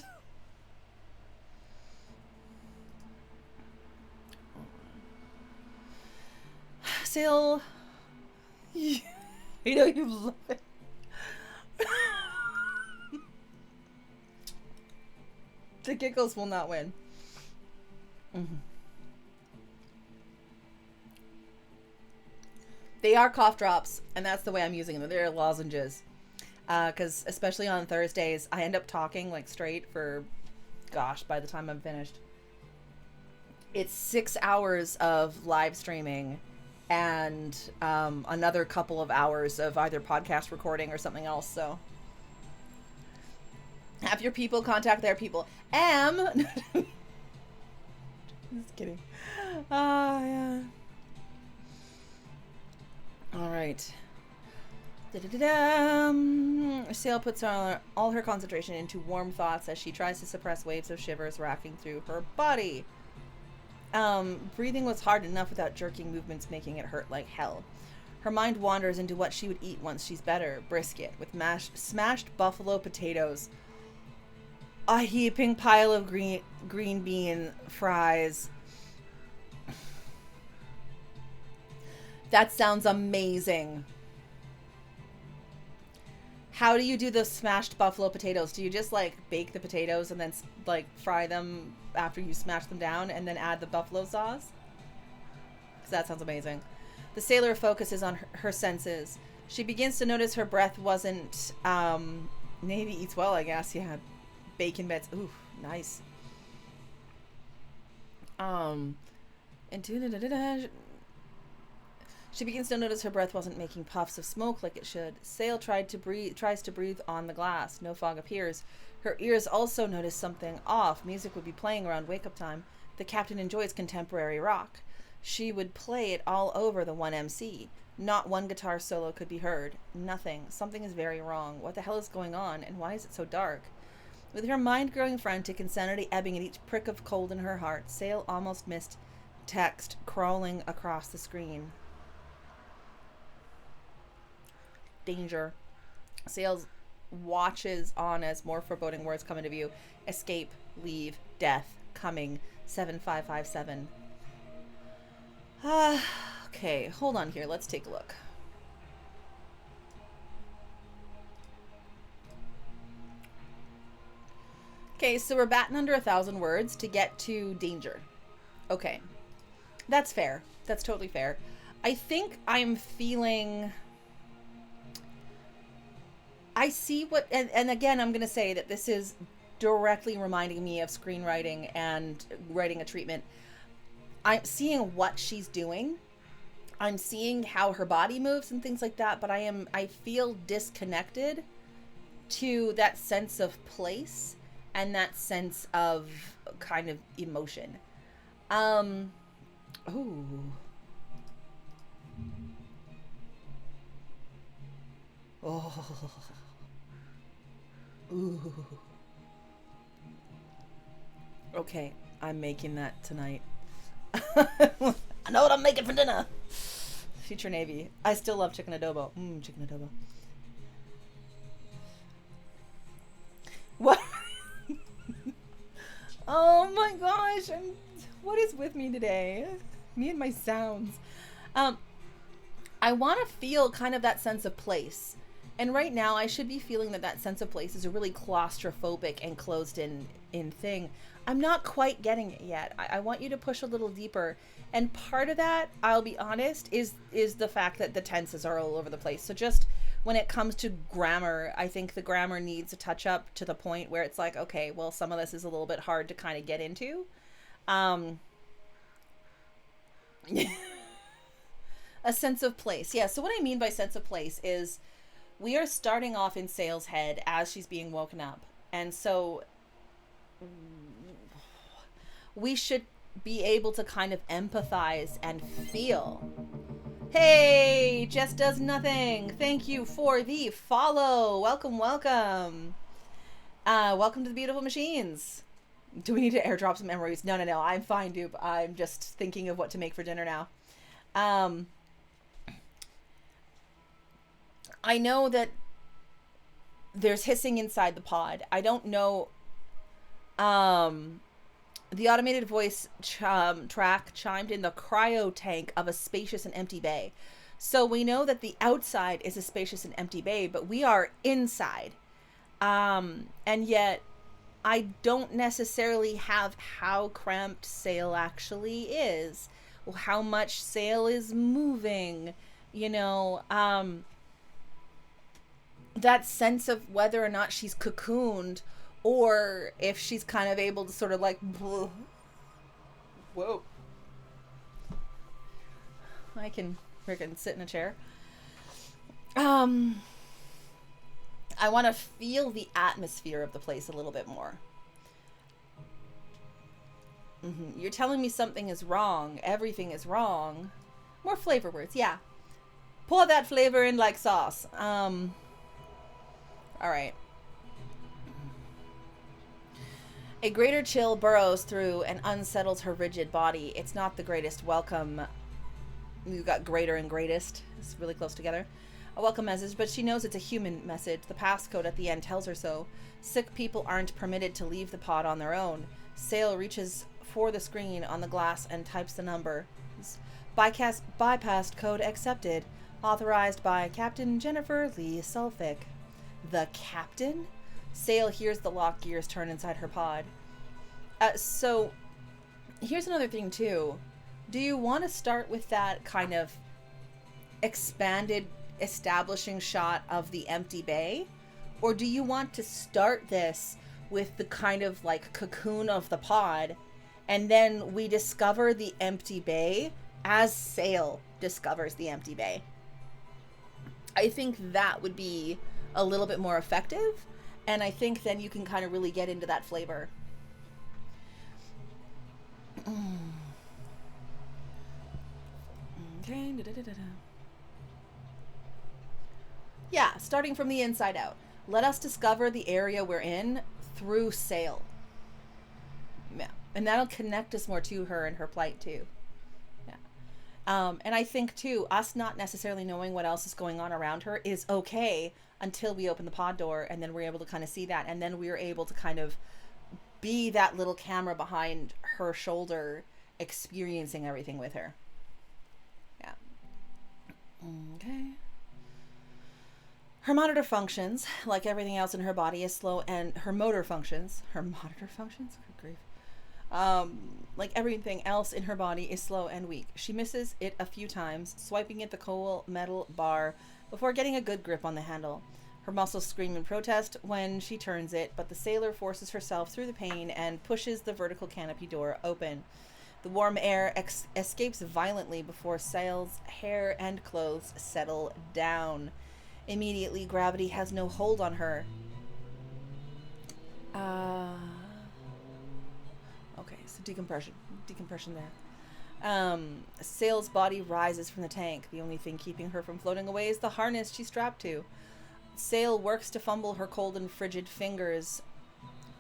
Sail. You know you love it. The giggles will not win. Mm-hmm. They are cough drops, and that's the way I'm using them. They're lozenges. Because especially on Thursdays, I end up talking like straight for, gosh, by the time I'm finished. It's 6 hours of live streaming and another couple of hours of either podcast recording or something else, so. Have your people contact their people. Just kidding. Yeah. All right. Sail puts all her concentration into warm thoughts as she tries to suppress waves of shivers racking through her body. Breathing was hard enough without jerking movements making it hurt like hell. Her mind wanders into what she would eat once she's better. Brisket with smashed buffalo potatoes. A heaping pile of green bean fries. That sounds amazing. How do you do the smashed buffalo potatoes? Do you just like bake the potatoes and then like fry them after you smash them down and then add the buffalo sauce? Because that sounds amazing. The sailor focuses on her senses. She begins to notice her breath wasn't, Navy eats well, I guess. Yeah. Bacon bits. Ooh, nice. And she begins to notice her breath wasn't making puffs of smoke like it should. Sail tries to breathe on the glass. No fog appears. Her ears also notice something off. Music would be playing around wake-up time. The captain enjoys contemporary rock. She would play it all over the 1MC. Not one guitar solo could be heard. Nothing. Something is very wrong. What the hell is going on, and why is it so dark? With her mind growing frantic and sanity ebbing at each prick of cold in her heart, Sail almost missed text crawling across the screen. Danger. Sails watches on as more foreboding words come into view. Escape, leave, death, coming, 7557. Okay, hold on here. Let's take a look. Okay, so we're batting under 1,000 words to get to danger. Okay. That's fair. That's totally fair. I think I'm feeling... I see what, and again, I'm going to say that this is directly reminding me of screenwriting and writing a treatment. I'm seeing what she's doing. I'm seeing how her body moves and things like that, but I feel disconnected to that sense of place and that sense of kind of emotion. Ooh. Oh. Ooh. Okay, I'm making that tonight. I know what I'm making for dinner. Future Navy. I still love chicken adobo. Chicken adobo. What? Oh my gosh. What is with me today? Me and my sounds. I want to feel kind of that sense of place. And right now, I should be feeling that sense of place is a really claustrophobic and closed-in thing. I'm not quite getting it yet. I want you to push a little deeper. And part of that, I'll be honest, is the fact that the tenses are all over the place. So just when it comes to grammar, I think the grammar needs a touch-up to the point where it's like, okay, well, some of this is a little bit hard to kind of get into. A sense of place. Yeah, so what I mean by sense of place is... we are starting off in Sail's head as she's being woken up. And so we should be able to kind of empathize and feel. Hey, Jess does nothing. Thank you for the follow. Welcome, welcome. Welcome to the Beautiful Machines. Do we need to airdrop some memories? No. I'm fine, dude. I'm just thinking of what to make for dinner now. I know that there's hissing inside the pod. I don't know. The automated voice track chimed in the cryo tank of a spacious and empty bay. So we know that the outside is a spacious and empty bay, but we are inside. And yet I don't necessarily have how cramped Sail actually is. Or how much Sail is moving, you know, that sense of whether or not she's cocooned or if she's kind of able to sort of like, whoa, I can freaking sit in a chair. I want to feel the atmosphere of the place a little bit more. You're telling me something is wrong. Everything is wrong. More flavor words. Yeah. Pour that flavor in like sauce. All right. A greater chill burrows through and unsettles her rigid body. It's not the greatest welcome. You got greater and greatest. It's really close together. A welcome message, but she knows it's a human message. The passcode at the end tells her so. Sick people aren't permitted to leave the pod on their own. Sail reaches for the screen on the glass and types the number. Bypassed code accepted. Authorized by Captain Jennifer Lee Sulfick. the captain. Sail hears the lock gears turn inside her pod. So here's another thing too. Do you want to start with that kind of expanded establishing shot of the empty bay? Or do you want to start this with the kind of like cocoon of the pod, and then we discover the empty bay as Sail discovers the empty bay? I think that would be a little bit more effective, and I think then you can kind of really get into that flavor. Okay. Yeah, starting from the inside out. Let us discover the area we're in through Sail. Yeah. And that'll connect us more to her and her plight too. Yeah. And I think too, us not necessarily knowing what else is going on around her is okay until we open the pod door, and then we're able to kind of see that, and then we're able to kind of be that little camera behind her shoulder, experiencing everything with her. Yeah. Okay. Her monitor functions, like everything else in her body, is slow, and her monitor functions, good grief, like everything else in her body is slow and weak. She misses it a few times, swiping at the cold metal bar before getting a good grip on the handle. Her muscles scream in protest when she turns it, but the sailor forces herself through the pain and pushes the vertical canopy door open. The warm air escapes violently before Sail's hair and clothes settle down. Immediately, gravity has no hold on her. Okay, so decompression there. Sail's body rises from the tank. The only thing keeping her from floating away is the harness she's strapped to. Sail works to fumble her cold and frigid fingers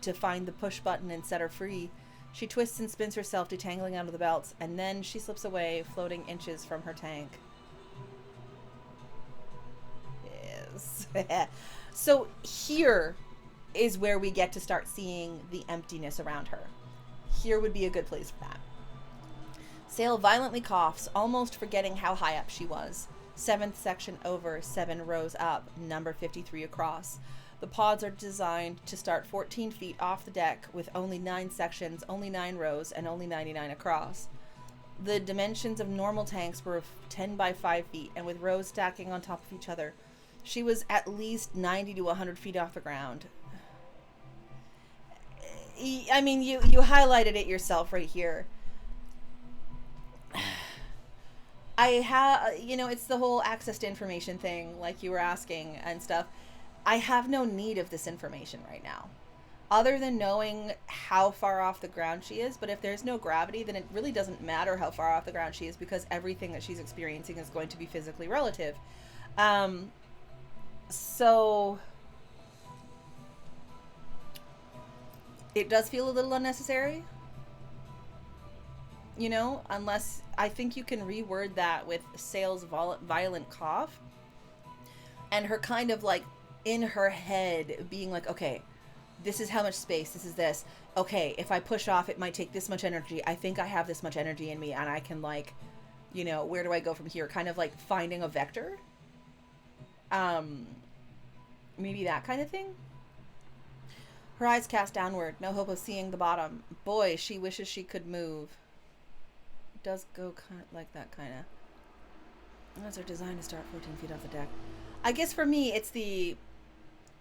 to find the push button and set her free. She twists and spins herself, detangling out of the belts, and then she slips away, floating inches from her tank. Yes. So here is where we get to start seeing the emptiness around her. Here would be a good place for that. Sail violently coughs, almost forgetting how high up she was. 7th section over, 7 rows up, number 53 across. The pods are designed to start 14 feet off the deck with only 9 sections, only 9 rows, and only 99 across. The dimensions of normal tanks were 10 by 5 feet, and with rows stacking on top of each other. She was at least 90 to 100 feet off the ground. I mean, you highlighted it yourself right here. I have, it's the whole access to information thing, like you were asking and stuff. I have no need of this information right now, other than knowing how far off the ground she is. But if there's no gravity, then it really doesn't matter how far off the ground she is, because everything that she's experiencing is going to be physically relative. So it does feel a little unnecessary, unless I think you can reword that with Sail's violent cough and her kind of like in her head being like, okay, this is how much space, this is this. Okay, if I push off, it might take this much energy. I think I have this much energy in me, and I can where do I go from here? Kind of like finding a vector. Maybe that kind of thing. Her eyes cast downward, no hope of seeing the bottom. Boy, she wishes she could move. It does go kind of like that, kind of. Those are designed to start 14 feet off the deck. I guess for me, it's the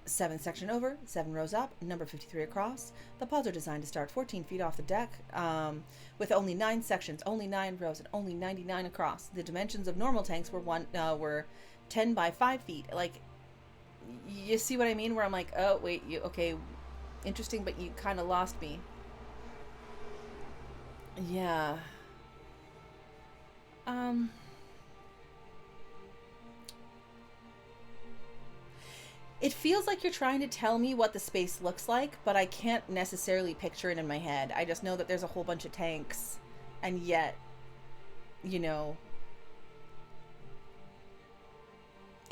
7th section over, 7 rows up, number 53 across. The pods are designed to start 14 feet off the deck, with only 9 sections, only 9 rows, and only 99 across. The dimensions of normal tanks were 10 by 5 feet. Like, you see what I mean? Where I'm like, oh, wait, okay, interesting, but you kind of lost me. Yeah. It feels like you're trying to tell me what the space looks like, but I can't necessarily picture it in my head. I just know that there's a whole bunch of tanks, and yet, I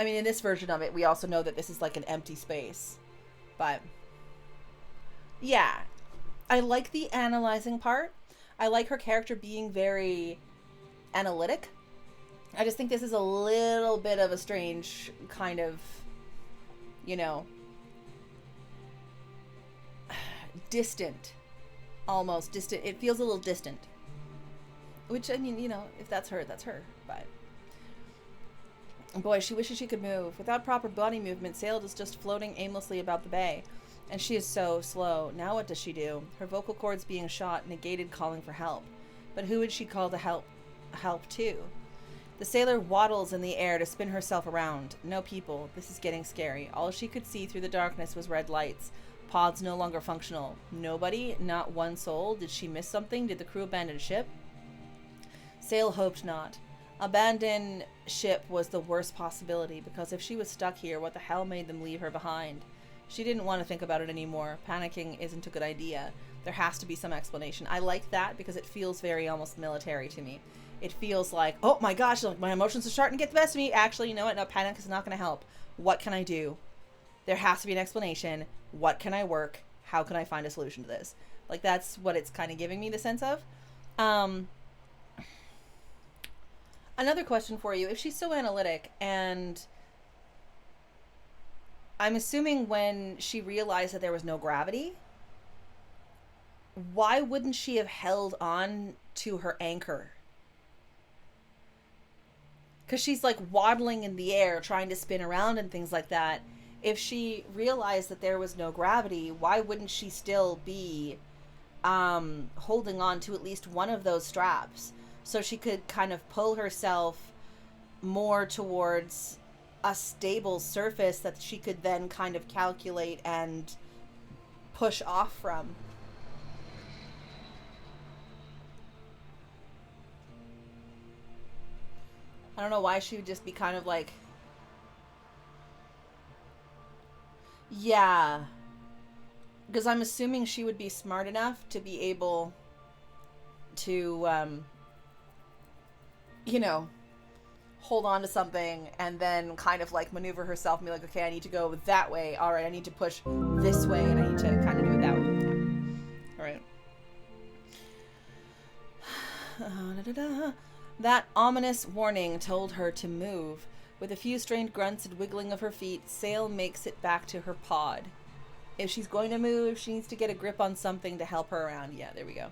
mean, in this version of it, we also know that this is like an empty space. But, yeah. I like the analyzing part. I like her character being very analytic. I just think this is a little bit of a strange kind of, distant. Almost distant. It feels a little distant. Which, I mean, you know, if that's her, that's her. But boy, she wishes she could move. Without proper body movement, Sail is just floating aimlessly about the bay. And she is so slow. Now what does she do? Her vocal cords being shot negated calling for help. But who would she call to help to? The sailor waddles in the air to spin herself around. No people. This is getting scary. All she could see through the darkness was red lights. Pods no longer functional. Nobody? Not one soul? Did she miss something? Did the crew abandon ship? Sail hoped not. Abandon ship was the worst possibility, because if she was stuck here, what the hell made them leave her behind? She didn't want to think about it anymore. Panicking isn't a good idea. There has to be some explanation. I like that because it feels very almost military to me. It feels like, oh my gosh, like my emotions are starting to get the best of me. Actually, you know what? No, panic is not going to help. What can I do? There has to be an explanation. What can I work? How can I find a solution to this? Like, that's what it's kind of giving me the sense of. Another question for you. If she's so analytic, and I'm assuming when she realized that there was no gravity, why wouldn't she have held on to her anchor? Because she's like waddling in the air trying to spin around and things like that. If she realized that there was no gravity, why wouldn't she still be holding on to at least one of those straps so she could kind of pull herself more towards a stable surface that she could then kind of calculate and push off from? I don't know why she would just be kind of like, yeah, because I'm assuming she would be smart enough to be able to, you know, hold on to something and then kind of like maneuver herself and be like, okay, I need to go that way. All right, I need to push this way and I need to kind of do it that way. Yeah. All right. That ominous warning told her to move. With a few strained grunts and wiggling of her feet, Sail makes it back to her pod. If she's going to move, she needs to get a grip on something to help her around. Yeah, there we go.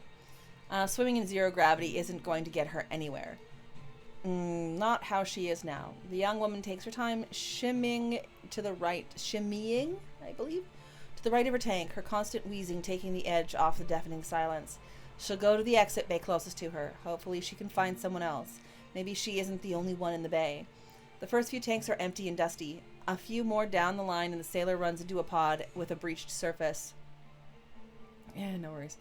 Swimming in zero gravity isn't going to get her anywhere. Not how she is now. The young woman takes her time, shimmying, I believe, to the right of her tank, her constant wheezing taking the edge off the deafening silence. She'll go to the exit bay closest to her. Hopefully she can find someone else. Maybe she isn't the only one in the bay. The first few tanks are empty and dusty. A few more down the line and the sailor runs into a pod with a breached surface. Yeah, no worries.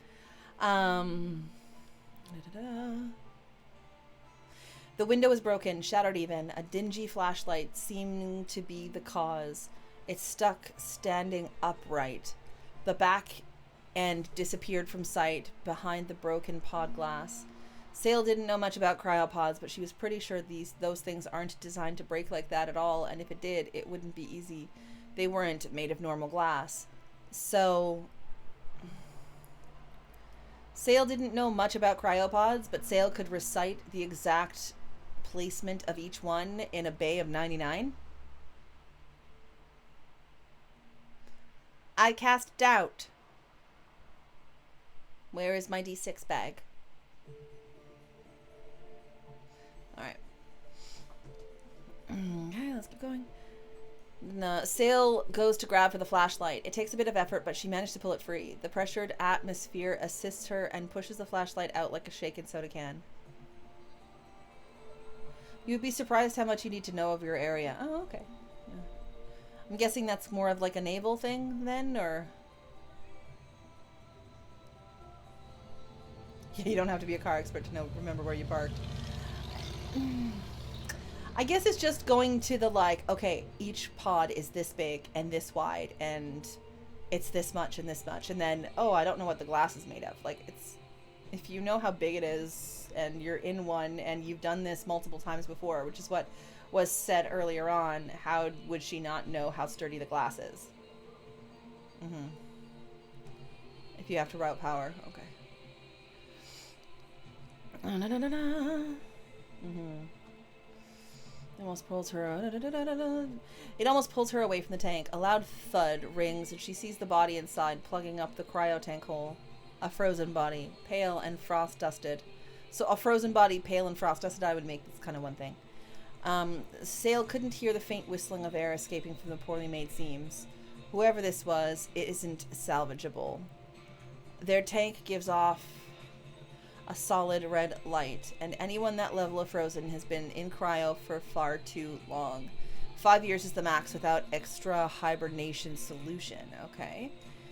The window is broken, shattered even. A dingy flashlight seeming to be the cause. It's stuck standing upright. The back end disappeared from sight behind the broken pod glass. Sail didn't know much about cryopods, but she was pretty sure those things aren't designed to break like that at all, and if it did, it wouldn't be easy. They weren't made of normal glass. So Sail didn't know much about cryopods, but Sail could recite the exact placement of each one in a bay of 99. I cast doubt. Where is my D6 bag? Alright. Okay, let's keep going. Sail goes to grab for the flashlight. It takes a bit of effort, but she managed to pull it free. The pressured atmosphere assists her and pushes the flashlight out like a shaken soda can. You'd be surprised how much you need to know of your area. Oh, okay. Yeah. I'm guessing that's more of like a naval thing then, or... You don't have to be a car expert to remember where you parked. I guess it's just going to the like, okay, each pod is this big and this wide and it's this much and this much. And then, oh, I don't know what the glass is made of. Like, it's, if you know how big it is and you're in one and you've done this multiple times before, which is what was said earlier on, how would she not know how sturdy the glass is? If you have to route power, okay. It almost pulls her. It almost pulls her away from the tank. A loud thud rings, and she sees the body inside, plugging up the cryo tank hole. A frozen body, pale and frost dusted. So a frozen body, pale and frost dusted, I would make this kind of one thing. Sail couldn't hear the faint whistling of air escaping from the poorly made seams. Whoever this was, it isn't salvageable. Their tank gives off a solid red light, and anyone that level of frozen has been in cryo for far too long. 5 years is the max without extra hibernation solution. Okay.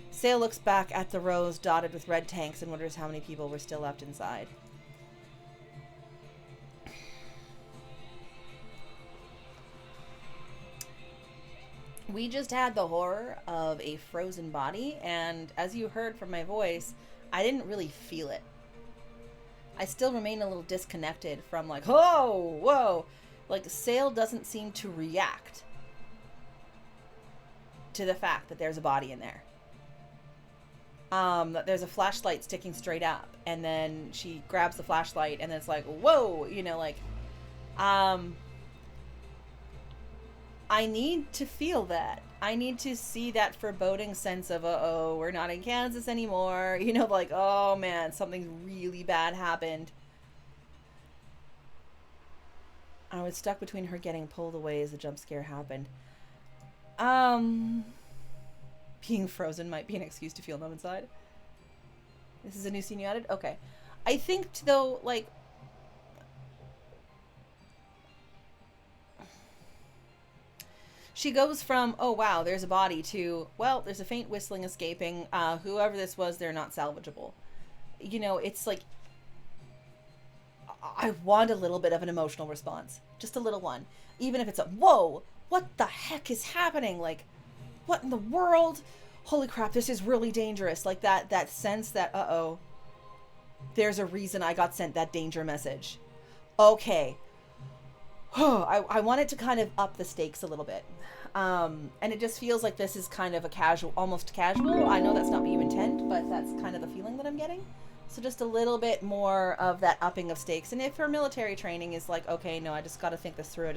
Sail looks back at the rows dotted with red tanks and wonders how many people were still left inside. We just had the horror of a frozen body, and as you heard from my voice, I didn't really feel it. I still remain a little disconnected from like, oh, whoa. Like, Sail doesn't seem to react to the fact that there's a body in there. There's a flashlight sticking straight up, and then she grabs the flashlight, and then it's like, whoa, you know, like, I need to feel that. I need to see that foreboding sense of, uh-oh, we're not in Kansas anymore. You know, like, oh, man, something really bad happened. I was stuck between her getting pulled away as the jump scare happened. Being frozen might be an excuse to feel numb inside. This is a new scene you added? Okay. I think, though, like, she goes from, oh, wow, there's a body, to, well, there's a faint whistling escaping. Whoever this was, they're not salvageable. You know, it's like, I want a little bit of an emotional response. Just a little one. Even if it's a, whoa, what the heck is happening? Like, what in the world? Holy crap, this is really dangerous. Like that sense that, uh-oh, there's a reason I got sent that danger message. Okay. I want it to kind of up the stakes a little bit. And it just feels like this is kind of a casual, almost casual. I know that's not what you intend, but that's kind of the feeling that I'm getting. So just a little bit more of that upping of stakes. And if her military training is like, okay, no, I just got to think this through.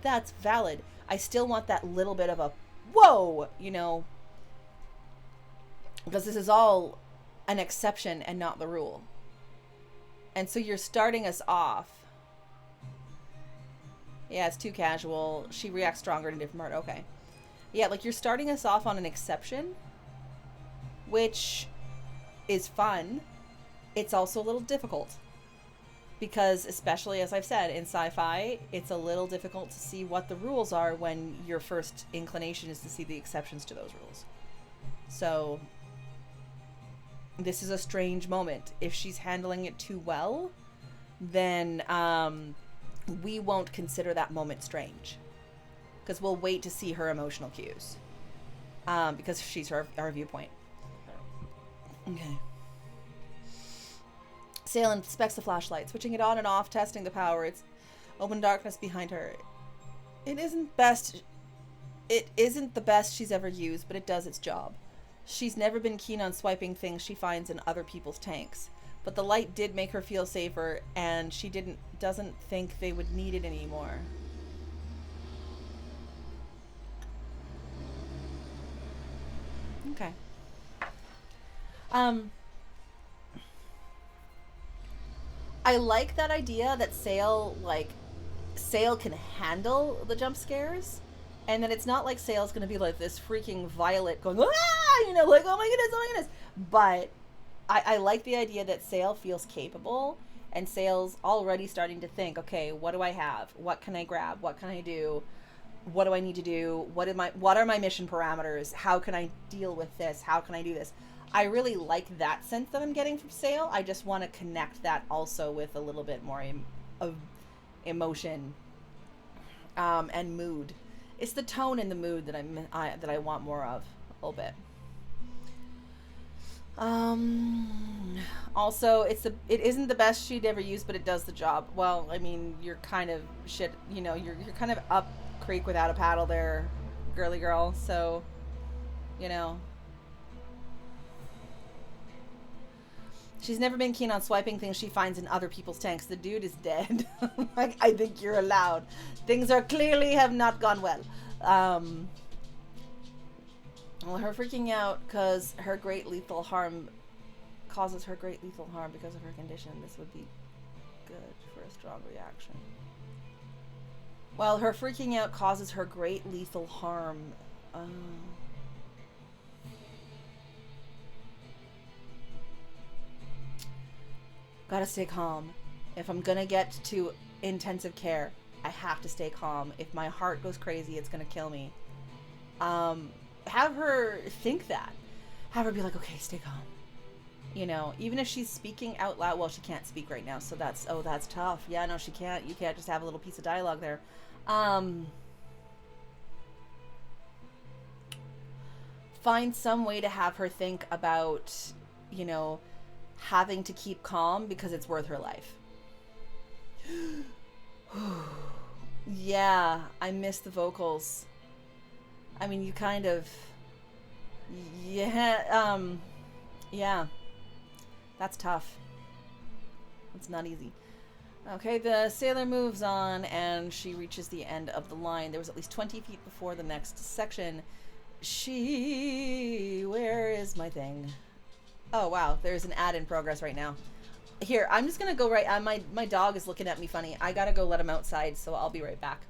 That's valid. I still want that little bit of a, whoa, you know, because this is all an exception and not the rule. And so you're starting us off. Yeah, it's too casual. She reacts stronger in a different part. Okay. Yeah, like you're starting us off on an exception, which is fun. It's also a little difficult because, especially as I've said, in sci-fi, it's a little difficult to see what the rules are when your first inclination is to see the exceptions to those rules. So this is a strange moment. If she's handling it too well, then we won't consider that moment strange because we'll wait to see her emotional cues because she's our viewpoint. Okay. Sail inspects the flashlight, switching it on and off, testing the power. It's open darkness behind her. It isn't the best she's ever used, but it does its job. She's never been keen on swiping things she finds in other people's tanks, but the light did make her feel safer, and she doesn't think they would need it anymore. Okay. I like that idea that Sail can handle the jump scares, and that it's not like Sail's gonna be like this freaking Violet going, ah, you know, like, oh my goodness. But I like the idea that Sail feels capable, and Sail's already starting to think, okay, what do I have? What can I grab? What can I do? What do I need to do? What are my mission parameters? How can I deal with this? How can I do this? I really like that sense that I'm getting from Sail. I just want to connect that also with a little bit more of emotion and mood. It's the tone and the mood that I want more of a little bit. Also, it isn't the best she'd ever used, but it does the job. Well, I mean, you're kind of shit, you know, you're kind of up creek without a paddle there, girly girl. So, you know. She's never been keen on swiping things she finds in other people's tanks. The dude is dead. Like, I think you're allowed. Things are clearly have not gone well. Well, her freaking out because her great lethal harm causes her great lethal harm because of her condition. This would be good for a strong reaction. Well, her freaking out causes her great lethal harm. Gotta stay calm. If I'm gonna get to intensive care, I have to stay calm. If my heart goes crazy, it's gonna kill me. Have her think that. Have her be like, okay, stay calm. You know, even if she's speaking out loud, well, she can't speak right now, so that's tough. Yeah, no, she can't. You can't just have a little piece of dialogue there. Find some way to have her think about, you know, having to keep calm because it's worth her life. Yeah, I miss the vocals. I mean, you kind of... Yeah, yeah. That's tough. It's not easy. Okay, the sailor moves on and she reaches the end of the line. There was at least 20 feet before the next section. Where is my thing? Oh, wow. There's an ad in progress right now. Here, I'm just going to go right... my dog is looking at me funny. I got to go let him outside, so I'll be right back.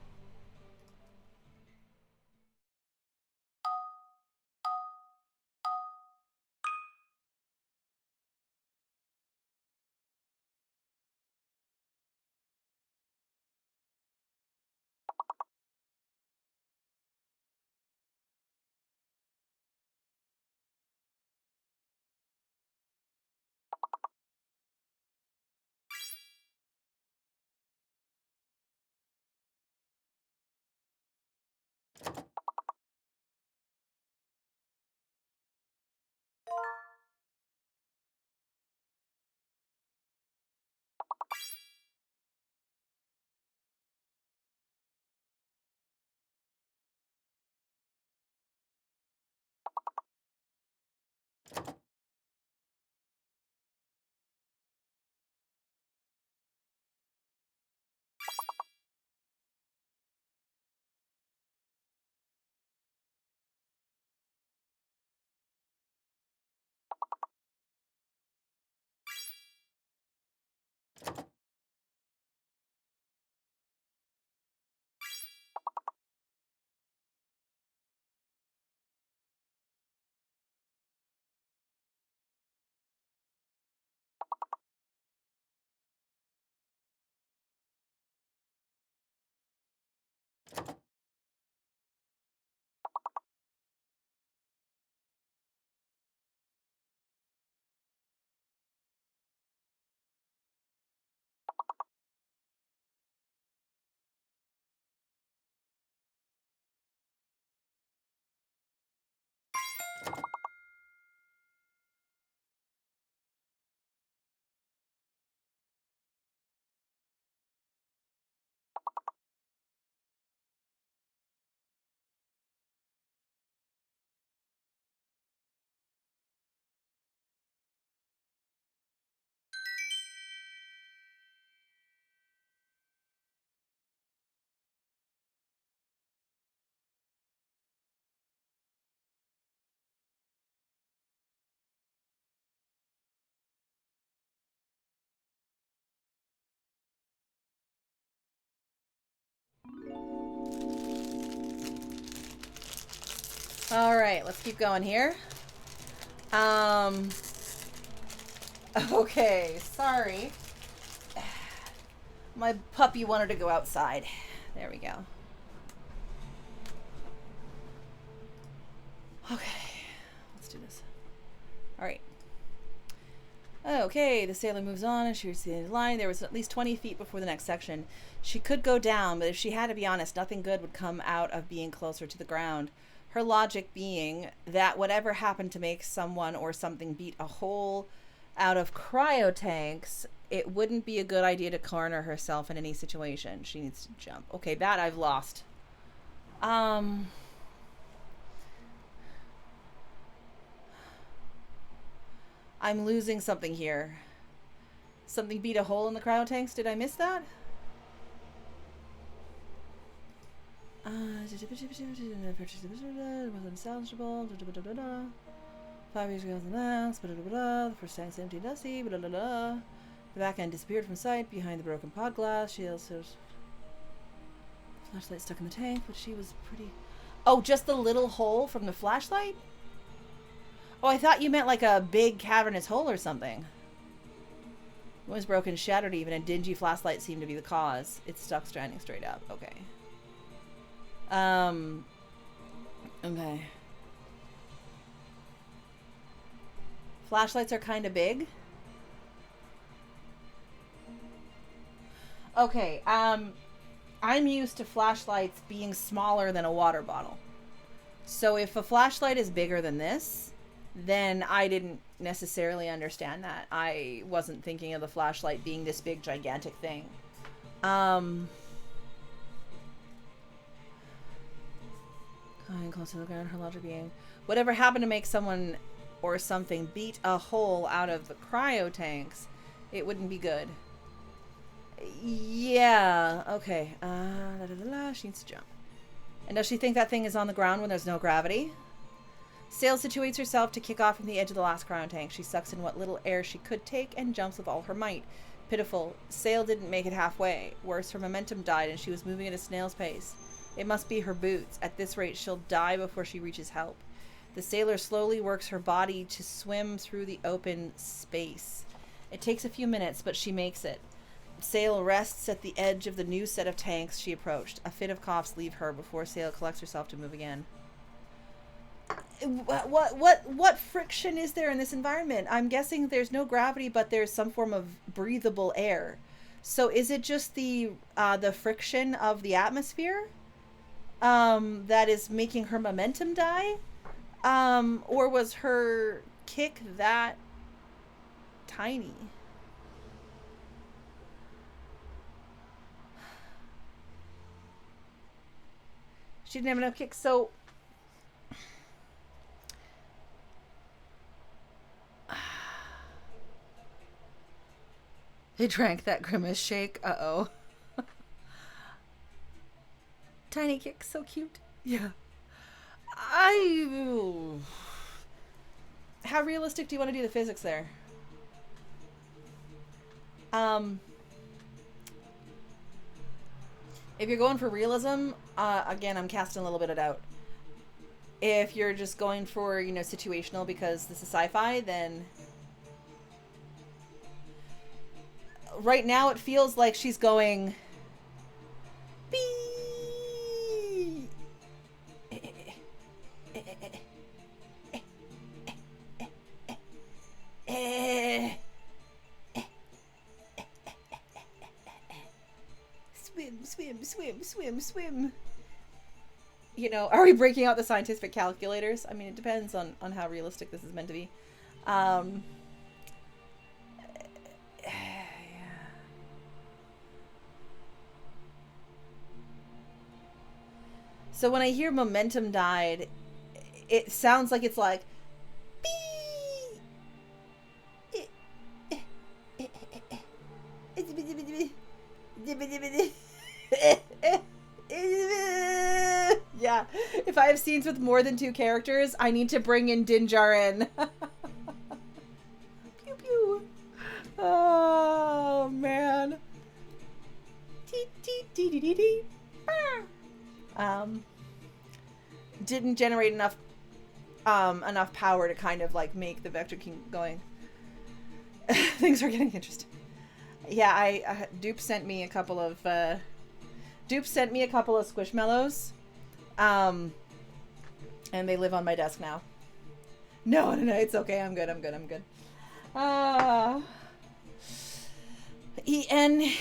All right, let's keep going here. Okay, sorry. My puppy wanted to go outside. There we go. Okay, let's do this. All right. Okay, the sailor moves on and she reaches the end of the line. There was at least 20 feet before the next section. She could go down, but if she had to be honest, nothing good would come out of being closer to the ground. Her logic being that whatever happened to make someone or something beat a hole out of cryo tanks, it wouldn't be a good idea to corner herself in any situation. She needs to jump. Okay, that I've lost. I'm losing something here. Something beat a hole in the cryo tanks. Did I miss that? Unsalvageable. 5 years ago, the first tank's empty, dusty. The back end disappeared from sight behind the broken pod glass. She also flashlight stuck in the tank, but she was pretty. Oh, just the little hole from the flashlight? Oh, I thought you meant like a big cavernous hole or something. It was broken, shattered even. A dingy flashlight seemed to be the cause. It's stuck standing straight up. Okay. Okay. Flashlights are kind of big. Okay, I'm used to flashlights being smaller than a water bottle. So if a flashlight is bigger than this, then I didn't necessarily understand that. I wasn't thinking of the flashlight being this big, gigantic thing. Coming close to the ground, her logic being, whatever happened to make someone or something beat a hole out of the cryo tanks, it wouldn't be good. Yeah, okay. She needs to jump. And does she think that thing is on the ground when there's no gravity? Sail situates herself to kick off from the edge of the last cryo tank. She sucks in what little air she could take and jumps with all her might. Pitiful. Sail didn't make it halfway. Worse, her momentum died and she was moving at a snail's pace. It must be her boots. At this rate, she'll die before she reaches help. The sailor slowly works her body to swim through the open space. It takes a few minutes, but she makes it. Sail rests at the edge of the new set of tanks she approached. A fit of coughs leave her before Sail collects herself to move again. What friction is there in this environment? I'm guessing there's no gravity, but there's some form of breathable air. So is it just the friction of the atmosphere that is making her momentum die? Or was her kick that tiny? She didn't have enough kicks, so they drank that grimace shake. Uh-oh. Tiny kick, so cute. Yeah. How realistic do you want to do the physics there? If you're going for realism, again, I'm casting a little bit of doubt. If you're just going for, you know, situational because this is sci-fi, then right now it feels like she's going swim. You know, are we breaking out the scientific calculators? I mean, it depends on how realistic this is meant to be. Yeah. So when I hear momentum died, it sounds like it's like yeah, if I have scenes with more than 2 characters, I need to bring in Dinjarin. Pew pew. Oh man. Didn't generate enough power to kind of like make the Vector King going. Things are getting interesting. Yeah, Dupe sent me a couple of Squishmallows. And they live on my desk now. No, it's okay. I'm good. EN.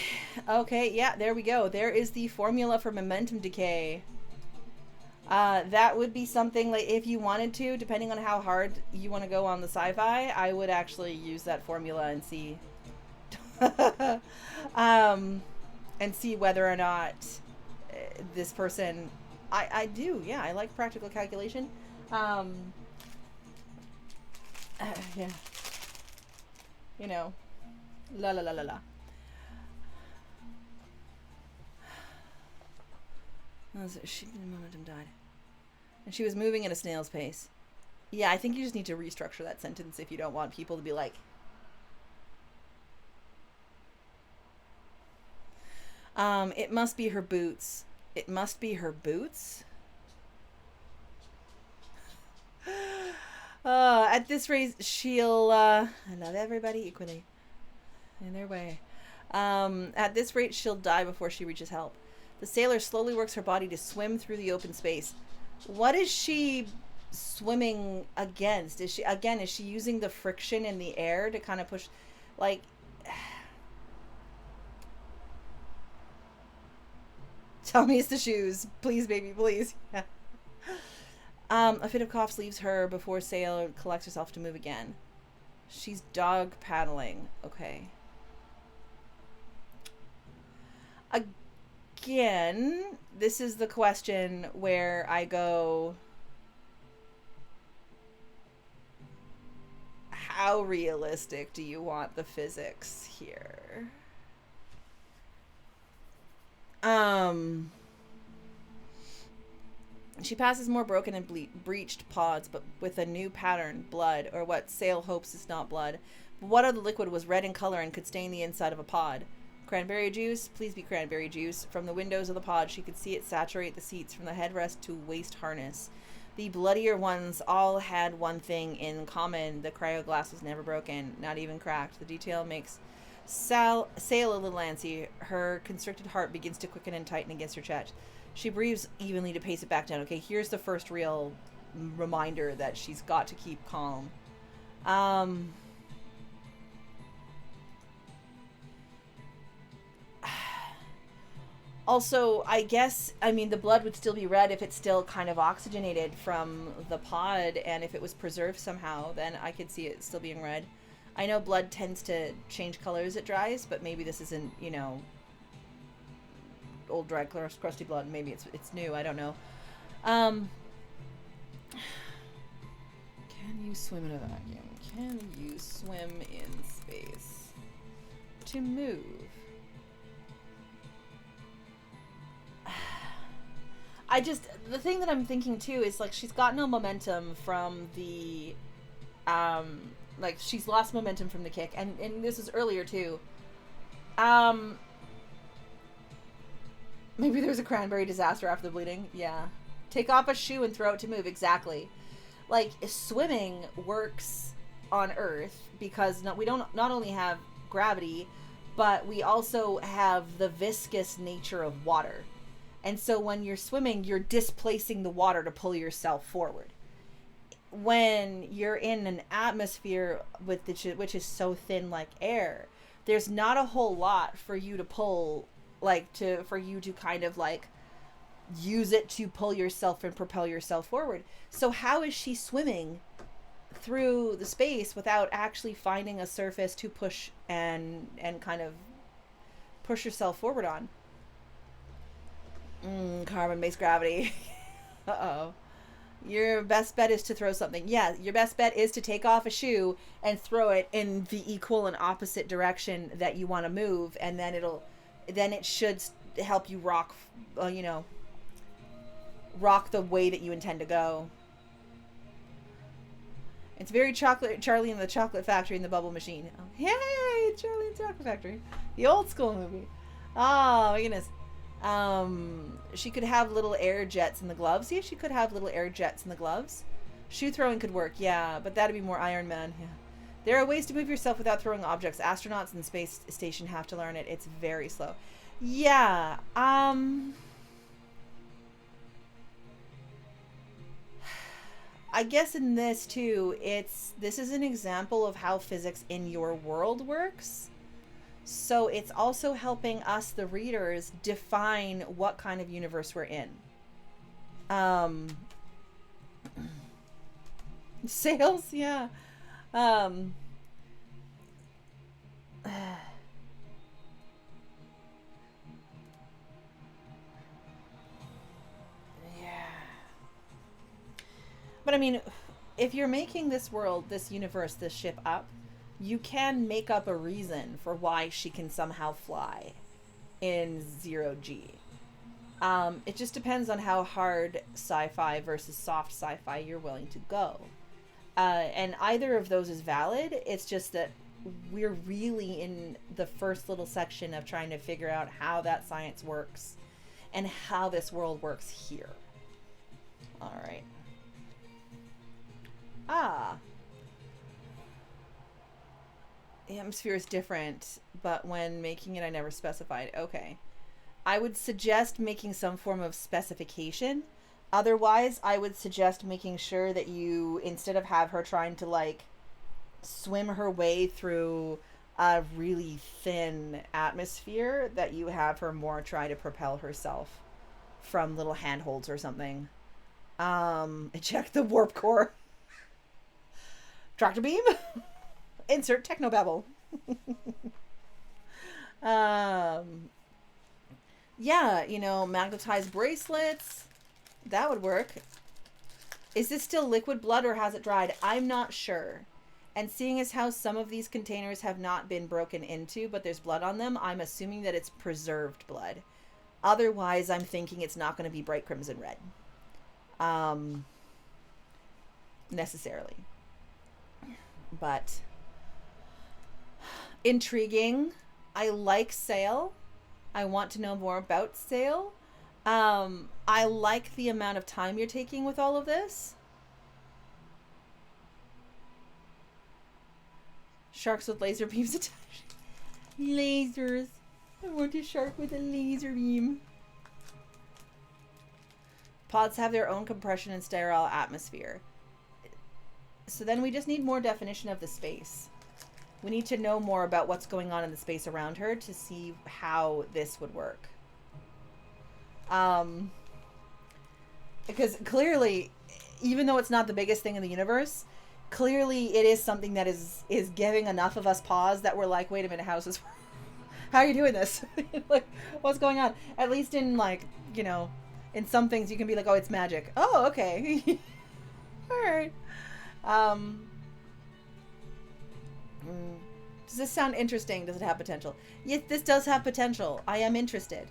Okay, yeah, there we go. There is the formula for momentum decay. That would be something like if you wanted to, depending on how hard you want to go on the sci-fi, I would actually use that formula and see and see whether or not this person I do, yeah, I like practical calculation. Yeah. You know. La la la la la. She momentum died. And she was moving at a snail's pace. Yeah, I think you just need to restructure that sentence if you don't want people to be like... it must be her boots. It must be her boots? At this rate, she'll, I love everybody equally. In their way. At this rate, she'll die before she reaches help. The sailor slowly works her body to swim through the open space. What is she swimming against? Is she using the friction in the air to kind of push, like... Tell me it's the shoes. Please, baby, please. Yeah. A fit of coughs leaves her before Sailor collects herself to move again. She's dog paddling. Okay. Again, this is the question where I go, how realistic do you want the physics here? She passes more broken and breached pods, but with a new pattern, blood, or what Sail hopes is not blood. But what other liquid was red in color and could stain the inside of a pod? Cranberry juice? Please be cranberry juice. From the windows of the pod, she could see it saturate the seats from the headrest to waist harness. The bloodier ones all had one thing in common. The cryoglass was never broken, not even cracked. The detail makes Sail a little antsy. Her constricted heart begins to quicken and tighten against her chest. She breathes evenly to pace it back down. Okay, here's the first real reminder that she's got to keep calm. Also, I guess, I mean, the blood would still be red if it's still kind of oxygenated from the pod, and if it was preserved somehow, then I could see it still being red. I know blood tends to change color as it dries, but maybe this isn't, you know, old dry crusty blood. Maybe it's new. I don't know. Can you swim in a vacuum? Can you swim in space? To move. The thing that I'm thinking too is, like, she's got no momentum from the, like, she's lost momentum from the kick, and this is earlier too. Maybe there's a cranberry disaster after the bleeding. Yeah. Take off a shoe and throw it to move. Exactly. Like, swimming works on Earth because we don't not only have gravity, but we also have the viscous nature of water. And so when you're swimming, you're displacing the water to pull yourself forward. When you're in an atmosphere which is so thin like air, there's not a whole lot for you to pull, for you to kind of like use it to pull yourself and propel yourself forward. So how is she swimming through the space without actually finding a surface to push and kind of push yourself forward on? Carbon-based gravity. Uh-oh. Your best bet is to throw something. Yeah, your best bet is to take off a shoe and throw it in the equal and opposite direction that you want to move, and then it should help you rock, rock the way that you intend to go. It's very Charlie and the Chocolate Factory and the Bubble Machine. Oh, hey, Charlie and the Chocolate Factory. The old school movie. Oh, my goodness. She could have little air jets in the gloves. See if she could have little air jets in the gloves. Shoe throwing could work, yeah, but that'd be more Iron Man. Yeah. There are ways to move yourself without throwing objects. Astronauts in the space station have to learn it. It's very slow. Yeah, I guess in this too, this is an example of how physics in your world works. So it's also helping us, the readers, define what kind of universe we're in. Sales, yeah. Yeah. But I mean, if you're making this world, this universe, this ship up, you can make up a reason for why she can somehow fly in 0G. It just depends on how hard sci-fi versus soft sci-fi you're willing to go. And either of those is valid. It's just that we're really in the first little section of trying to figure out how that science works and how this world works here. All right. The atmosphere is different, but when making it, I never specified. Okay. I would suggest making some form of specification. Otherwise, I would suggest making sure that you, instead of have her trying to, like, swim her way through a really thin atmosphere, that you have her more try to propel herself from little handholds or something. Eject the warp core. Tractor beam? Insert technobabble. Yeah, you know, magnetized bracelets. That would work. Is this still liquid blood or has it dried? I'm not sure. And seeing as how some of these containers have not been broken into, but there's blood on them, I'm assuming that it's preserved blood. Otherwise, I'm thinking it's not going to be bright crimson red. Necessarily. But intriguing. I like Sail. I want to know more about Sail. I like the amount of time you're taking with all of this. Sharks with laser beams attached. Lasers. I want a shark with a laser beam. Pods have their own compression and sterile atmosphere. So then we just need more definition of the space. We need to know more about what's going on in the space around her to see how this would work. Because clearly, even though it's not the biggest thing in the universe, clearly it is something that is giving enough of us pause that we're like, wait a minute, how are you doing this? Like, what's going on? At least in, like, you know, in some things you can be like, oh, it's magic. Oh, okay. All right. Does this sound interesting? Does it have potential? Yes, this does have potential. I am interested.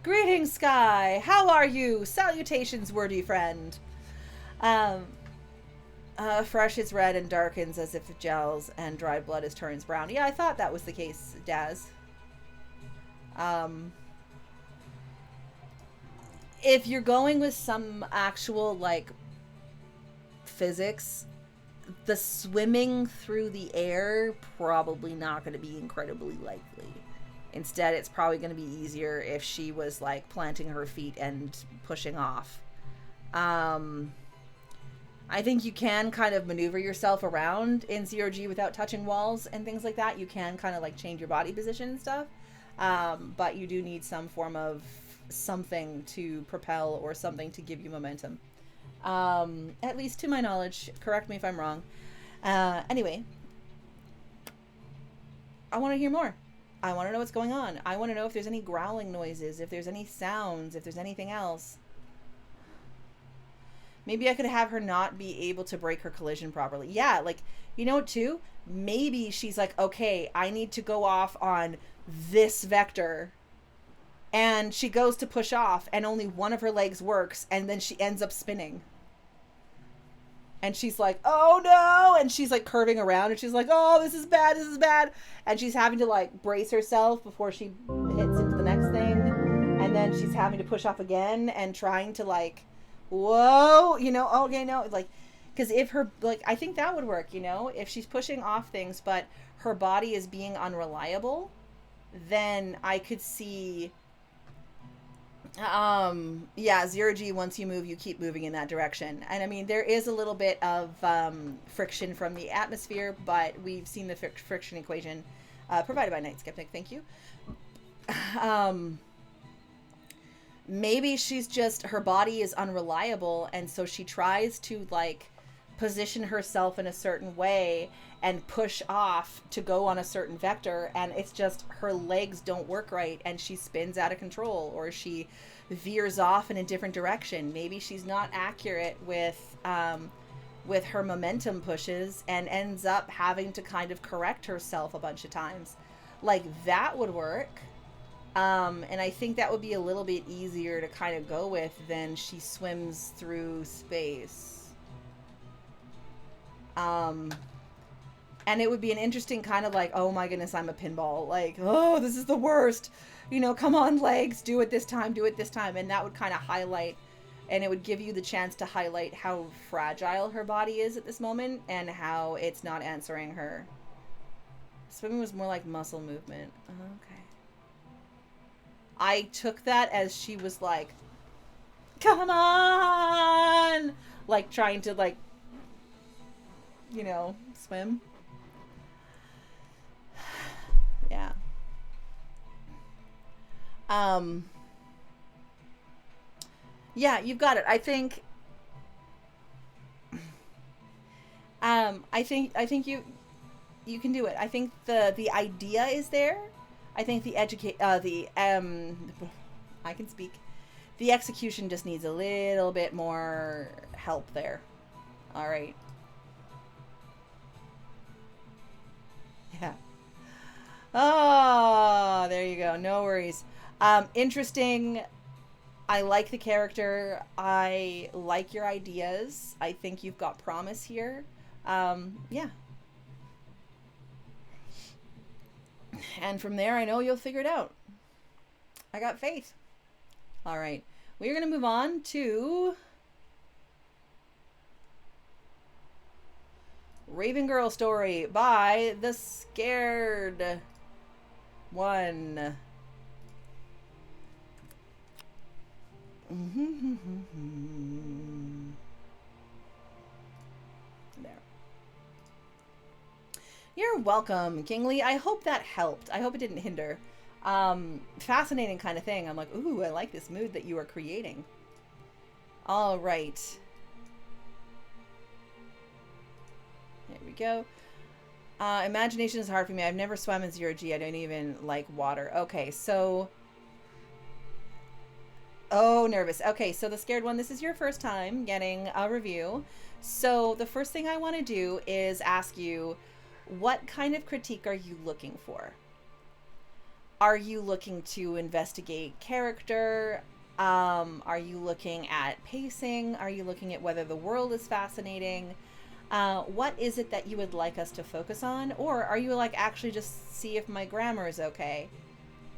Greetings, Sky. How are you? Salutations, wordy friend. Fresh is red and darkens as if it gels, and dry blood is turns brown. Yeah, I thought that was the case, Daz. If you're going with some actual, like, physics, the swimming through the air probably not going to be incredibly likely. Instead, it's probably going to be easier if she was, like, planting her feet and pushing off. I think you can kind of maneuver yourself around in 0G without touching walls and things like that. You can kind of, like, change your body position and stuff. But you do need some form of something to propel or something to give you momentum. At least to my knowledge. Correct me if I'm wrong. Anyway. I want to hear more. I want to know what's going on. I want to know if there's any growling noises, if there's any sounds, if there's anything else. Maybe I could have her not be able to break her collision properly. Yeah, like, you know what, too? Maybe she's like, okay, I need to go off on this vector. And she goes to push off, and only one of her legs works, and then she ends up spinning. And she's like, oh no! And she's like curving around, and she's like, oh, this is bad, this is bad. And she's having to like brace herself before she hits into the next thing. And then she's having to push off again and trying to like, whoa, you know, okay, no, like, because if her, like, I think that would work, you know, if she's pushing off things, but her body is being unreliable, then I could see, yeah, 0G, once you move, you keep moving in that direction. And I mean, there is a little bit of friction from the atmosphere, but we've seen the friction equation provided by Night Skeptic. Thank you. Maybe she's just, her body is unreliable, and so she tries to like position herself in a certain way and push off to go on a certain vector, and it's just her legs don't work right, and she spins out of control, or she veers off in a different direction. Maybe she's not accurate with with her momentum pushes and ends up having to kind of correct herself a bunch of times. Like, that would work. And I think that would be a little bit easier to kind of go with than she swims through space. And it would be an interesting kind of like, oh my goodness, I'm a pinball. Like, oh, this is the worst. You know, come on, legs, do it this time, do it this time. And that would kind of highlight, and it would give you the chance to highlight how fragile her body is at this moment and how it's not answering her. Swimming was more like muscle movement. Okay. I took that as she was like, come on! Like, trying to, like, you know, swim. Yeah. Yeah, you've got it. I think you can do it. I think the idea is there. I think I can speak. The execution just needs a little bit more help there. All right. Yeah. Oh, there you go. No worries. Interesting. I like the character. I like your ideas. I think you've got promise here. Yeah. And from there, I know you'll figure it out. I got faith. All right. We're going to move on to Raven Girl Story by The Scared One. There. You're welcome, Kingly. I hope that helped. I hope it didn't hinder. Fascinating kind of thing. I'm like, ooh, I like this mood that you are creating. All right. There we go. Imagination is hard for me. I've never swam in 0G. I don't even like water. Okay, so... Oh, nervous. Okay, so The Scared One, this is your first time getting a review. So the first thing I want to do is ask you, what kind of critique are you looking for? Are you looking to investigate character? Are you looking at pacing? Are you looking at whether the world is fascinating? What is it that you would like us to focus on? Or are you like, actually just see if my grammar is okay?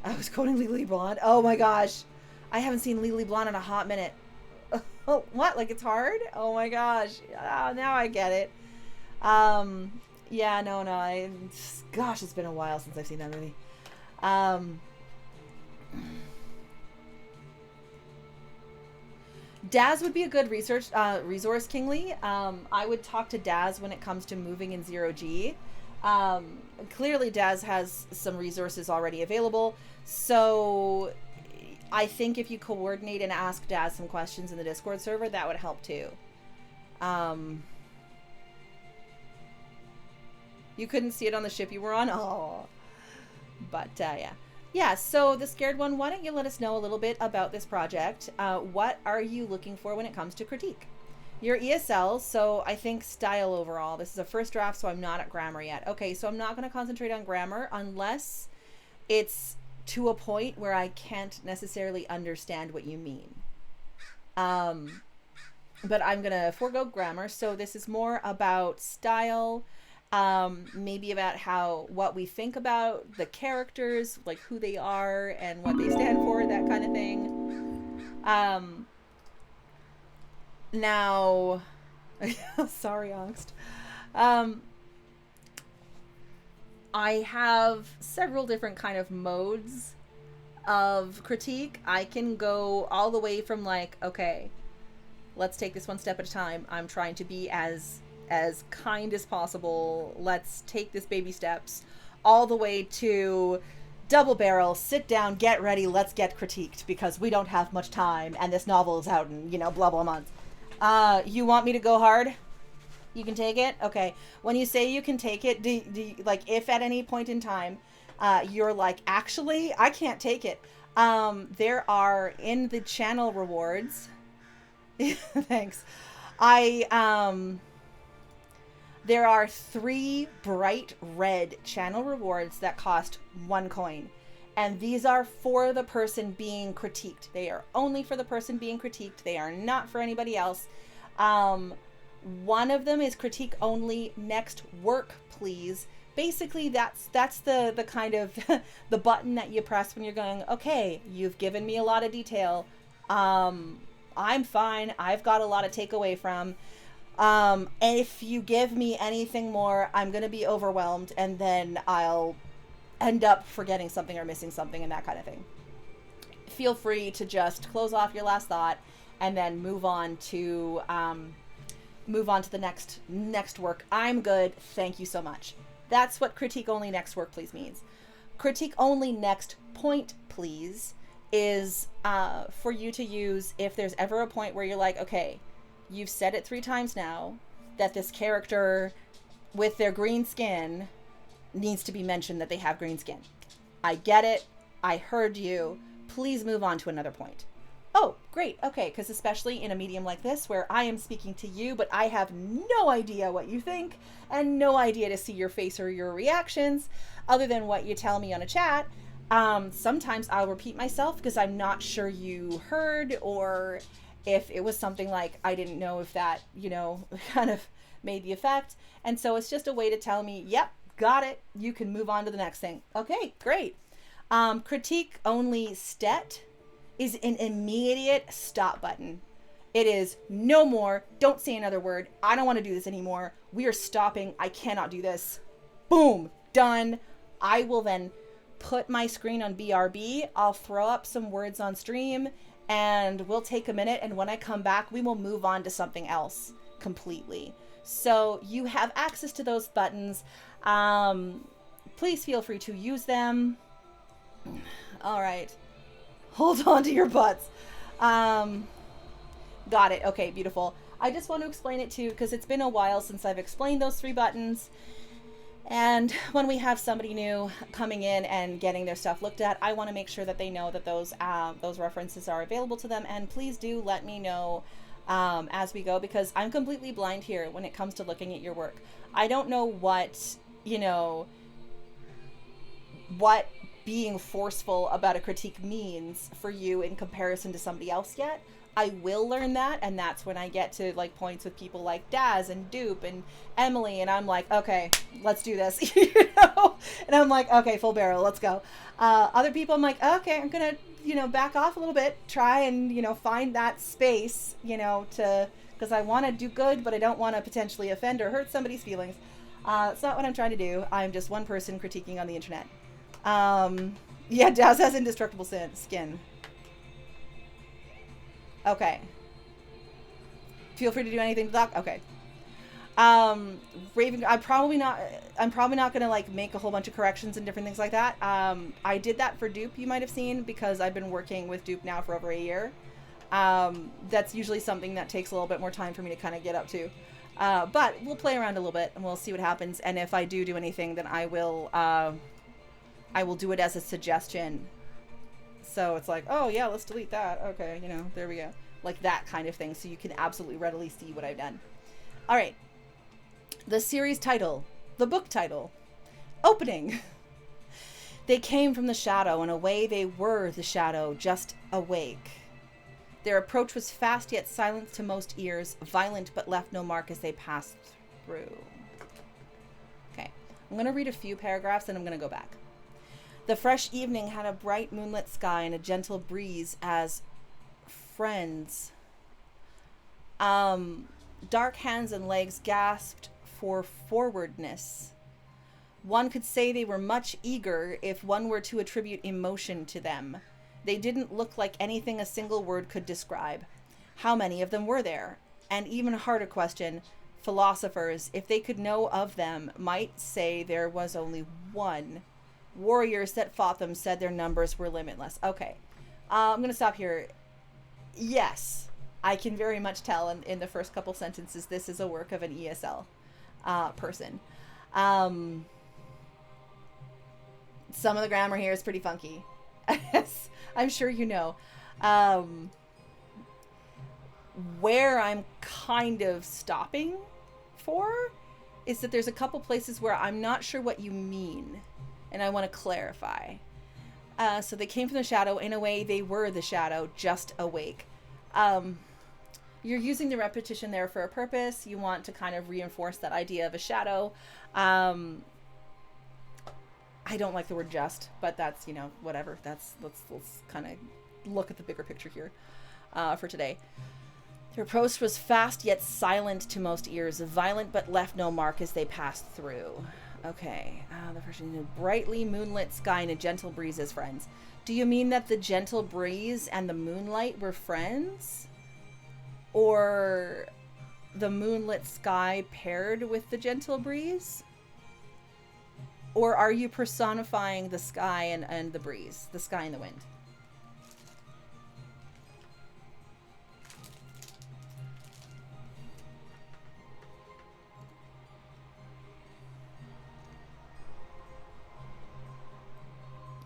I was quoting Legally Blonde. Oh my gosh. I haven't seen Legally Blonde in a hot minute. What? Like, it's hard? Oh my gosh. Oh, now I get it. Yeah, no. Gosh, it's been a while since I've seen that movie. Daz would be a good resource, Kingly. I would talk to Daz when it comes to moving in 0G. Clearly, Daz has some resources already available. So I think if you coordinate and ask Daz some questions in the Discord server, that would help too. You couldn't see it on the ship you were on? Oh. But, yeah. Yeah, so The Scared One, why don't you let us know a little bit about this project? What are you looking for when it comes to critique? Your ESL, so I think style overall. This is a first draft, so I'm not at grammar yet. Okay, so I'm not going to concentrate on grammar unless it's to a point where I can't necessarily understand what you mean. But I'm going to forego grammar, so this is more about style, maybe about what we think about the characters, like who they are and what they stand for, that kind of thing. Now, sorry, Angst. I have several different kind of modes of critique. I can go all the way from like, okay, let's take this one step at a time. I'm trying to be as kind as possible. Let's take this baby steps, all the way to double barrel, sit down, get ready, let's get critiqued because we don't have much time and this novel is out in, blah, blah months. You want me to go hard? You can take it? Okay. When you say you can take it, do you, like, if at any point in time, you're like, actually, I can't take it. There are in the channel rewards. Thanks. There are 3 bright red channel rewards that cost 1 coin. And these are for the person being critiqued. They are only for the person being critiqued. They are not for anybody else. One of them is critique only, next work please. Basically, that's the kind of the button that you press when you're going, okay, you've given me a lot of detail. I'm fine. I've got a lot to take away from. And if you give me anything more, I'm going to be overwhelmed, and then I'll end up forgetting something or missing something and that kind of thing. Feel free to just close off your last thought and then move on to the next work. I'm good. Thank you so much. That's what critique only next work please means. Critique only next point please is for you to use if there's ever a point where you're like, okay, you've said it 3 times now that this character with their green skin needs to be mentioned that they have green skin. I get it. I heard you. Please move on to another point. Oh, great. Okay, because especially in a medium like this where I am speaking to you, but I have no idea what you think and no idea to see your face or your reactions other than what you tell me on a chat. Sometimes I'll repeat myself because I'm not sure you heard, or if it was something like I didn't know if that, kind of made the effect. And so it's just a way to tell me, yep, got it. You can move on to the next thing. Okay, great. Critique only stet is an immediate stop button. It is no more. Don't say another word. I don't want to do this anymore. We are stopping. I cannot do this. Boom. Done. I will then put my screen on BRB. I'll throw up some words on stream and we'll take a minute. And when I come back, we will move on to something else completely. So you have access to those buttons. Please feel free to use them. All right. Hold on to your butts. Got it. Okay, beautiful. I just want to explain it too, because it's been a while since I've explained those 3 buttons. And when we have somebody new coming in and getting their stuff looked at, I want to make sure that they know that those references are available to them. And please do let me know as we go, because I'm completely blind here when it comes to looking at your work. I don't know what being forceful about a critique means for you in comparison to somebody else yet. I will learn that, and that's when I get to like points with people like Daz and Dupe and Emily, and I'm like, okay, let's do this, and I'm like, okay, full barrel, let's go. Other people, I'm like, okay, I'm gonna back off a little bit, try and find that space, because I want to do good, but I don't want to potentially offend or hurt somebody's feelings. It's not what I'm trying to do. I'm just one person critiquing on the internet. Yeah, Daz has indestructible skin. Okay. Feel free to do anything, Doc. Okay. Raven, I'm probably not gonna like make a whole bunch of corrections and different things like that. I did that for Dupe, you might have seen, because I've been working with Dupe now for over a year. That's usually something that takes a little bit more time for me to kind of get up to. But we'll play around a little bit and we'll see what happens. And if I do anything, then I will do it as a suggestion. So it's like, oh yeah, let's delete that. Okay, there we go. Like that kind of thing. So you can absolutely readily see what I've done. All right. The series title, the book title, opening. They came from the shadow, and away they were, the shadow, just awake. Their approach was fast yet silent to most ears, violent but left no mark as they passed through. Okay, I'm going to read a few paragraphs and I'm going to go back. The fresh evening had a bright moonlit sky and a gentle breeze as friends. Dark hands and legs gasped for forwardness. One could say they were much eager if one were to attribute emotion to them. They didn't look like anything a single word could describe. How many of them were there? And even a harder question, philosophers, if they could know of them, might say there was only one. Warriors that fought them said their numbers were limitless. Okay, I'm going to stop here. Yes, I can very much tell in the first couple sentences this is a work of an ESL person. Some of the grammar here is pretty funky. I'm sure you know. Where I'm kind of stopping for is that there's a couple places where I'm not sure what you mean, and I want to clarify. So they came from the shadow. In a way, they were the shadow, just awake. You're using the repetition there for a purpose. You want to kind of reinforce that idea of a shadow. I don't like the word just, but that's, you know, whatever. Let's kind of look at the bigger picture here for today. Their approach was fast yet silent to most ears, violent but left no mark as they passed through. Okay, the first in a brightly moonlit sky and a gentle breeze as friends. Do you mean that the gentle breeze and the moonlight were friends? Or the moonlit sky paired with the gentle breeze? Or are you personifying the sky and the breeze, the sky and the wind?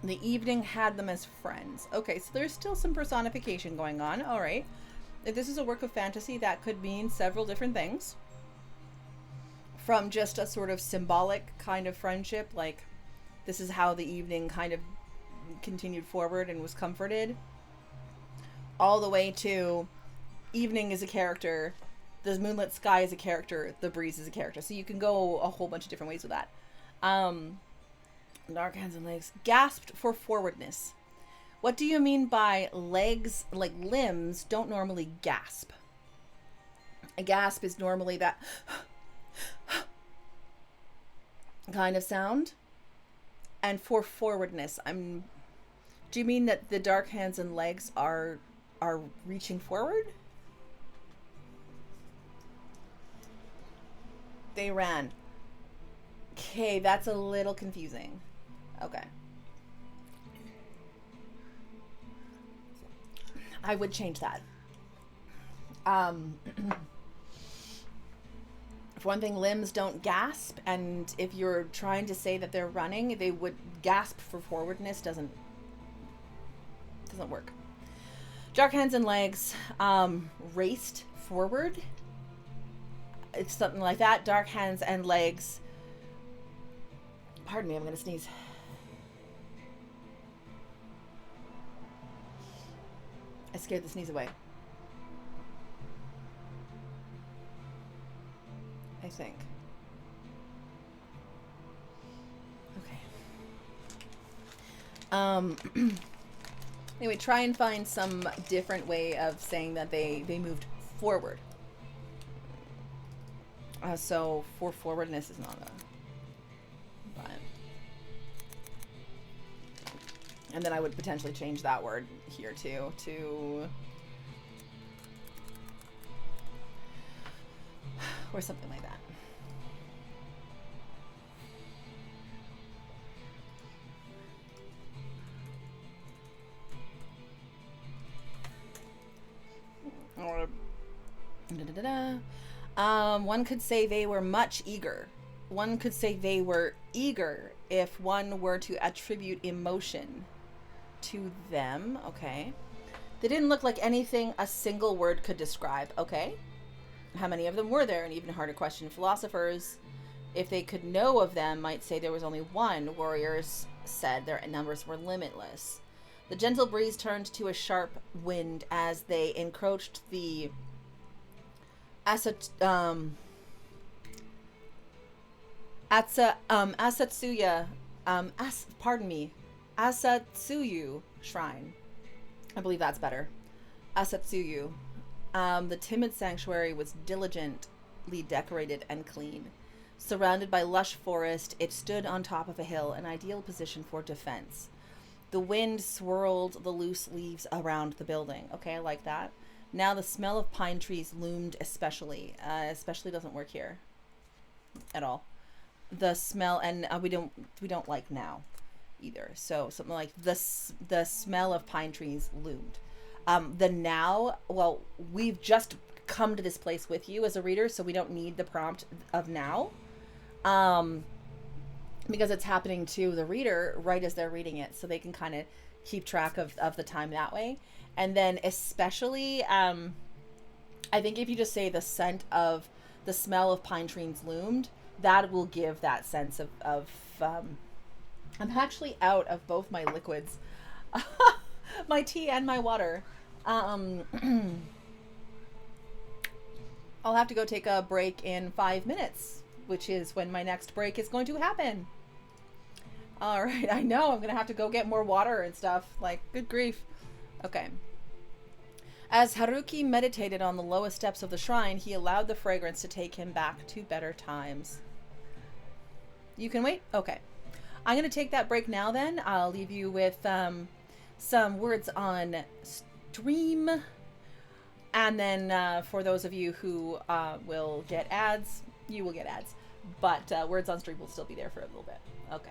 The evening had them as friends. Okay, so there's still some personification going on. All right. If this is a work of fantasy, that could mean several different things. From just a sort of symbolic kind of friendship, like this is how the evening kind of continued forward and was comforted, all the way to evening is a character, the moonlit sky is a character, the breeze is a character. So you can go a whole bunch of different ways with that. Dark hands and legs. Gasped for forwardness. What do you mean by legs, like limbs, don't normally gasp? A gasp is normally that kind of sound. And for forwardness, do you mean that the dark hands and legs are reaching forward? They ran. Okay, that's a little confusing. Okay. I would change that. For one thing, limbs don't gasp, and if you're trying to say that they're running, they would gasp for forwardness. Doesn't work. Dark hands and legs raced forward. It's something like that. Dark hands and legs. Pardon me, I'm going to sneeze. I scared the sneeze away. I think. Okay. Anyway, try and find some different way of saying that they moved forward. So for forwardness is not a... But, and then I would potentially change that word here too to... or something like that. Or one could say they were much eager. One could say they were eager if one were to attribute emotion to them. Okay. They didn't look like anything a single word could describe. Okay. How many of them were there? An even harder question. Philosophers, if they could know of them, might say there was only one. Warriors said their numbers were limitless. The gentle breeze turned to a sharp wind as they encroached the Asatsuyu shrine. I believe that's better. Asatsuyu. The timid sanctuary was diligently decorated and clean. Surrounded by lush forest, it stood on top of a hill, an ideal position for defense. The wind swirled the loose leaves around the building. Okay, I like that. Now the smell of pine trees loomed especially. Especially doesn't work here at all. The smell, and we don't like now either. So something like the smell of pine trees loomed. The now, well, we've just come to this place with you as a reader, so we don't need the prompt of now. Because it's happening to the reader right as they're reading it, so they can kind of keep track of the time that way. And then especially, I think if you just say the scent of the smell of pine trees loomed, that will give that sense of I'm actually out of both my liquids, my tea and my water. Um, I'll have to go take a break in 5 minutes, which is when my next break is going to happen. All right, I know I'm gonna have to go get more water and stuff. Like, good grief. Okay. As Haruki meditated on the lowest steps of the shrine, he allowed the fragrance to take him back to better times. You can wait? Okay. I'm going to take that break now then. I'll leave you with some words on stream. And then for those of you who will get ads, you will get ads. But words on stream will still be there for a little bit. Okay.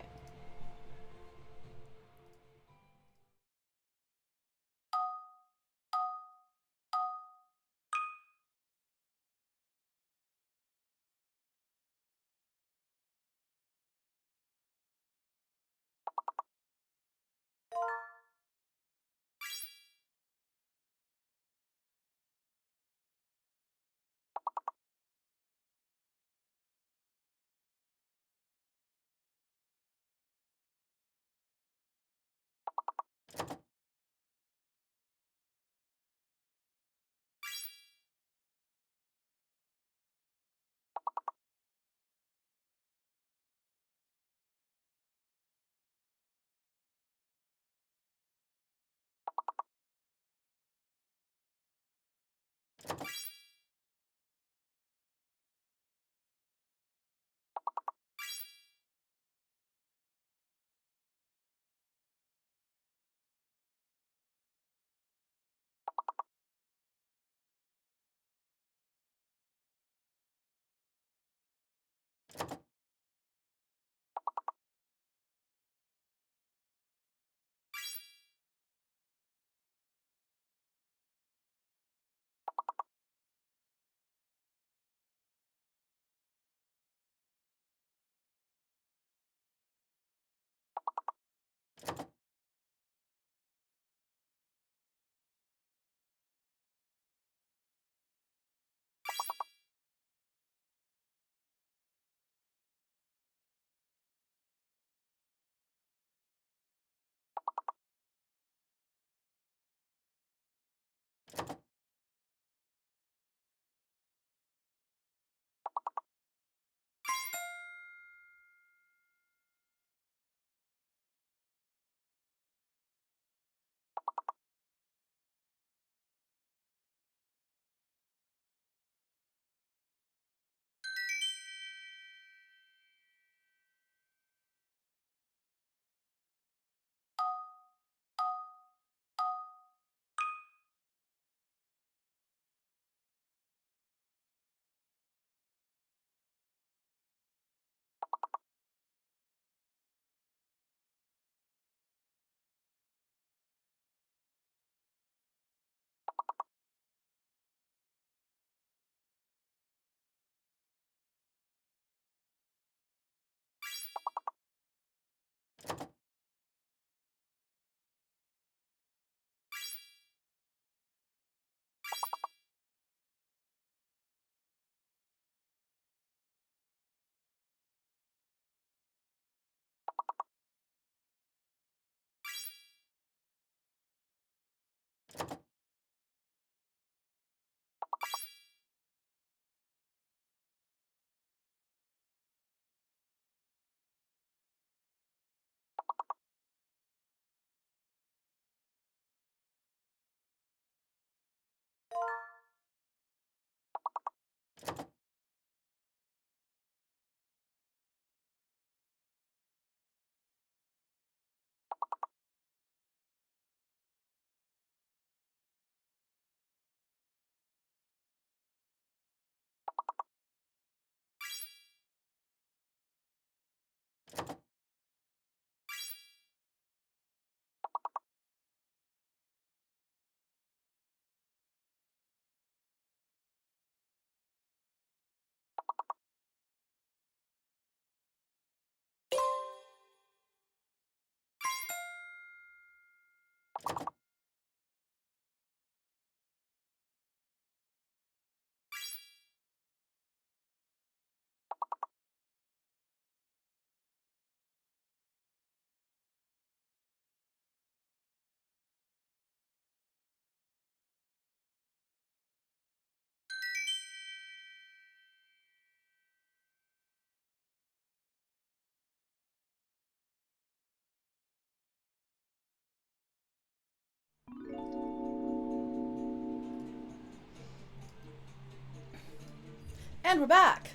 And we're back.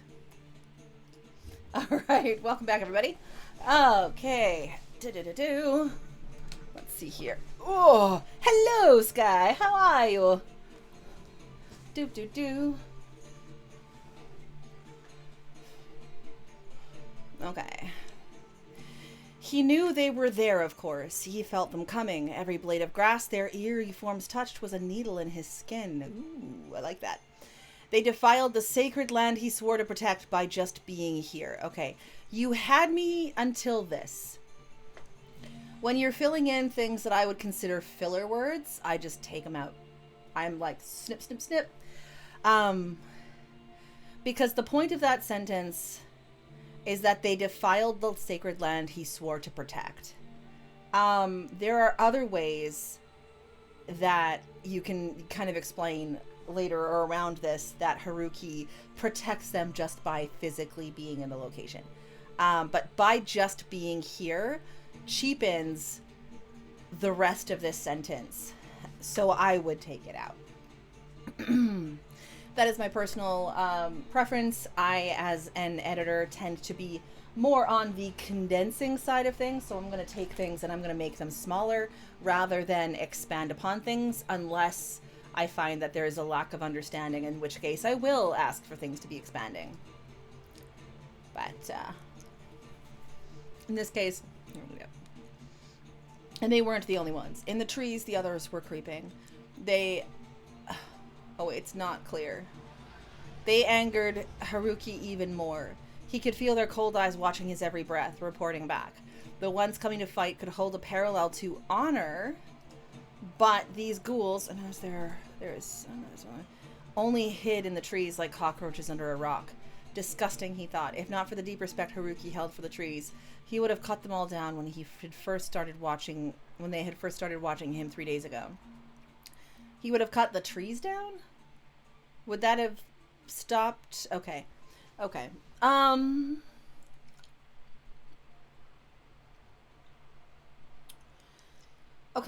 All right, welcome back, everybody. Okay. Let's see here. Oh, hello, Sky. How are you? Okay. He knew they were there, of course. He felt them coming. Every blade of grass their eerie forms touched was a needle in his skin. Ooh, I like that. They defiled the sacred land he swore to protect by just being here. Okay, you had me until this. When you're filling in things that I would consider filler words, I just take them out. I'm like, snip, snip, snip. Because the point of that sentence is that they defiled the sacred land he swore to protect. There are other ways that you can kind of explain later or around this that Haruki protects them just by physically being in the location. But by just being here cheapens the rest of this sentence. So I would take it out. That is my personal preference. I, as an editor, tend to be more on the condensing side of things. So I'm going to take things and I'm going to make them smaller rather than expand upon things unless I find that there is a lack of understanding, in which case I will ask for things to be expanding. But in this case, here we go. And they weren't the only ones. In the trees, the others were creeping. Oh, it's not clear. They angered Haruki even more. He could feel their cold eyes watching his every breath, reporting back. The ones coming to fight could hold a parallel to honor, but these ghouls, and there's one, only hid in the trees like cockroaches under a rock. Disgusting, he thought. If not for the deep respect Haruki held for the trees, he would have cut them all down when they had first started watching him 3 days ago. He would have cut the trees down? Would that have stopped? Okay. Okay,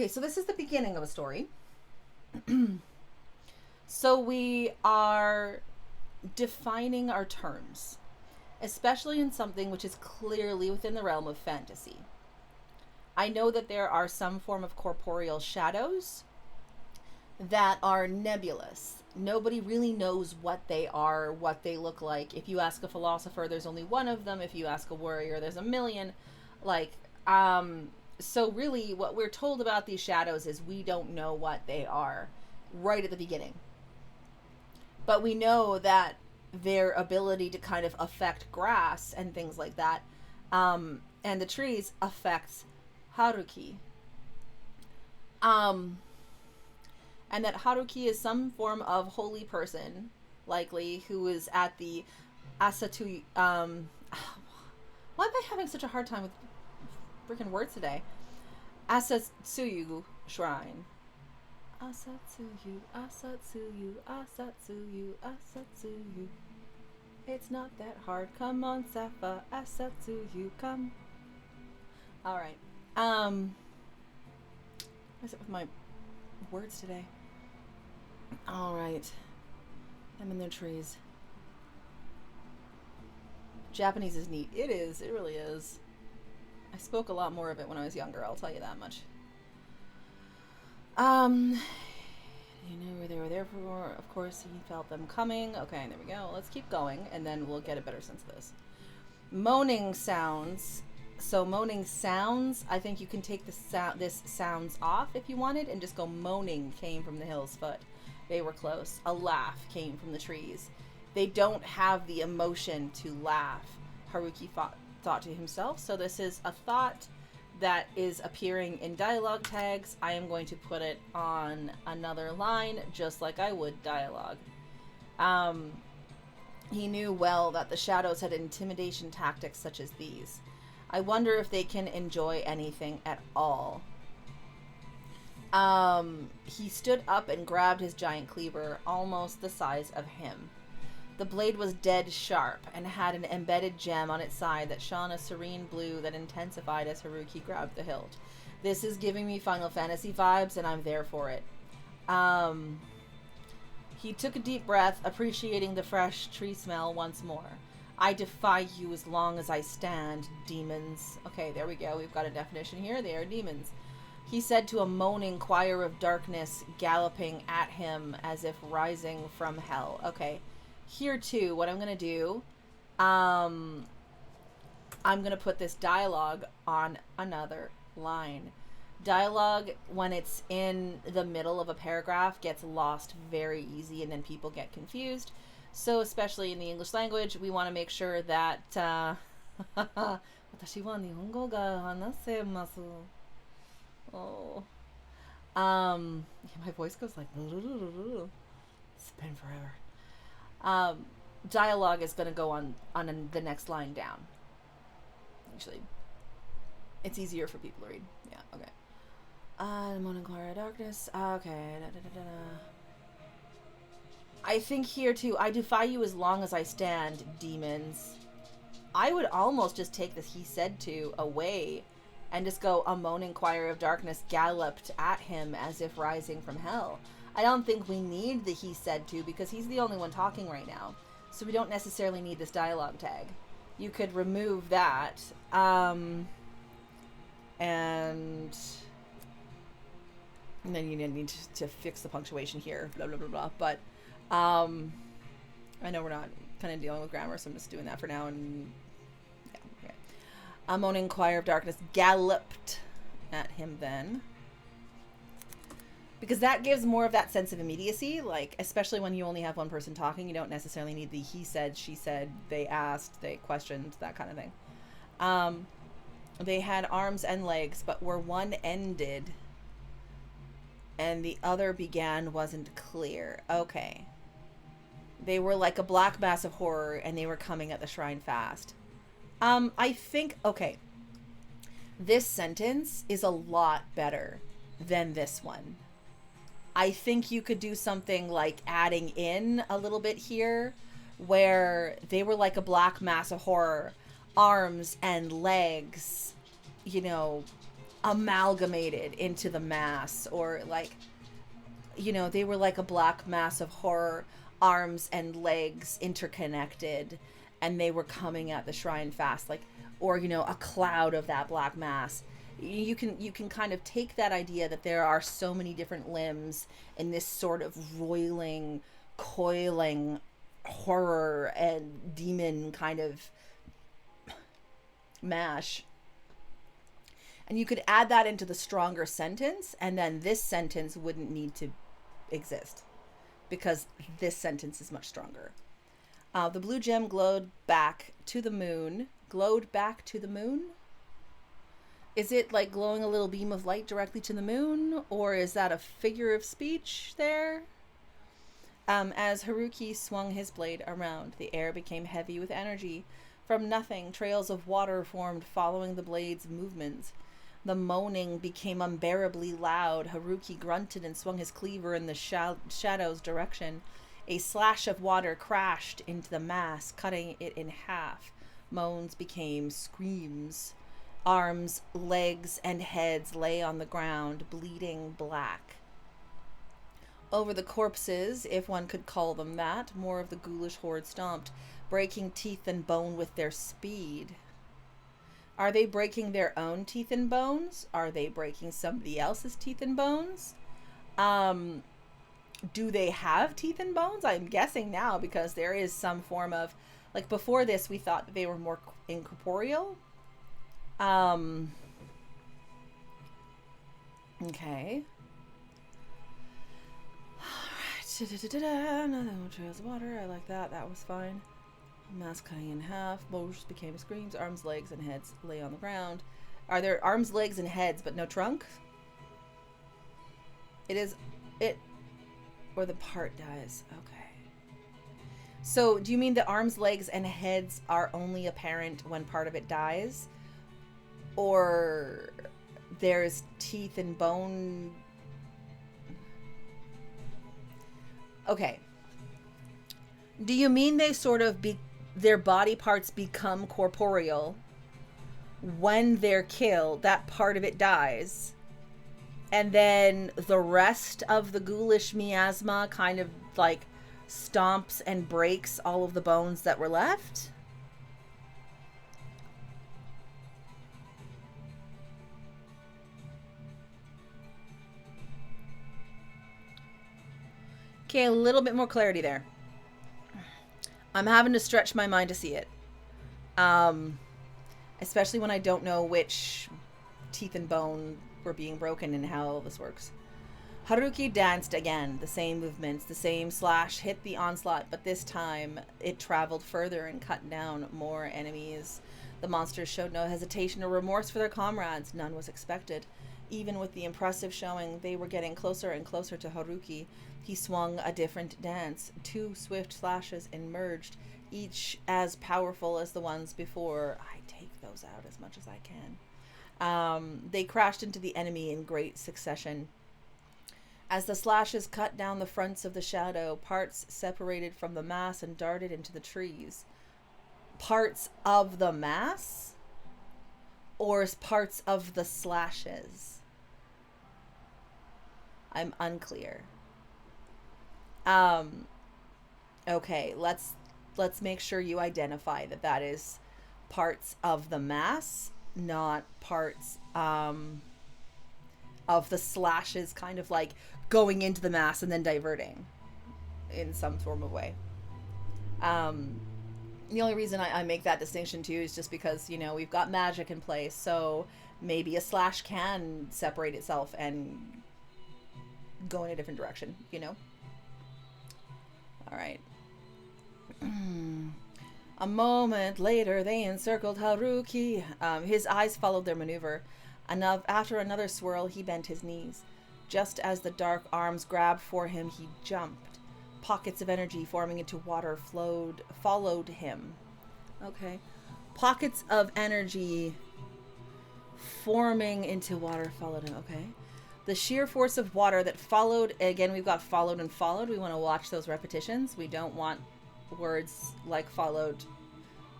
so this is the beginning of a story. So we are defining our terms, especially in something which is clearly within the realm of fantasy. I know that there are some form of corporeal shadows that are nebulous. Nobody really knows what they are, what they look like. If you ask a philosopher, there's only one of them. If you ask a warrior, there's a million. So really what we're told about these shadows is we don't know what they are right at the beginning. But we know that their ability to kind of affect grass and things like that, and the trees affects Haruki. And that Haruki is some form of holy person, likely, who is at the Asatsuyu, why am I having such a hard time with freaking words today? Asatsuyu shrine. Asatsuyu, Asatsuyu, Asatsuyu, Asatsuyu. It's not that hard. Come on, Sapha. Asatsuyu, come. Alright. What is it with my words today? Alright. I'm in their trees. Japanese is neat. It is. It really is. I spoke a lot more of it when I was younger, I'll tell you that much. You knew they were there for, of course, he felt them coming. Okay, there we go. Let's keep going, and then we'll get a better sense of this. Moaning sounds. So moaning sounds, I think you can take this sounds off if you wanted, and just go moaning came from the hill's foot. They were close. A laugh came from the trees. They don't have the emotion to laugh, Haruki thought to himself. So this is a thought that is appearing in dialogue tags. I am going to put it on another line, just like I would dialogue. He knew well that the shadows had intimidation tactics such as these. I wonder if they can enjoy anything at all. He stood up and grabbed his giant cleaver, almost the size of him. The blade was dead sharp and had an embedded gem on its side that shone a serene blue that intensified as Haruki grabbed the hilt. This is giving me Final Fantasy vibes, and I'm there for it. He took a deep breath, appreciating the fresh tree smell once more. I defy you as long as I stand, demons. Okay, there we go. We've got a definition here. They are demons. He said to a moaning choir of darkness galloping at him as if rising from hell. Okay, here too, what I'm going to do, I'm going to put this dialogue on another line. Dialogue, when it's in the middle of a paragraph, gets lost very easy, and then people get confused. So especially in the English language, we want to make sure that watashi wa nihongo ga hanasemasu. Oh. Yeah, my voice goes like it's been forever. Dialogue is going to go on the next line down. Actually, it's easier for people to read. Yeah, okay. Morning Gloria Darkness. Okay. I think here too, I defy you as long as I stand, demons. I would almost just take this he said to away and just go, a moaning choir of darkness galloped at him as if rising from hell. I don't think we need the he said to, because he's the only one talking right now. So we don't necessarily need this dialogue tag. You could remove that. And then you need to fix the punctuation here, blah, blah, blah, blah. But I know we're not kind of dealing with grammar, so I'm just doing that for now. And yeah, okay. A moaning choir of darkness galloped at him then. Because that gives more of that sense of immediacy, like, especially when you only have one person talking, you don't necessarily need the he said, she said, they asked, they questioned, that kind of thing. They had arms and legs, but where one ended and the other began wasn't clear. Okay. They were like a black mass of horror, and they were coming at the shrine fast. I think, okay, this sentence is a lot better than this one. I think you could do something like adding in a little bit here, where they were like a black mass of horror, arms and legs, you know, amalgamated into the mass, or like, you know, they were like a black mass of horror, arms and legs interconnected, and they were coming at the shrine fast, like, or, you know, a cloud of that black mass. You can kind of take that idea that there are so many different limbs in this sort of roiling, coiling horror and demon kind of mash. And you could add that into the stronger sentence, and then this sentence wouldn't need to exist because this sentence is much stronger. The blue gem glowed back to the moon. Glowed back to the moon? Is it like glowing a little beam of light directly to the moon? Or is that a figure of speech there? As Haruki swung his blade around, the air became heavy with energy. From nothing, trails of water formed following the blade's movements. The moaning became unbearably loud. Haruki grunted and swung his cleaver in the shadow's direction. A slash of water crashed into the mass, cutting it in half. Moans became screams. Arms, legs, and heads lay on the ground, bleeding black. Over the corpses, if one could call them that, more of the ghoulish horde stomped, breaking teeth and bone with their speed. Are they breaking their own teeth and bones? Are they breaking somebody else's teeth and bones? Do they have teeth and bones? I'm guessing now, because there is some form of, like, before this we thought that they were more incorporeal. Okay. Alright. Another trails of water. I like that. That was fine. Mass cutting in half. Bones became screams. Arms, legs, and heads lay on the ground. Are there arms, legs, and heads, but no trunk? Or the part dies. Okay. So, do you mean the arms, legs, and heads are only apparent when part of it dies? Or there's teeth and bone? Okay. Do you mean they sort of their body parts become corporeal when they're killed, that part of it dies. And then the rest of the ghoulish miasma kind of like stomps and breaks all of the bones that were left. Okay, a little bit more clarity there. I'm having to stretch my mind to see it. Especially when I don't know which teeth and bone were being broken and how all this works. Haruki danced again, the same movements, the same slash hit the onslaught, but this time it traveled further and cut down more enemies. The monsters showed no hesitation or remorse for their comrades. None was expected. Even with the impressive showing, they were getting closer and closer to Haruki. He swung a different dance. 2 swift slashes emerged, each as powerful as the ones before. I take those out as much as I can. They crashed into the enemy in great succession. As the slashes cut down the fronts of the shadow, parts separated from the mass and darted into the trees. Parts of the mass? Or parts of the slashes? I'm unclear. Okay, let's make sure you identify that is parts of the mass, not parts of the slashes kind of like going into the mass and then diverting in some form of way. The only reason I make that distinction too is just because, you know, we've got magic in place, so maybe a slash can separate itself and go in a different direction, you know? Alright. A moment later, they encircled Haruki. His eyes followed their maneuver. After another swirl, he bent his knees. Just as the dark arms grabbed for him, he jumped. Pockets of energy forming into water followed him. Okay. Pockets of energy forming into water followed him. Okay. The sheer force of water that followed, again, we've got followed and followed. We want to watch those repetitions. We don't want words like followed,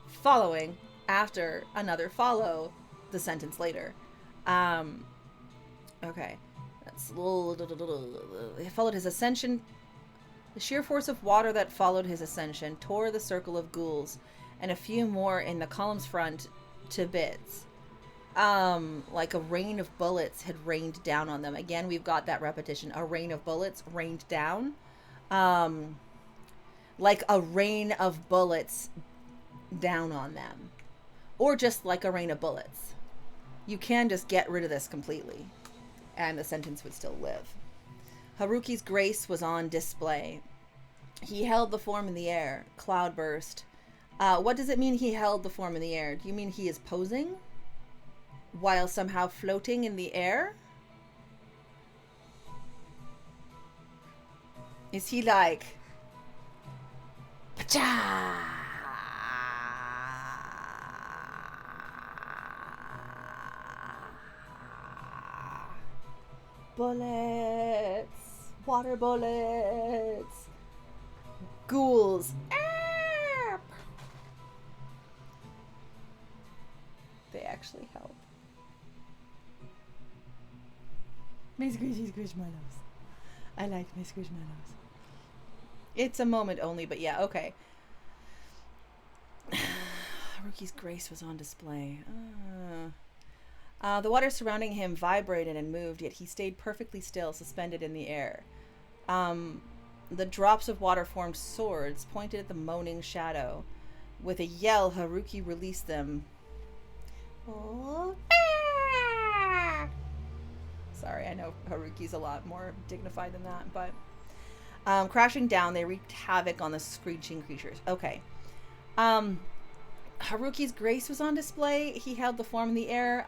following, after another follow the sentence later. Okay. That's it followed his ascension. The sheer force of water that followed his ascension tore the circle of ghouls and a few more in the column's front to bits. Like a rain of bullets had rained down on them. Again, we've got that repetition. A rain of bullets rained down. Like a rain of bullets down on them. Or just like a rain of bullets. You can just get rid of this completely, and the sentence would still live. Haruki's grace was on display. He held the form in the air. Cloudburst. What does it mean he held the form in the air? Do you mean he is posing while somehow floating in the air? Is he like... Pacha! Bullets! Water bullets! Ghouls! They actually help. My squishy squishmallows. I like my squishmallows. It's a moment only, but yeah, okay. Haruki's grace was on display. The water surrounding him vibrated and moved, yet he stayed perfectly still, suspended in the air. The drops of water formed swords, pointed at the moaning shadow. With a yell, Haruki released them. Oh. Sorry, I know Haruki's a lot more dignified than that, but... crashing down, they wreaked havoc on the screeching creatures. Okay. Haruki's grace was on display. He held the form in the air.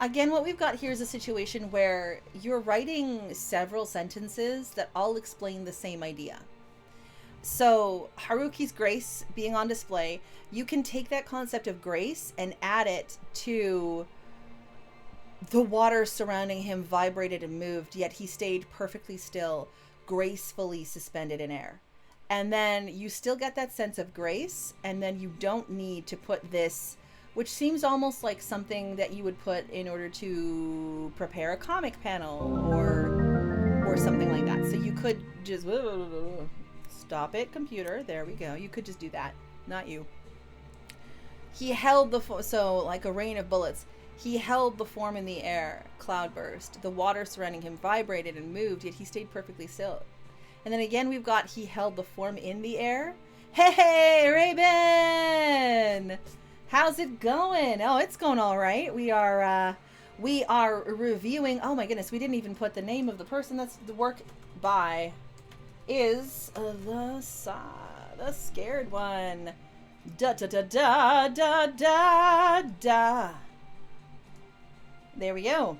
Again, what we've got here is a situation where you're writing several sentences that all explain the same idea. So, Haruki's grace being on display, you can take that concept of grace and add it to the water surrounding him vibrated and moved, yet he stayed perfectly still, gracefully suspended in air. And then you still get that sense of grace, and then you don't need to put this which seems almost like something that you would put in order to prepare a comic panel or something like that. So you could just stop it, computer. There we go. You could just do that. Not you. He held the so like a rain of bullets. He held the form in the air. Cloudburst. The water surrounding him vibrated and moved, yet he stayed perfectly still. And then again, we've got he held the form in the air. Hey, Raven! How's it going? Oh, it's going all right. We are reviewing. Oh my goodness, we didn't even put the name of the person that's the work by. Is the scared one. Da da da da da da da. There we go.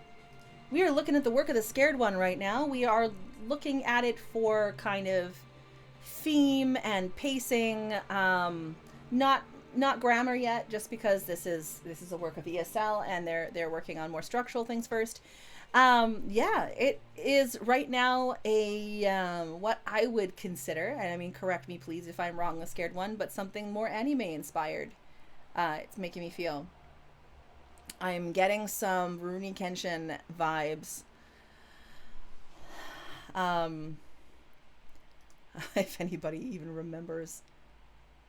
We are looking at the work of the scared one right now. We are looking at it for kind of theme and pacing. Not grammar yet, just because this is a work of ESL and they're working on more structural things first. Yeah, it is right now a what I would consider, and I mean correct me please if I'm wrong, the scared one, but something more anime inspired. It's making me feel. I'm getting some Rurouni Kenshin vibes. If anybody even remembers,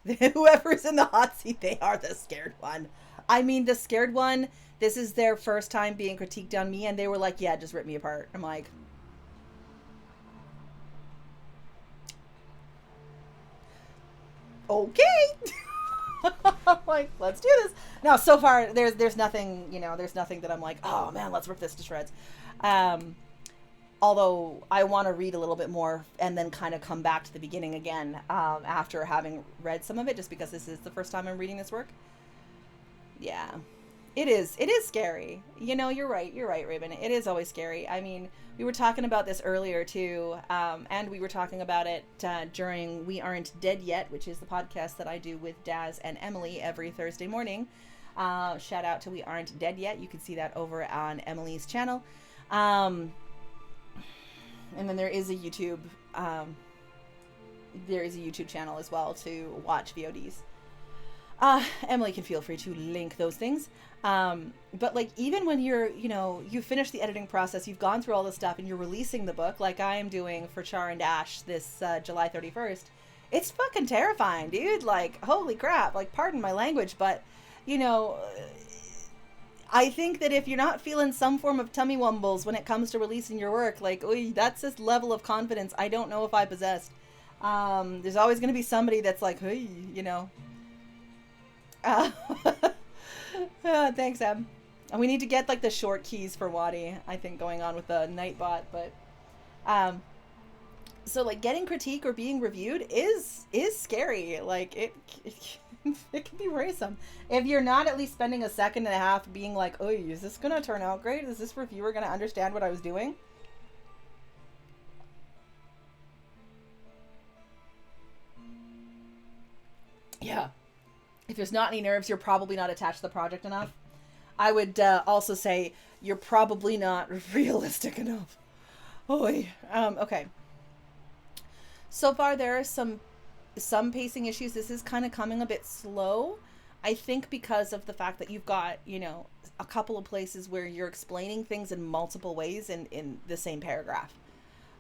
whoever's in the hot seat, they are the scared one. I mean, the scared one, this is their first time being critiqued on me, and they were like, yeah, just rip me apart. I'm like, okay. Like, let's do this. Now, so far, there's nothing, there's nothing that I'm like, oh man, let's rip this to shreds. Although I want to read a little bit more and then kind of come back to the beginning again after having read some of it, just because this is the first time I'm reading this work. Yeah, it is scary. You're right, Raven. It is always scary. I mean, we were talking about this earlier too, and we were talking about it during We Aren't Dead Yet, which is the podcast that I do with Daz and Emily every Thursday morning. Shout out to We Aren't Dead Yet. You can see that over on Emily's channel. And then there is a YouTube channel as well to watch VODs. Emily can feel free to link those things. But like, even when you finish the editing process, you've gone through all this stuff and you're releasing the book like I am doing for Char and Dash this July 31st, it's fucking terrifying, dude. Like, holy crap, like, pardon my language, but I think that if you're not feeling some form of tummy wumbles when it comes to releasing your work, like, oy, that's this level of confidence I don't know if I possessed. There's always going to be somebody that's like, hey, thanks, Em. And we need to get like the short keys for Wadi, I think, going on with the Nightbot. But so like getting critique or being reviewed is scary. Like it can be worrisome if you're not at least spending a second and a half being like, oh, is this gonna turn out great? Is this reviewer gonna understand what I was doing? Yeah. If there's not any nerves, you're probably not attached to the project enough. I would also say you're probably not realistic enough. Oy. Okay. So far, there are some pacing issues. This is kind of coming a bit slow. I think because of the fact that you've got, a couple of places where you're explaining things in multiple ways in the same paragraph.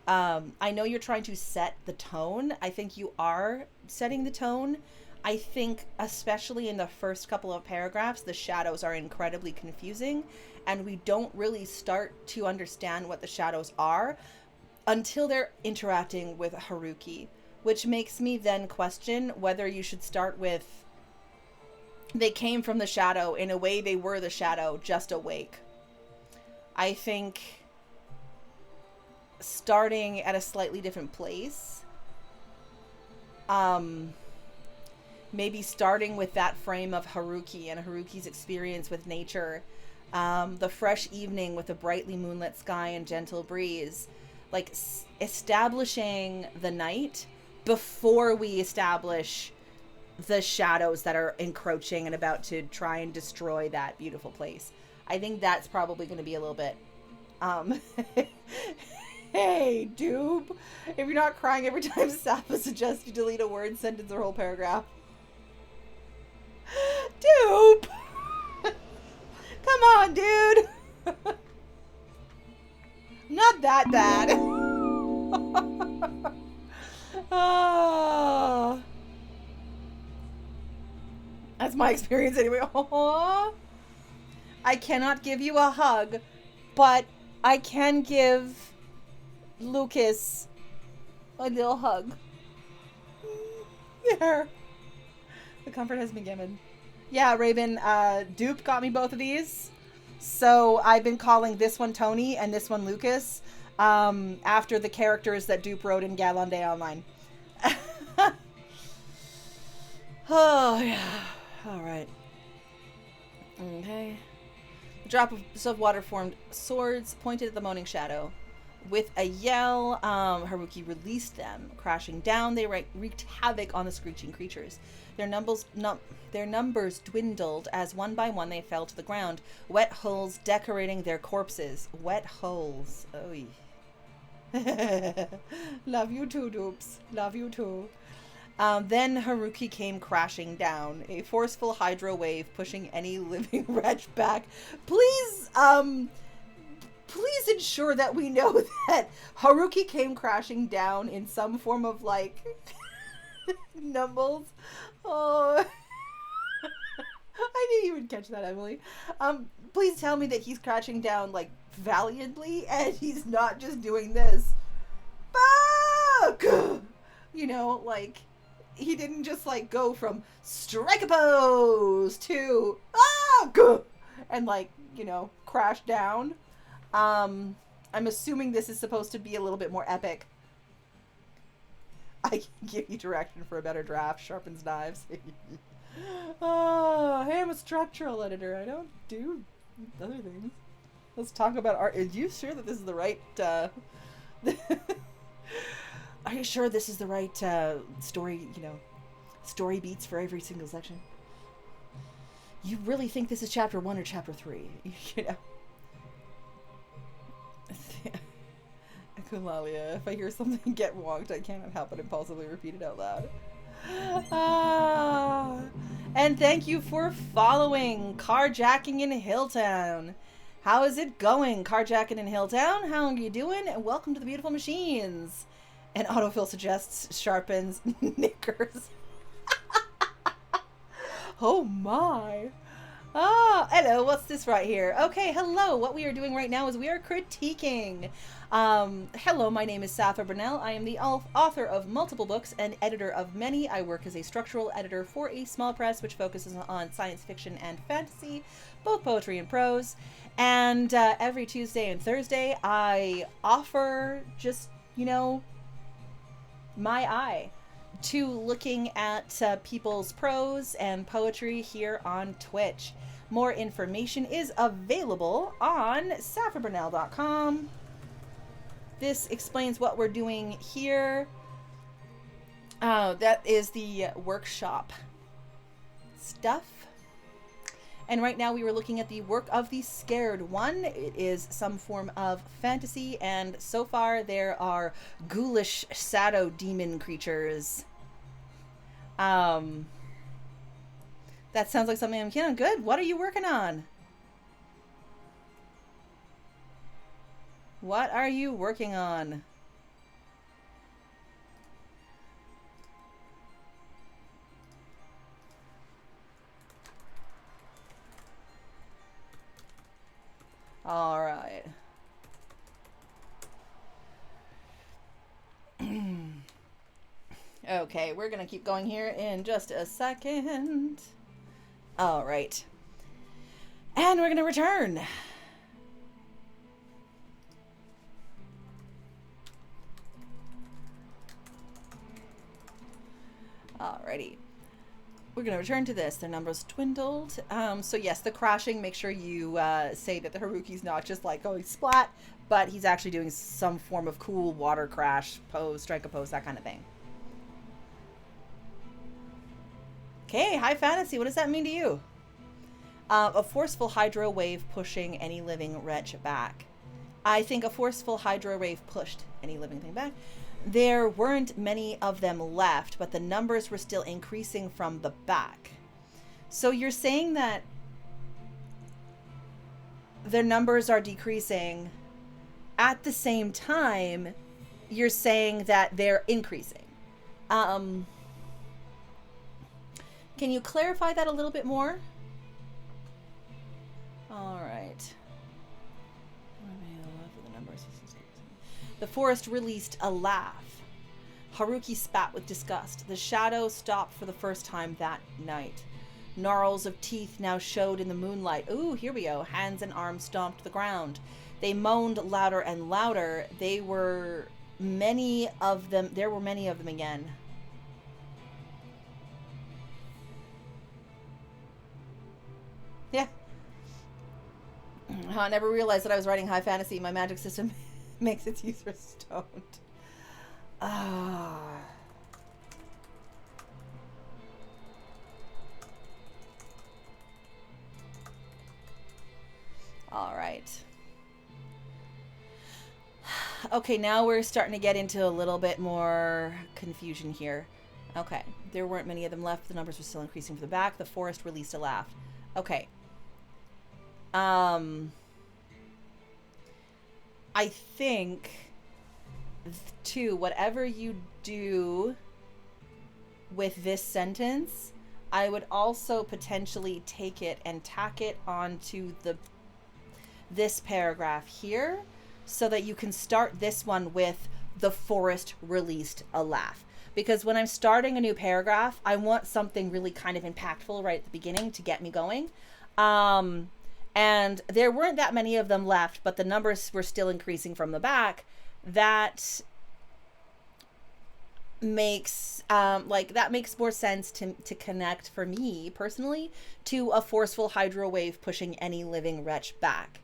I know you're trying to set the tone. I think you are setting the tone. I think especially in the first couple of paragraphs, the shadows are incredibly confusing, and we don't really start to understand what the shadows are until they're interacting with Haruki, which makes me then question whether you should start with they came from the shadow, in a way they were the shadow, just awake. I think starting at a slightly different place, maybe starting with that frame of Haruki and Haruki's experience with nature, the fresh evening with a brightly moonlit sky and gentle breeze, like establishing the night before we establish the shadows that are encroaching and about to try and destroy that beautiful place. I think that's probably going to be a little bit, hey, Doob, if you're not crying every time Sapha suggests you delete a word, sentence, or whole paragraph. Doob! that bad. Oh. That's my experience anyway. Aww. I cannot give you a hug, but I can give Lucas a little hug. There. The comfort has been given. Yeah, Raven, Dupe got me both of these. So I've been calling this one Tony and this one Lucas after the characters that Dupe wrote in Galon Day Online. Oh, yeah. All right. Okay. A drop of water formed swords pointed at the moaning shadow. With a yell, Haruki released them. Crashing down, they wreaked havoc on the screeching creatures. Their numbers dwindled as one by one they fell to the ground, wet holes decorating their corpses. Wet holes. Oy. Love you too, Dupes. Love you too. Then Haruki came crashing down, a forceful hydro wave pushing any living wretch back. Please ensure that we know that Haruki came crashing down in some form of, like, numbles. Oh. I didn't even catch that, Emily. Please tell me that he's crashing down, like, valiantly, and he's not just doing this. Fuck! You know, like, he didn't just, like, go from strike a pose to and, like, you know, crash down. I'm assuming this is supposed to be a little bit more epic. I can give you direction for a better draft. Sharpens knives. Oh, hey, I'm a structural editor. I don't do other things. Let's talk about art. Are you sure that this is the right, are you sure this is the right, story, you know, story beats for every single section? You really think this is chapter 1 or chapter 3? You know? Akulalia, if I hear something get wonked, I cannot help but impulsively repeat it out loud. And thank you for following Carjacking in Hilltown. How is it going, Carjacking in Hilltown? How are you doing? And welcome to the Beautiful Machines. And Autofill suggests sharpens knickers. Oh my. Ah, hello, what's this right here? Okay, hello, what we are doing right now is we are critiquing. Hello, my name is Sapha Burnell. I am the author of multiple books and editor of many. I work as a structural editor for a small press which focuses on science fiction and fantasy, both poetry and prose. And every Tuesday and Thursday, I offer just, you know, my eye to looking at people's prose and poetry here on Twitch. More information is available on sapharburnell.com. This explains what we're doing here. That is the workshop stuff. And right now we were looking at the work of the Scared One. It is some form of fantasy, and so far there are ghoulish shadow demon creatures. That sounds like something I'm kidding. Good. What are you working on? What are you working on? All right. Okay, we're gonna keep going here in just a second. All right. And we're gonna return. Alrighty. We're going to return to this. Their numbers dwindled. So yes, the crashing, make sure you say that the Haruki's not just like going splat, but he's actually doing some form of cool water crash, pose, strike a pose, that kind of thing. Okay, high fantasy. What does that mean to you? A forceful hydro wave pushing any living wretch back. I think a forceful hydro wave pushed any living thing back. There weren't many of them left, but the numbers were still increasing from the back. So you're saying that their numbers are decreasing at the same time, you're saying that they're increasing. Can you clarify that a little bit more? All right. The forest released a laugh. Haruki spat with disgust. The shadow stopped for the first time that night. Gnarls of teeth now showed in the moonlight. Ooh, here we go. Hands and arms stomped the ground. They moaned louder and louder. There were many of them again. Yeah. I never realized that I was writing high fantasy. My magic system makes its user stoned. Ah. All right. Okay, now we're starting to get into a little bit more confusion here. Okay, there weren't many of them left. The numbers were still increasing for the back. The forest released a laugh. Okay. I think, too, whatever you do with this sentence, I would also potentially take it and tack it onto this paragraph here, so that you can start this one with the forest released a laugh. Because when I'm starting a new paragraph, I want something really kind of impactful right at the beginning to get me going. And there weren't that many of them left, but the numbers were still increasing from the back. That makes more sense to connect, for me personally, to a forceful hydro wave pushing any living wretch back.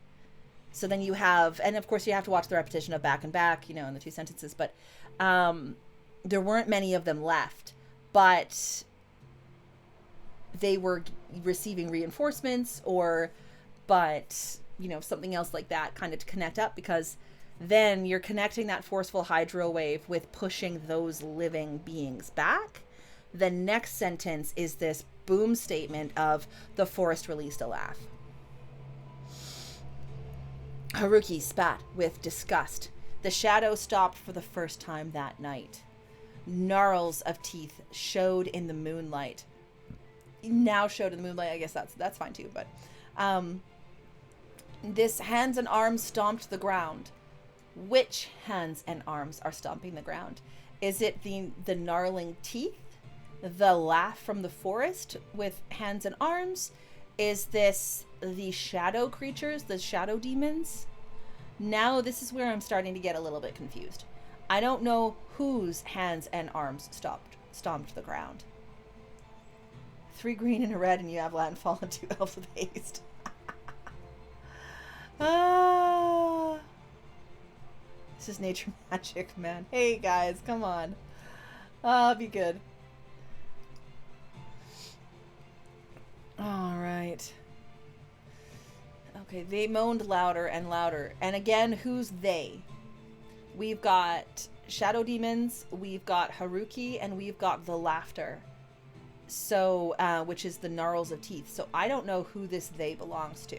So then you have, and of course you have to watch the repetition of back and back, in the two sentences, but there weren't many of them left, but they were receiving reinforcements, but something else like that, kind of to connect up, because then you're connecting that forceful hydro wave with pushing those living beings back. The next sentence is this boom statement of the forest released a laugh. Haruki spat with disgust. The shadow stopped for the first time that night. Gnarls of teeth showed in the moonlight. Now showed in the moonlight, I guess that's fine too, but this hands and arms stomped the ground. Which hands and arms are stomping the ground? Is it the gnarling teeth? The laugh from the forest with hands and arms? Is this the shadow creatures, the shadow demons? Now this is where I'm starting to get a little bit confused. I don't know whose hands and arms stomped the ground. 3 green and a red, and you have landfall and 2 elves with haste. This is nature magic, man. Hey guys, come on. Be good. All right. Okay, they moaned louder and louder. And again, who's they? We've got shadow demons, we've got Haruki, and we've got the laughter. So, which is the gnarls of teeth. So I don't know who this they belongs to.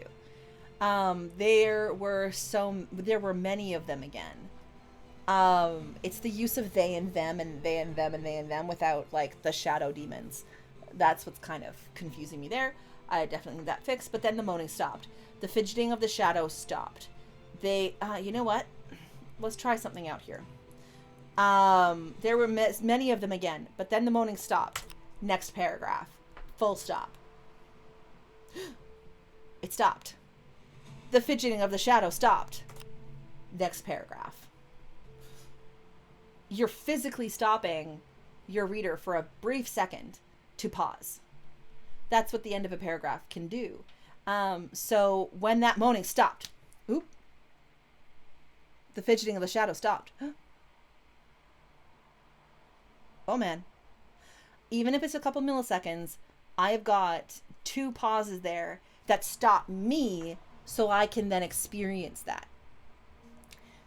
There were many of them again. It's the use of they and them and they and them and they and them without like the shadow demons. That's what's kind of confusing me there. I definitely need that fixed, but then the moaning stopped. The fidgeting of the shadow stopped. They, you know what? Let's try something out here. There were many of them again, but then the moaning stopped. Next paragraph. Full stop. It stopped. The fidgeting of the shadow stopped. Next paragraph. You're physically stopping your reader for a brief second to pause. That's what the end of a paragraph can do. So when that moaning stopped, oop, the fidgeting of the shadow stopped. Oh man. Even if it's a couple milliseconds, I've got 2 pauses there that stop me so I can then experience that.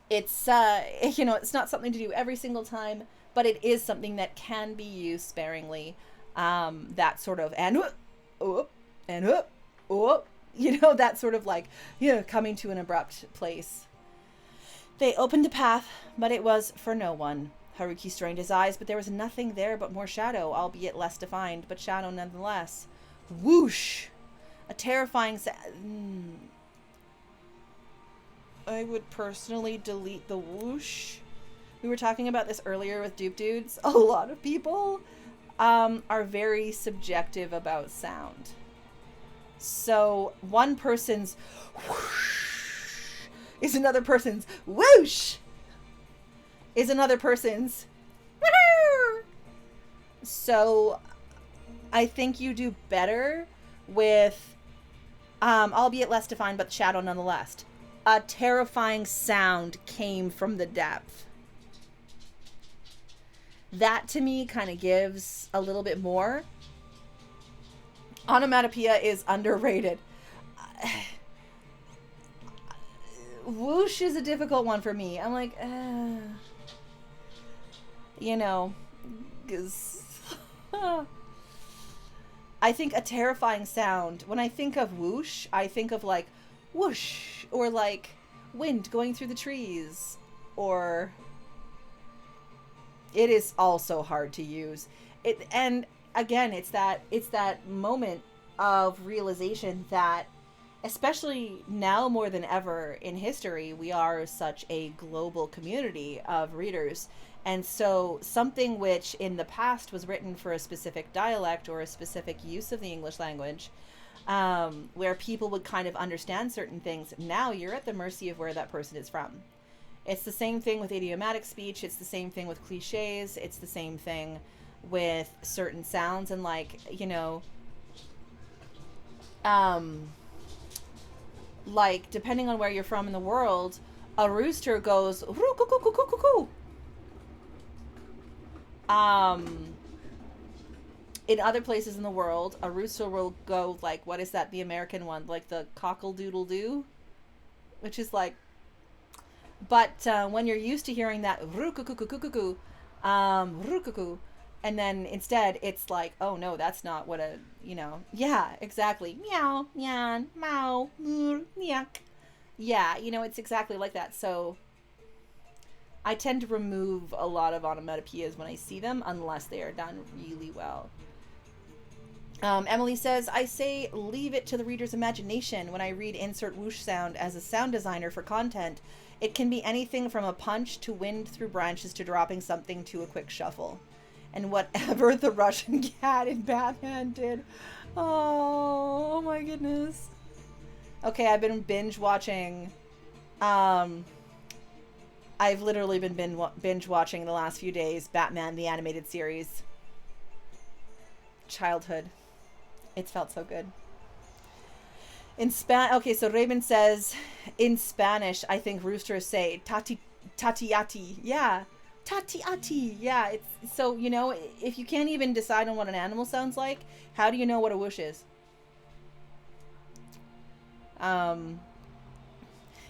It's, it's not something to do every single time, but it is something that can be used sparingly. That sort of, that sort of like, coming to an abrupt place. They opened a path, but it was for no one. Haruki strained his eyes, but there was nothing there but more shadow, albeit less defined, but shadow nonetheless. Whoosh! A terrifying I would personally delete the whoosh. We were talking about this earlier with dupe dudes. A lot of people are very subjective about sound. So one person's whoosh is another person's whoosh is another person's whoo. So I think you do better with albeit less defined but shadow nonetheless. A terrifying sound came from the depth. That to me kind of gives a little bit more. Onomatopoeia is underrated. Whoosh is a difficult one for me. I'm like, you know, because I think a terrifying sound, when I think of whoosh, I think of like whoosh, or like wind going through the trees, or it is also hard to use it. And again, it's that moment of realization that, especially now more than ever in history, we are such a global community of readers. And so something which in the past was written for a specific dialect or a specific use of the English language, where people would kind of understand certain things, now you're at the mercy of where that person is from. It's the same thing with idiomatic speech. It's the same thing with cliches. It's the same thing with certain sounds. And like, you know, like depending on where you're from in the world, a rooster goes roo-coo-coo-coo-coo-coo. In other places in the world, a rooster will go like, what is that? The American one, like the cockle-doodle-doo, which is like, but when you're used to hearing that roo-coo-coo-coo-coo-coo, roo-coo-coo, and then instead it's like, oh no, that's not what a, you know, yeah, exactly, meow, meow, meow, meow, yeah, you know, it's exactly like that. So I tend to remove a lot of onomatopoeias when I see them, unless they are done really well. Emily says, I say leave it to the reader's imagination when I read insert whoosh sound as a sound designer for content. It can be anything from a punch to wind through branches to dropping something to a quick shuffle. And whatever the Russian cat in Batman did. Oh my goodness. Okay, I've been binge watching. I've literally been binge watching the last few days Batman the animated series. Childhood. It's felt so good. Okay, so Raven says, in Spanish, I think roosters say tatiati. Yeah, tatiati. Yeah, it's so, you know, if you can't even decide on what an animal sounds like, how do you know what a whoosh is? Yeah,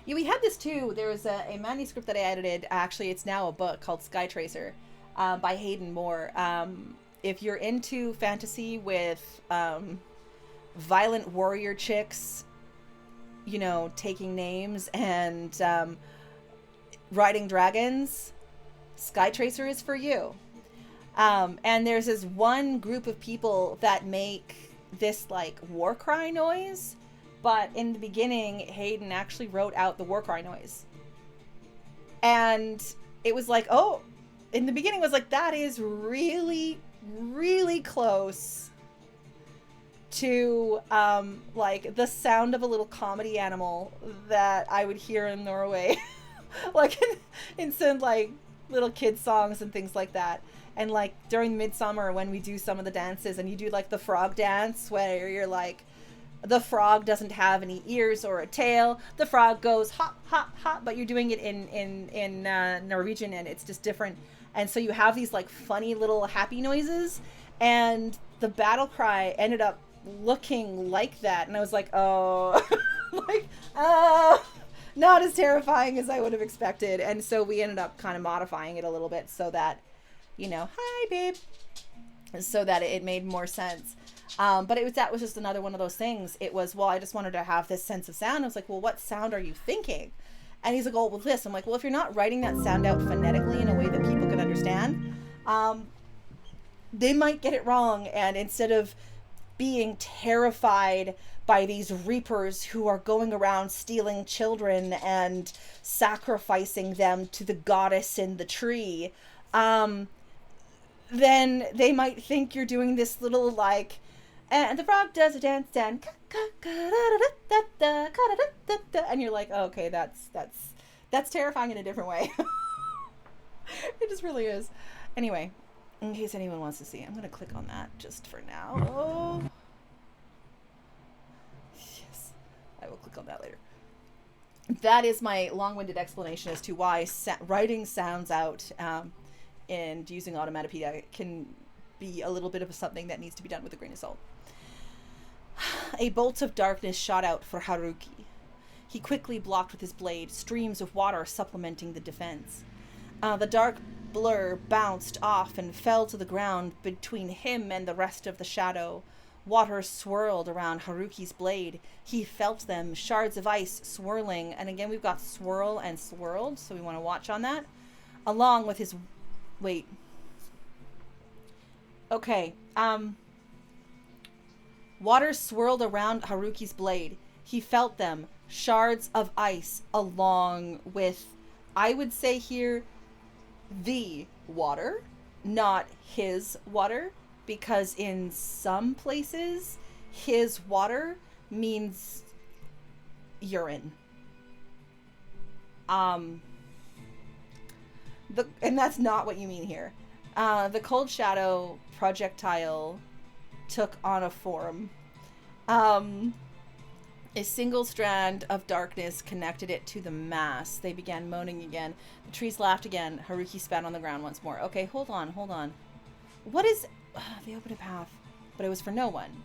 we had this too. There was a manuscript that I edited. Actually, it's now a book called Sky Tracer by Hayden Moore. If you're into fantasy with violent warrior chicks, you know, taking names and riding dragons, Sky Tracer is for you. And there's this one group of people that make this like war cry noise, but in the beginning, Hayden actually wrote out the war cry noise. And it was like, oh, in the beginning it was like, that is really, really close to like the sound of a little comedy animal that I would hear in Norway. Like in some like little kid songs and things like that. And like during Midsummer when we do some of the dances and you do like the frog dance where you're like, the frog doesn't have any ears or a tail. The frog goes hop, hop, hop, but you're doing it in Norwegian and it's just different. And so you have these like funny little happy noises, and the battle cry ended up looking like that. And I was like, oh, like, not as terrifying as I would have expected. And so we ended up kind of modifying it a little bit so that, you know, hi babe, so that it made more sense. But that was just another one of those things. It was, well, I just wanted to have this sense of sound. I was like, well, what sound are you thinking? And he's like, oh, well, this. I'm like, well, if you're not writing that sound out phonetically in a way that people can understand, they might get it wrong. And instead of being terrified by these reapers who are going around stealing children and sacrificing them to the goddess in the tree, then they might think you're doing this little like, and the frog does a dance and and you're like, oh, okay, that's terrifying in a different way. It just really is. Anyway, in case anyone wants to see, I'm gonna click on that just for now. Oh, yes, I will click on that later. That is my long-winded explanation as to why writing sounds out and using automatopoeia can be a little bit of something that needs to be done with a grain of salt. A bolt of darkness shot out for Haruki. He quickly blocked with his blade, streams of water supplementing the defense. The dark blur bounced off and fell to the ground between him and the rest of the shadow. Water swirled around Haruki's blade. He felt them, shards of ice swirling. And again, we've got swirl and swirled, so we want to watch on that. Along with his... Wait. Okay. Water swirled around Haruki's blade. He felt them, shards of ice, along with, I would say here, the water, not his water, because in some places, his water means urine. And that's not what you mean here. The cold shadow projectile took on a form. A single strand of darkness connected it to the mass. They began moaning again. The trees laughed again. Haruki spat on the ground once more. Okay, hold on. What is... They opened a path, but it was for no one.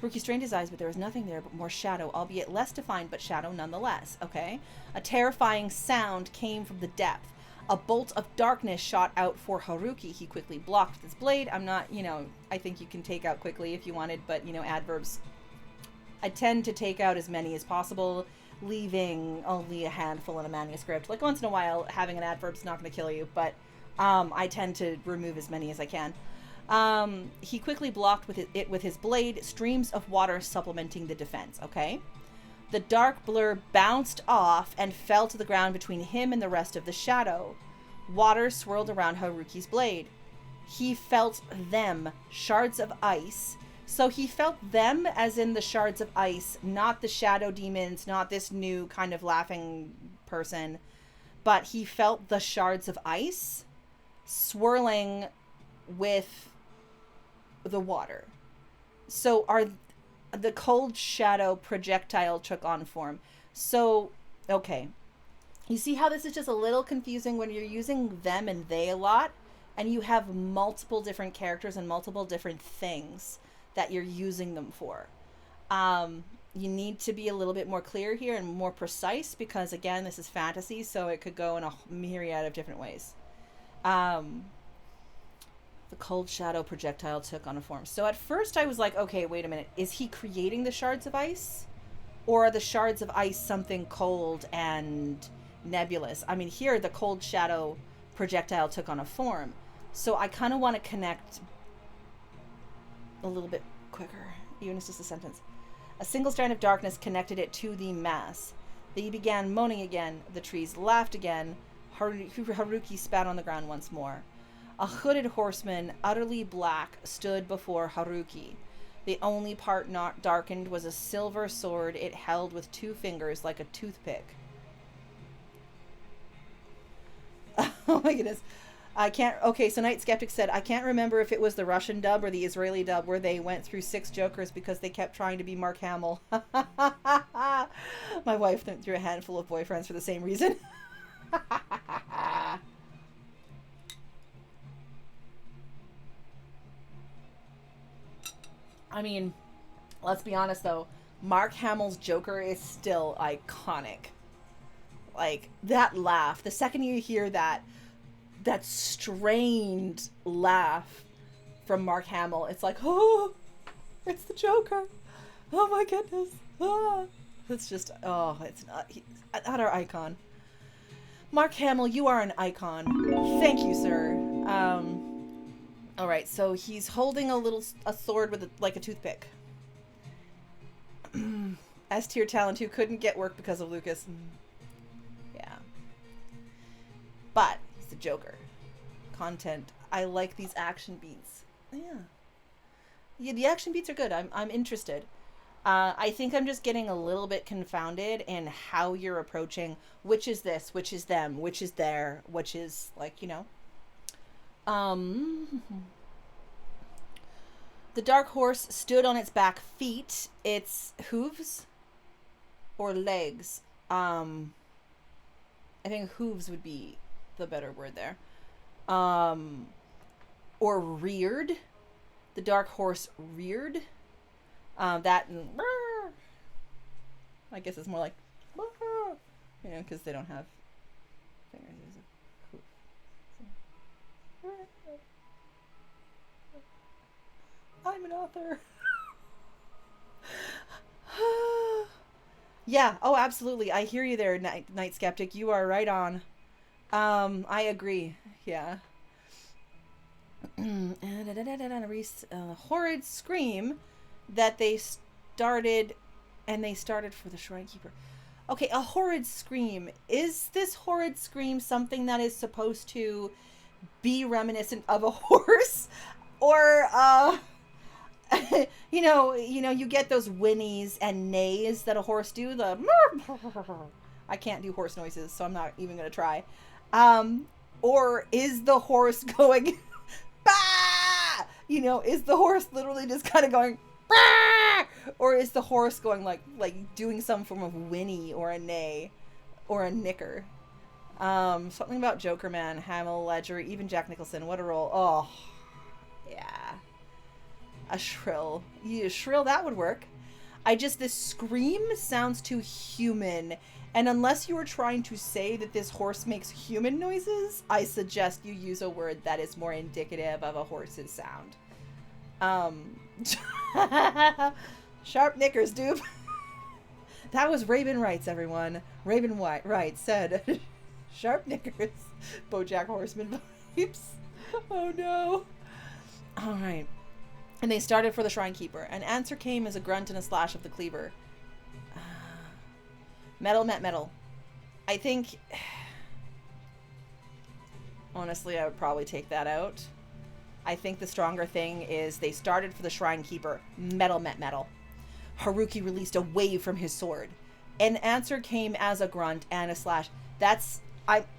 Haruki strained his eyes, but there was nothing there but more shadow, albeit less defined, but shadow nonetheless. Okay? A terrifying sound came from the depth. A bolt of darkness shot out for Haruki. He quickly blocked with his blade. I'm not, I think you can take out quickly if you wanted, but, adverbs. I tend to take out as many as possible, leaving only a handful in a manuscript. Like, once in a while, having an adverb's not going to kill you, but I tend to remove as many as I can. He quickly blocked it with his blade, streams of water supplementing the defense, okay? The dark blur bounced off and fell to the ground between him and the rest of the shadow. Water swirled around Haruki's blade. He felt them, shards of ice. So he felt them as in the shards of ice, not the shadow demons, not this new kind of laughing person, but he felt the shards of ice swirling with the water. So the cold shadow projectile took on form. So, okay. You see how this is just a little confusing when you're using them and they a lot, and you have multiple different characters and multiple different things that you're using them for. You need to be a little bit more clear here and more precise because, again, this is fantasy, so it could go in a myriad of different ways. The cold shadow projectile took on a form. So at first I was like, okay, wait a minute. Is he creating the shards of ice? Or are the shards of ice something cold and nebulous? I mean, here the cold shadow projectile took on a form. So I kind of want to connect a little bit quicker, even if it's just a sentence. A single strand of darkness connected it to the mass. They began moaning again. The trees laughed again. Haruki spat on the ground once more. A hooded horseman, utterly black, stood before Haruki. The only part not darkened was a silver sword it held with 2 fingers like a toothpick. Oh my goodness. So Night Skeptic said, I can't remember if it was the Russian dub or the Israeli dub where they went through 6 Jokers because they kept trying to be Mark Hamill. My wife went through a handful of boyfriends for the same reason. I mean, let's be honest though, Mark Hamill's Joker is still iconic. Like, that laugh, the second you hear that strained laugh from Mark Hamill, it's like, oh, it's the Joker. Oh my goodness. Ah. It's just, it's not, utter icon. Mark Hamill, you are an icon. Thank you, sir. All right, so he's holding a sword with like a toothpick. S tier talent who couldn't get work because of Lucas. Yeah. But he's the Joker. Content. I like these action beats. Yeah, the action beats are good. I'm interested. I think I'm just getting a little bit confounded in how you're approaching which is this, which is them, which is there, which is like, you know. The dark horse stood on its back feet. Its hooves or legs. I think hooves would be the better word there. Or reared. The dark horse reared. That and I guess it's more like, you know, because they don't have fingers. I'm an author. Yeah. Oh, absolutely. I hear you there, Night Skeptic. You are right on. I agree. Yeah. Horrid scream that they started for the Shrine Keeper. Okay, a horrid scream. Is this horrid scream something that is supposed to be reminiscent of a horse? Or, you know, you get those whinnies and neighs that a horse do. I can't do horse noises, so I'm not even going to try. Or is the horse going, bah! You know, is the horse literally just kind of going, bah! Or is the horse going like doing some form of whinny or a neigh or a nicker? Something about Joker Man, Hamill, Ledger, even Jack Nicholson. What a role. Oh, yeah. A shrill. Yeah, shrill, that would work. This scream sounds too human. And unless you are trying to say that this horse makes human noises, I suggest you use a word that is more indicative of a horse's sound. Sharp knickers, dude. That was Raven Wrights, everyone. Raven Wright said, sharp knickers. BoJack Horseman vibes. Oh no. All right. And they started for the Shrine Keeper. An answer came as a grunt and a slash of the cleaver. Metal met metal. I think, honestly, I would probably take that out. I think the stronger thing is they started for the Shrine Keeper. Metal met metal. Haruki released a wave from his sword. An answer came as a grunt and a slash.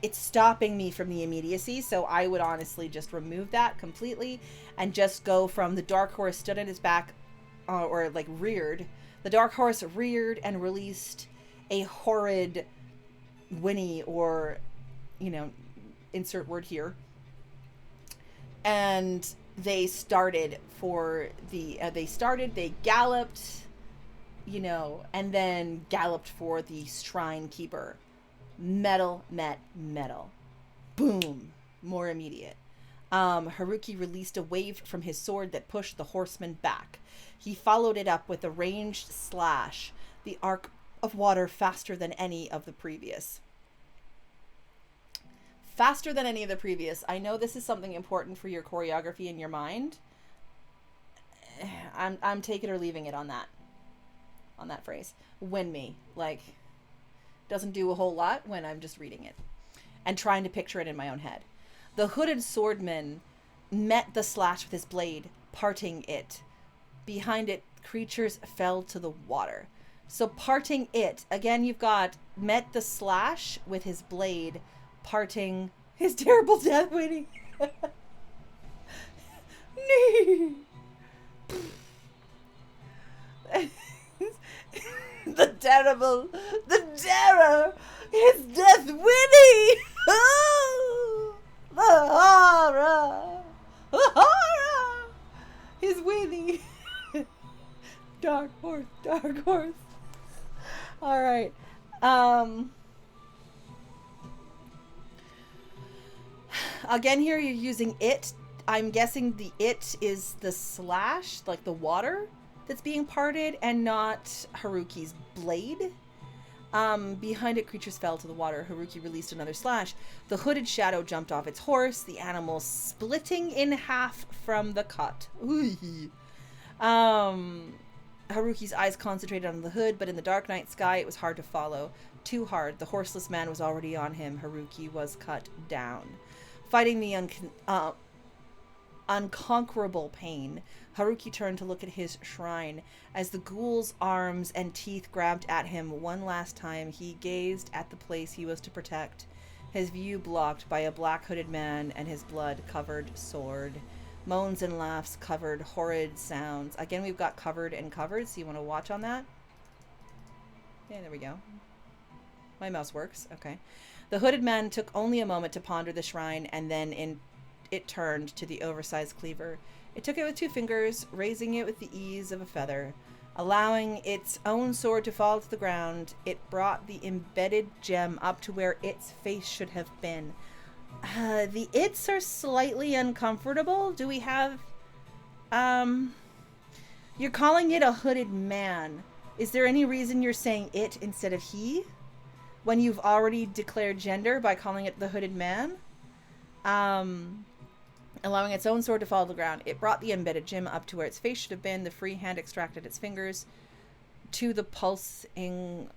It's stopping me from the immediacy, so I would honestly just remove that completely and just go from the dark horse stood on his back, or like reared. The dark horse reared and released a horrid whinny, or, you know, insert word here. And they started for they galloped, you know, and then galloped for the Shrine Keeper. Metal met metal. Boom. More immediate. Haruki released a wave from his sword that pushed the horseman back. He followed it up with a ranged slash, the arc of water faster than any of the previous. Faster than any of the previous. I know this is something important for your choreography in your mind. I'm taking or leaving it on that phrase. Win me. Like, doesn't do a whole lot when I'm just reading it and trying to picture it in my own head. The hooded swordman met the slash with his blade, parting it. Behind it, creatures fell to the water. So parting it, again, you've got met the slash with his blade, parting his terrible death waiting. The terror, his death winning. Oh, the horror, his winning. Dark horse. All right. Again, here you're using it. I'm guessing the it is the slash, like the water that's being parted, and not Haruki's blade. Behind it, creatures fell to the water. Haruki released another slash. The hooded shadow jumped off its horse, the animal splitting in half from the cut. Ooh. Haruki's eyes concentrated on the hood, but in the dark night sky, it was hard to follow. Too hard. The horseless man was already on him. Haruki was cut down. Fighting the unconquerable pain, Haruki turned to look at his shrine. As the ghoul's arms and teeth grabbed at him one last time, he gazed at the place he was to protect, his view blocked by a black-hooded man and his blood-covered sword. Moans and laughs covered horrid sounds. Again, we've got covered and covered, so you want to watch on that? Yeah, there we go. My mouse works. Okay. The hooded man took only a moment to ponder the shrine, and then it turned to the oversized cleaver. It took it with 2 fingers, raising it with the ease of a feather. Allowing its own sword to fall to the ground, it brought the embedded gem up to where its face should have been. The its are slightly uncomfortable. Do we have... You're calling it a hooded man. Is there any reason you're saying it instead of he? When you've already declared gender by calling it the hooded man? Allowing its own sword to fall to the ground, it brought the embedded gem up to where its face should have been. The free hand extracted its fingers to the pulsing...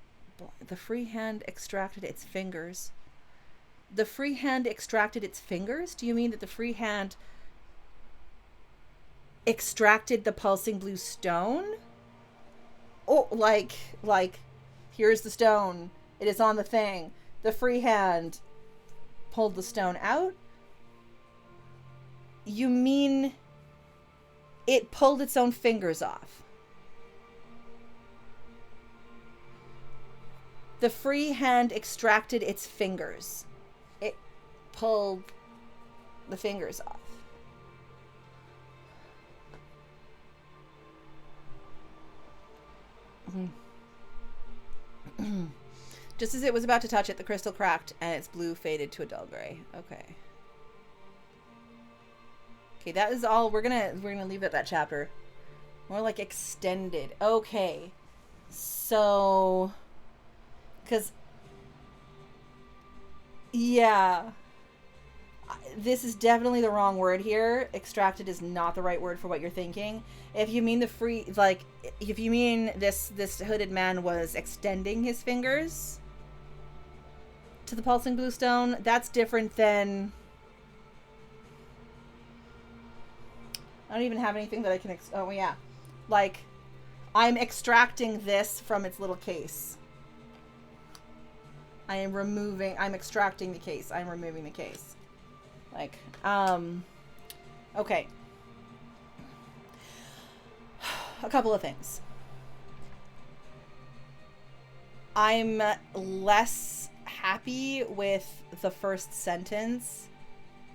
The free hand extracted its fingers... The free hand extracted its fingers? Do you mean that the free hand extracted the pulsing blue stone? Oh, like, here's the stone. It is on the thing. The free hand pulled the stone out? You mean it pulled its own fingers off? The free hand extracted its fingers. It pulled the fingers off. Just as it was about to touch it, the crystal cracked and its blue faded to a dull gray. Okay. Okay, that is all. We're gonna leave it at that chapter. More like extended. Okay. So, because yeah, this is definitely the wrong word here. Extracted is not the right word for what you're thinking. If you mean if you mean this hooded man was extending his fingers to the pulsing blue stone, that's different than... I don't even have anything that I can... oh, yeah. Like, I'm extracting this from its little case. I'm extracting the case. I'm removing the case. Like, okay. A couple of things. I'm less happy with the first sentence.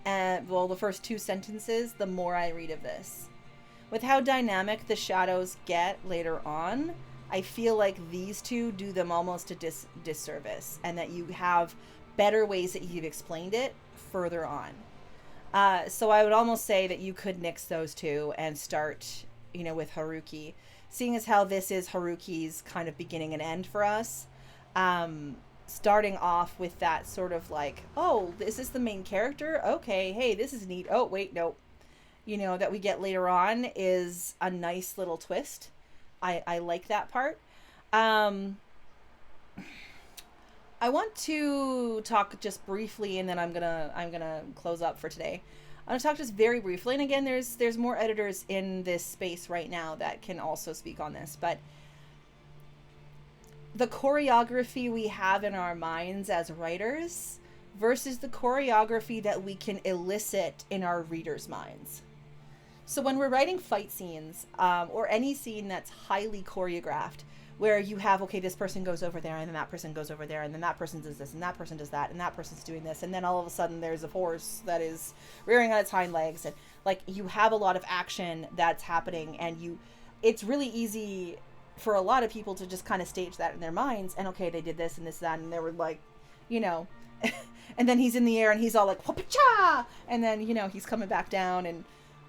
Well, the first 2 sentences, the more I read of this. With how dynamic the shadows get later on, I feel like these 2 do them almost a disservice, and that you have better ways that you've explained it further on. So I would almost say that you could nix those 2 and start, with Haruki. Seeing as how this is Haruki's kind of beginning and end for us, starting off with that sort of like, oh, is this the main character? Okay, hey, this is neat. Oh, wait, nope. That we get later on is a nice little twist. I like that part. I want to talk just briefly, and then I'm gonna close up for today. I'm gonna talk just very briefly, and again, there's more editors in this space right now that can also speak on this, but the choreography we have in our minds as writers versus the choreography that we can elicit in our readers' minds. So when we're writing fight scenes, or any scene that's highly choreographed, where you have, okay, this person goes over there, and then that person goes over there, and then that person does this, and that person does that, and that person's doing this, and then all of a sudden there's a horse that is rearing on its hind legs, and like you have a lot of action that's happening, and it's really easy for a lot of people to just kind of stage that in their minds, and okay, they did this and this, that, and they were like, and then he's in the air and he's all like, whoop-cha! And then, he's coming back down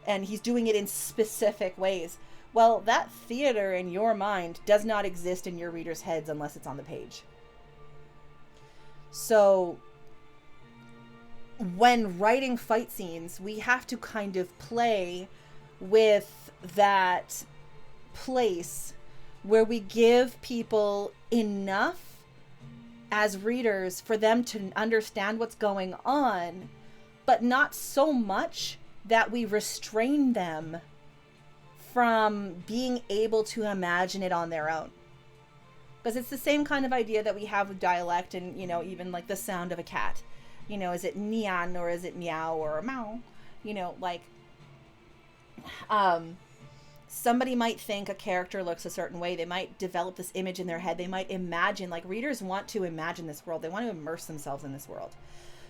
and he's doing it in specific ways. Well, that theater in your mind does not exist in your readers' heads unless it's on the page. So when writing fight scenes, we have to kind of play with that place where we give people enough as readers for them to understand what's going on, but not so much that we restrain them from being able to imagine it on their own. Because it's the same kind of idea that we have with dialect and, you know, even like the sound of a cat. You know, is it neon or is it meow or meow? You know, like, somebody might think a character looks a certain way. They might develop this image in their head. They might imagine, like, readers want to imagine this world. They want to immerse themselves in this world.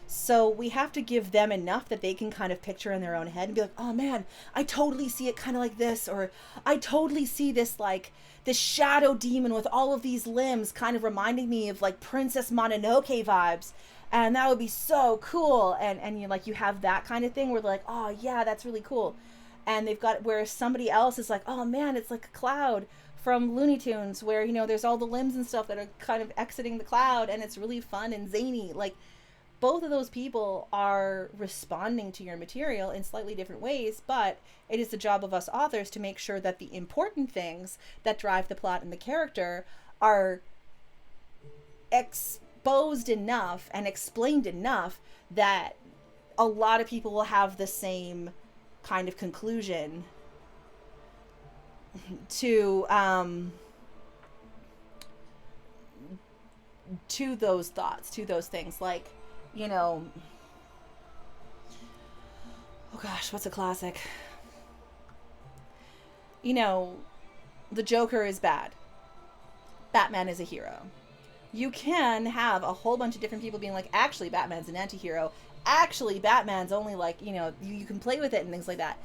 So we have to give them enough that they can kind of picture in their own head and be like, oh man, I totally see it kind of like this. Or I totally see this, like, this shadow demon with all of these limbs kind of reminding me of like Princess Mononoke vibes. And that would be so cool. And you like, you have that kind of thing where they're like, oh yeah, that's really cool. And they've got, where somebody else is like, oh man, it's like a cloud from Looney Tunes where, you know, there's all the limbs and stuff that are kind of exiting the cloud and it's really fun and zany. Like, both of those people are responding to your material in slightly different ways, but it is the job of us authors to make sure that the important things that drive the plot and the character are exposed enough and explained enough that a lot of people will have the same kind of conclusion to those thoughts, to those things. Like, you know, oh gosh, what's a classic? You know, the Joker is bad. Batman is a hero. You can have a whole bunch of different people being like, actually, Batman's an anti-hero. Actually, Batman's only like, you know, you can play with it and things like that.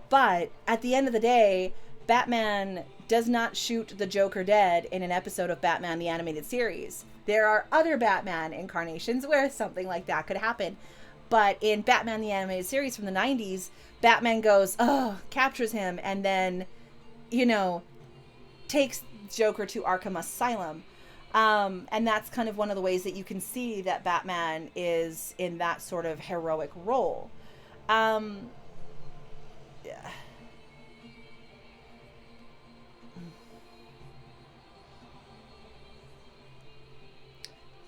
But at the end of the day, Batman does not shoot the Joker dead in an episode of Batman the Animated Series. There are other Batman incarnations where something like that could happen. But in Batman the Animated Series from the 90s, Batman goes, captures him, and then, you know, takes Joker to Arkham Asylum. And that's kind of one of the ways that you can see that Batman is in that sort of heroic role. Yeah.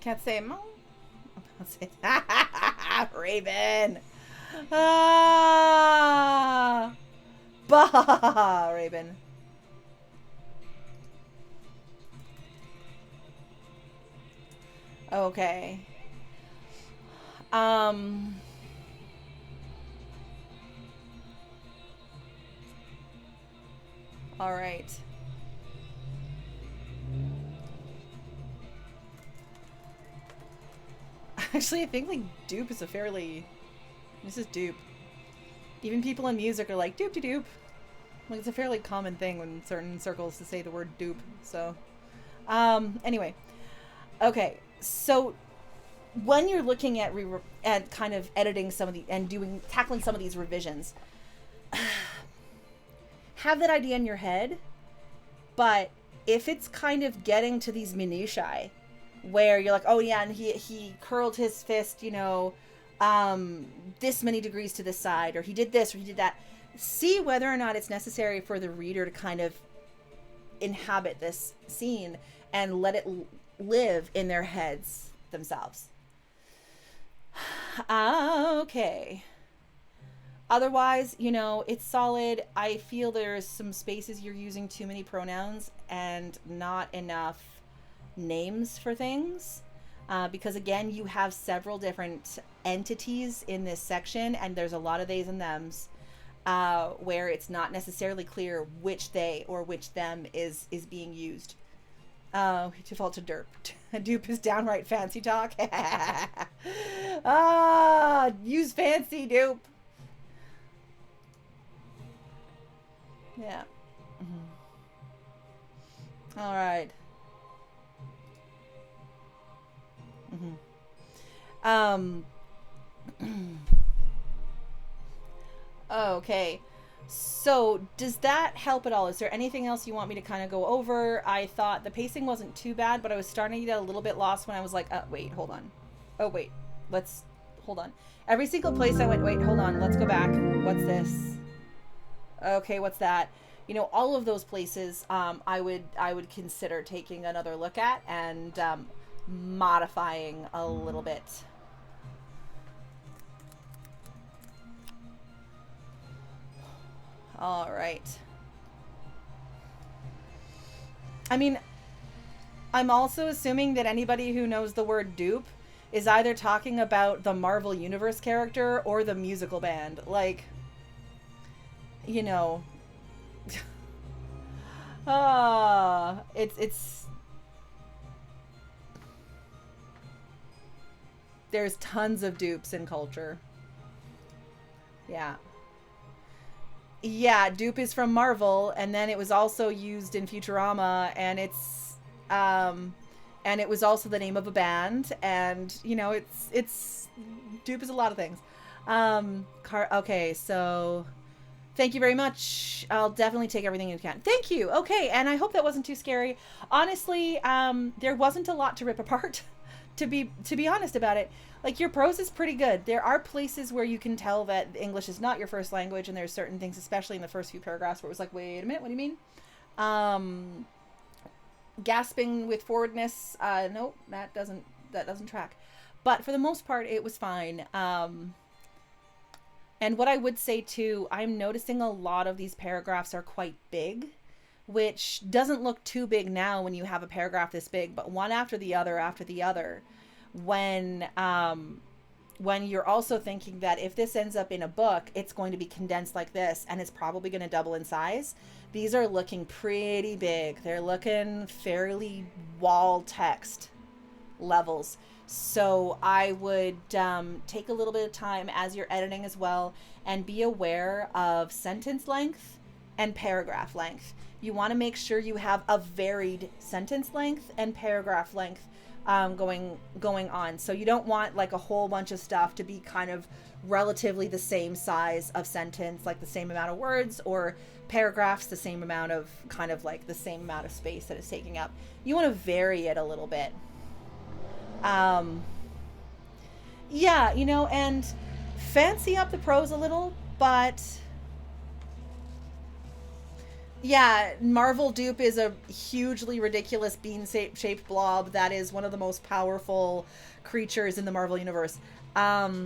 Can't say Mo. I'll say Raven. Bah, Raven. Okay. All right. Actually, I think like dupe is a fairly... This is dupe. Even people in music are like doop-de-doop. Like, it's a fairly common thing in certain circles to say the word dupe. So, anyway. Okay, so when you're looking at kind of editing some of the and tackling some of these revisions, have that idea in your head, but if it's kind of getting to these minutiae where you're like, oh yeah, and he curled his fist, you know, this many degrees to this side, or he did this or he did that, see whether or not it's necessary for the reader to kind of inhabit this scene and let it live in their heads themselves. Okay. Otherwise, you know, it's solid. I feel there's some spaces you're using too many pronouns and not enough names for things. Because again, you have several different entities in this section and there's a lot of theys and thems where it's not necessarily clear which they or which them is being used. We default to derp. Dupe is downright fancy talk. Use fancy dupe. Yeah. Mm-hmm. All right. Mm-hmm. Okay. So does that help at all? Is there anything else you want me to kind of go over? I thought the pacing wasn't too bad, but I was starting to get a little bit lost when I was like, wait, hold on. Oh, wait. Let's... Hold on. Every single place I went... Wait, hold on. Let's go back. What's this? Okay, what's that? You know, all of those places I would consider taking another look at and modifying a little bit. All right. I mean, I'm also assuming that anybody who knows the word dupe is either talking about the Marvel Universe character or the musical band. Like, you know, it's there's tons of dupes in culture. Yeah. Yeah, dupe is from Marvel, and then it was also used in Futurama, and it was also the name of a band, and you know, it's dupe is a lot of things. Okay, so thank you very much. I'll definitely take everything you can. Thank you. Okay, and I hope that wasn't too scary. Honestly, there wasn't a lot to rip apart. To be honest about it, like, your prose is pretty good. There are places where you can tell that English is not your first language, and there's certain things, especially in the first few paragraphs, where it was like, wait a minute, what do you mean? Gasping with forwardness, nope, that doesn't track. But for the most part, it was fine. And what I would say too, I'm noticing a lot of these paragraphs are quite big, which doesn't look too big now when you have a paragraph this big, but one after the other, when you're also thinking that if this ends up in a book, it's going to be condensed like this, and it's probably going to double in size. These are looking pretty big. They're looking fairly wall text levels. So I would take a little bit of time as you're editing as well, and be aware of sentence length and paragraph length. You want to make sure you have a varied sentence length and paragraph length going on. So you don't want like a whole bunch of stuff to be kind of relatively the same size of sentence, like the same amount of words, or paragraphs the same amount of kind of like the same amount of space that it's taking up. You want to vary it a little bit. Yeah, you know, and fancy up the prose a little, but yeah, Marvel dupe is a hugely ridiculous bean-shaped blob that is one of the most powerful creatures in the Marvel universe. Yeah,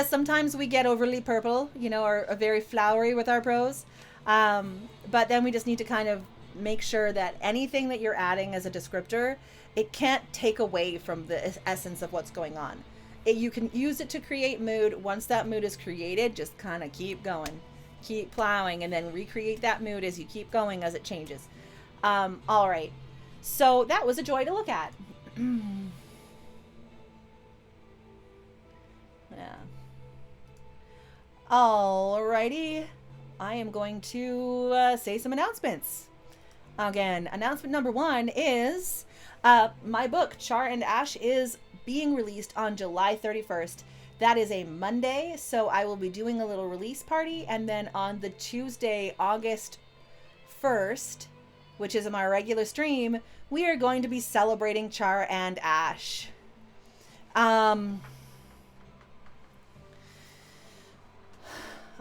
sometimes we get overly purple, you know, or very flowery with our prose. But then we just need to kind of make sure that anything that you're adding as a descriptor, it can't take away from the essence of what's going on. You can use it to create mood. Once that mood is created, just kind of keep going. Keep plowing, and then recreate that mood as you keep going, as it changes. All right. So that was a joy to look at. Yeah. Alrighty. I am going to say some announcements. Again, announcement number 1 is my book, Char and Ash, is being released on July 31st. That is a Monday, so I will be doing a little release party, and then on the Tuesday, August 1st, which is my regular stream, we are going to be celebrating Char and Ash. All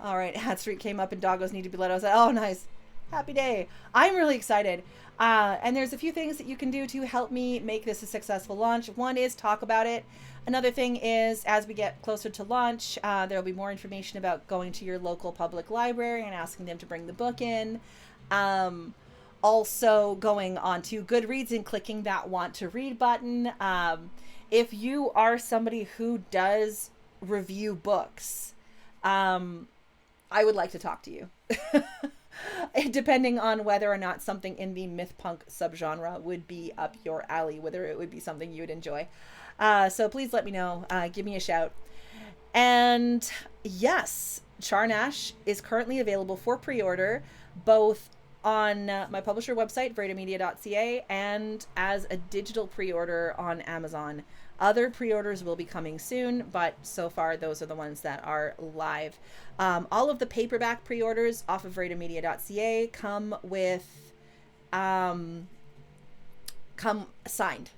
right, Hat Street came up and doggos need to be let out. Oh, nice. Happy day. I'm really excited. And there's a few things that you can do to help me make this a successful launch. One is talk about it. Another thing is, as we get closer to launch, there'll be more information about going to your local public library and asking them to bring the book in. Also going on to Goodreads and clicking that want to read button. If you are somebody who does review books, I would like to talk to you. Depending on whether or not something in the myth punk subgenre would be up your alley, whether it would be something you would enjoy. So please let me know. Give me a shout. And yes, Char and Ash is currently available for pre-order, both on my publisher website, veritamedia.ca, and as a digital pre-order on Amazon. Other pre-orders will be coming soon, but so far those are the ones that are live. All of the paperback pre-orders off of veritamedia.ca come with come signed.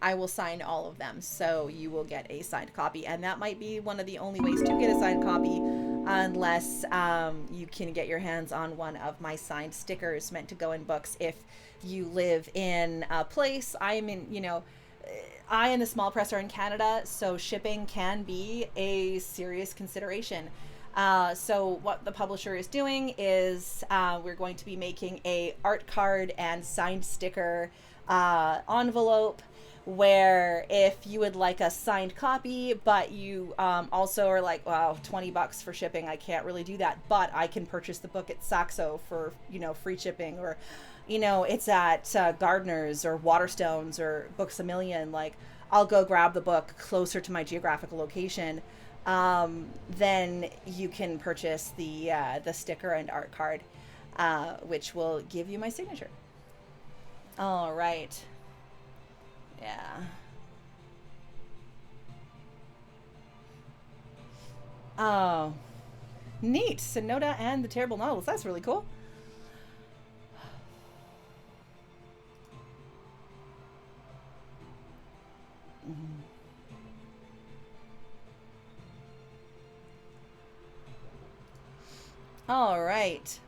I will sign all of them. So you will get a signed copy. And that might be one of the only ways to get a signed copy, unless you can get your hands on one of my signed stickers meant to go in books. If you live in a place, I and the small press are in Canada, so shipping can be a serious consideration. So what the publisher is doing is we're going to be making a art card and signed sticker envelope, where if you would like a signed copy, but you also are like, wow, $20 for shipping, I can't really do that, but I can purchase the book at Saxo for, free shipping, or, it's at Gardner's or Waterstones or Books A Million, like, I'll go grab the book closer to my geographical location. Then you can purchase the sticker and art card, which will give you my signature. All right. Yeah. Oh, neat. Sonoda and the Terrible Novels. That's really cool. All right.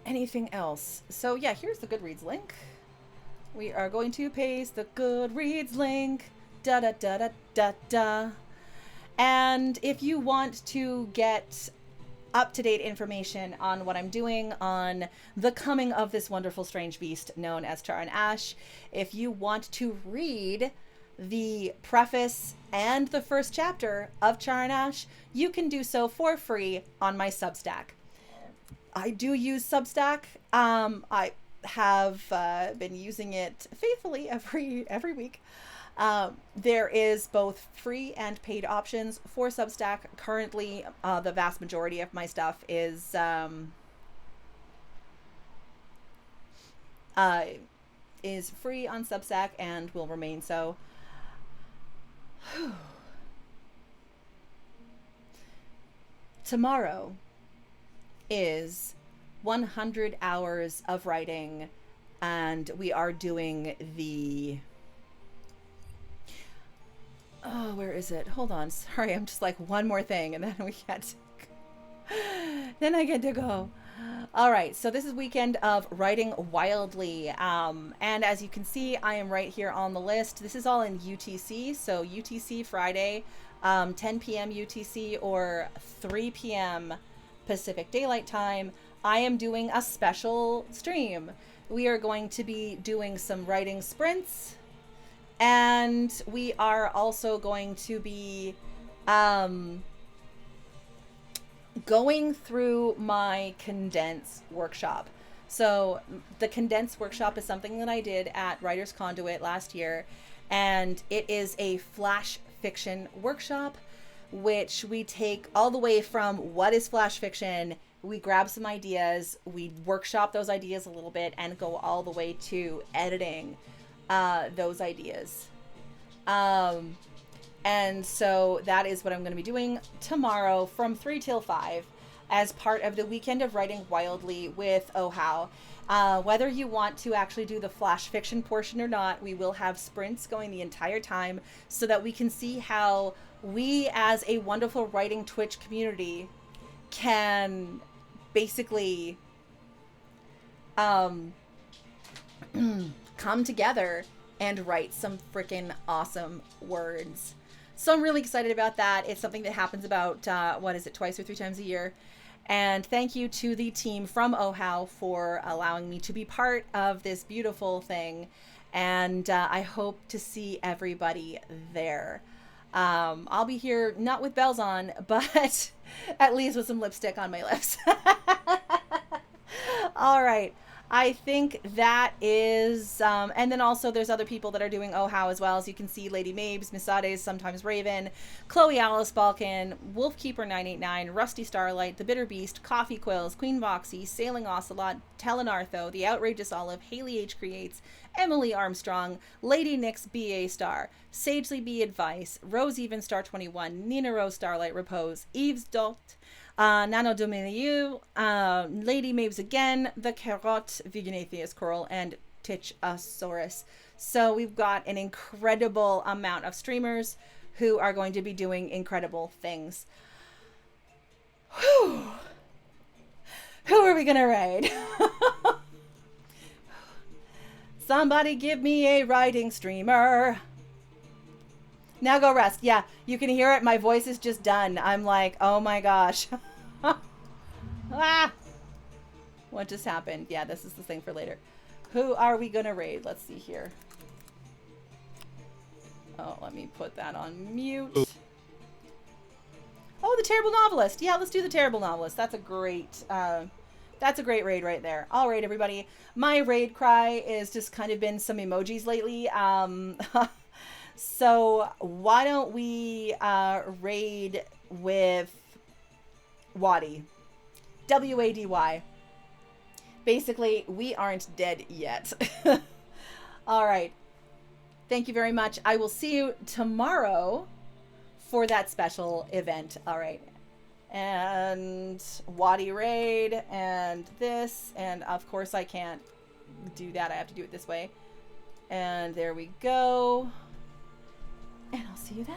Anything else? So yeah, here's the Goodreads link. We are going to paste the Goodreads link. Da da da da da da. And if you want to get up-to-date information on what I'm doing on the coming of this wonderful strange beast known as Char and Ash, if you want to read the preface and the first chapter of Char and Ash, you can do so for free on my Substack. I do use Substack. I have been using it faithfully every week. There is both free and paid options for Substack. Currently, the vast majority of my stuff is free on Substack and will remain so. Tomorrow is 100 hours of writing, and we are doing the... Oh, where is it? Hold on. Sorry, I'm just like one more thing, and then we get then I get to go. All right, so this is weekend of Writing Wildly, and as you can see, I am right here on the list. This is all in UTC, so UTC Friday, 10 p.m. UTC or 3 p.m. Pacific Daylight Time. I am doing a special stream. We are going to be doing some writing sprints, and we are also going to be going through my Condense workshop. So the Condense workshop is something that I did at Writers Conduit last year, and it is a flash fiction workshop, which we take all the way from what is flash fiction, we grab some ideas, we workshop those ideas a little bit, and go all the way to editing those ideas. And so that is what I'm going to be doing tomorrow from 3 till 5 as part of the weekend of Writing Wildly with OHOW. Whether you want to actually do the flash fiction portion or not, we will have sprints going the entire time so that we can see how we as a wonderful writing Twitch community can basically come together and write some freaking awesome words. So I'm really excited about that. It's something that happens about, twice or 3 times a year. And thank you to the team from OHOW for allowing me to be part of this beautiful thing. And I hope to see everybody there. I'll be here, not with bells on, but at least with some lipstick on my lips. All right. I think that is, and then also there's other people that are doing OHOW as well. As you can see, Lady Mabes, Misades, Sometimes Raven, Chloe Alice Balkan, Wolfkeeper 989, Rusty Starlight, The Bitter Beast, Coffee Quills, Queen Voxy, Sailing Ocelot, Telenartho, The Outrageous Olive, Haley H. Creates, Emily Armstrong, Lady Nix BA Star, Sagely B Advice, Rose Even Star 21, Nina Rose Starlight Repose, Eves Dot, Nano Dominiu, Lady Maves again, the Carrot, Veganetheus Coral, and Titchosaurus. So we've got an incredible amount of streamers who are going to be doing incredible things. Whew. Who are we gonna raid? Somebody give me a riding streamer. Now go rest. Yeah, you can hear it. My voice is just done. I'm like, oh my gosh. Ah! What just happened? Yeah, this is the thing for later. Who are we gonna raid? Let's see here. Oh, let me put that on mute. Oh, the Terrible Novelist. Yeah, let's do the Terrible Novelist. That's a great raid right there. All right, everybody. My raid cry is just kind of been some emojis lately. So why don't we raid with Wady. W-A-D-Y. Basically, we aren't dead yet. All right. Thank you very much. I will see you tomorrow for that special event. All right. And Wady raid and this. And of course I can't do that. I have to do it this way. And there we go. And I'll see you then.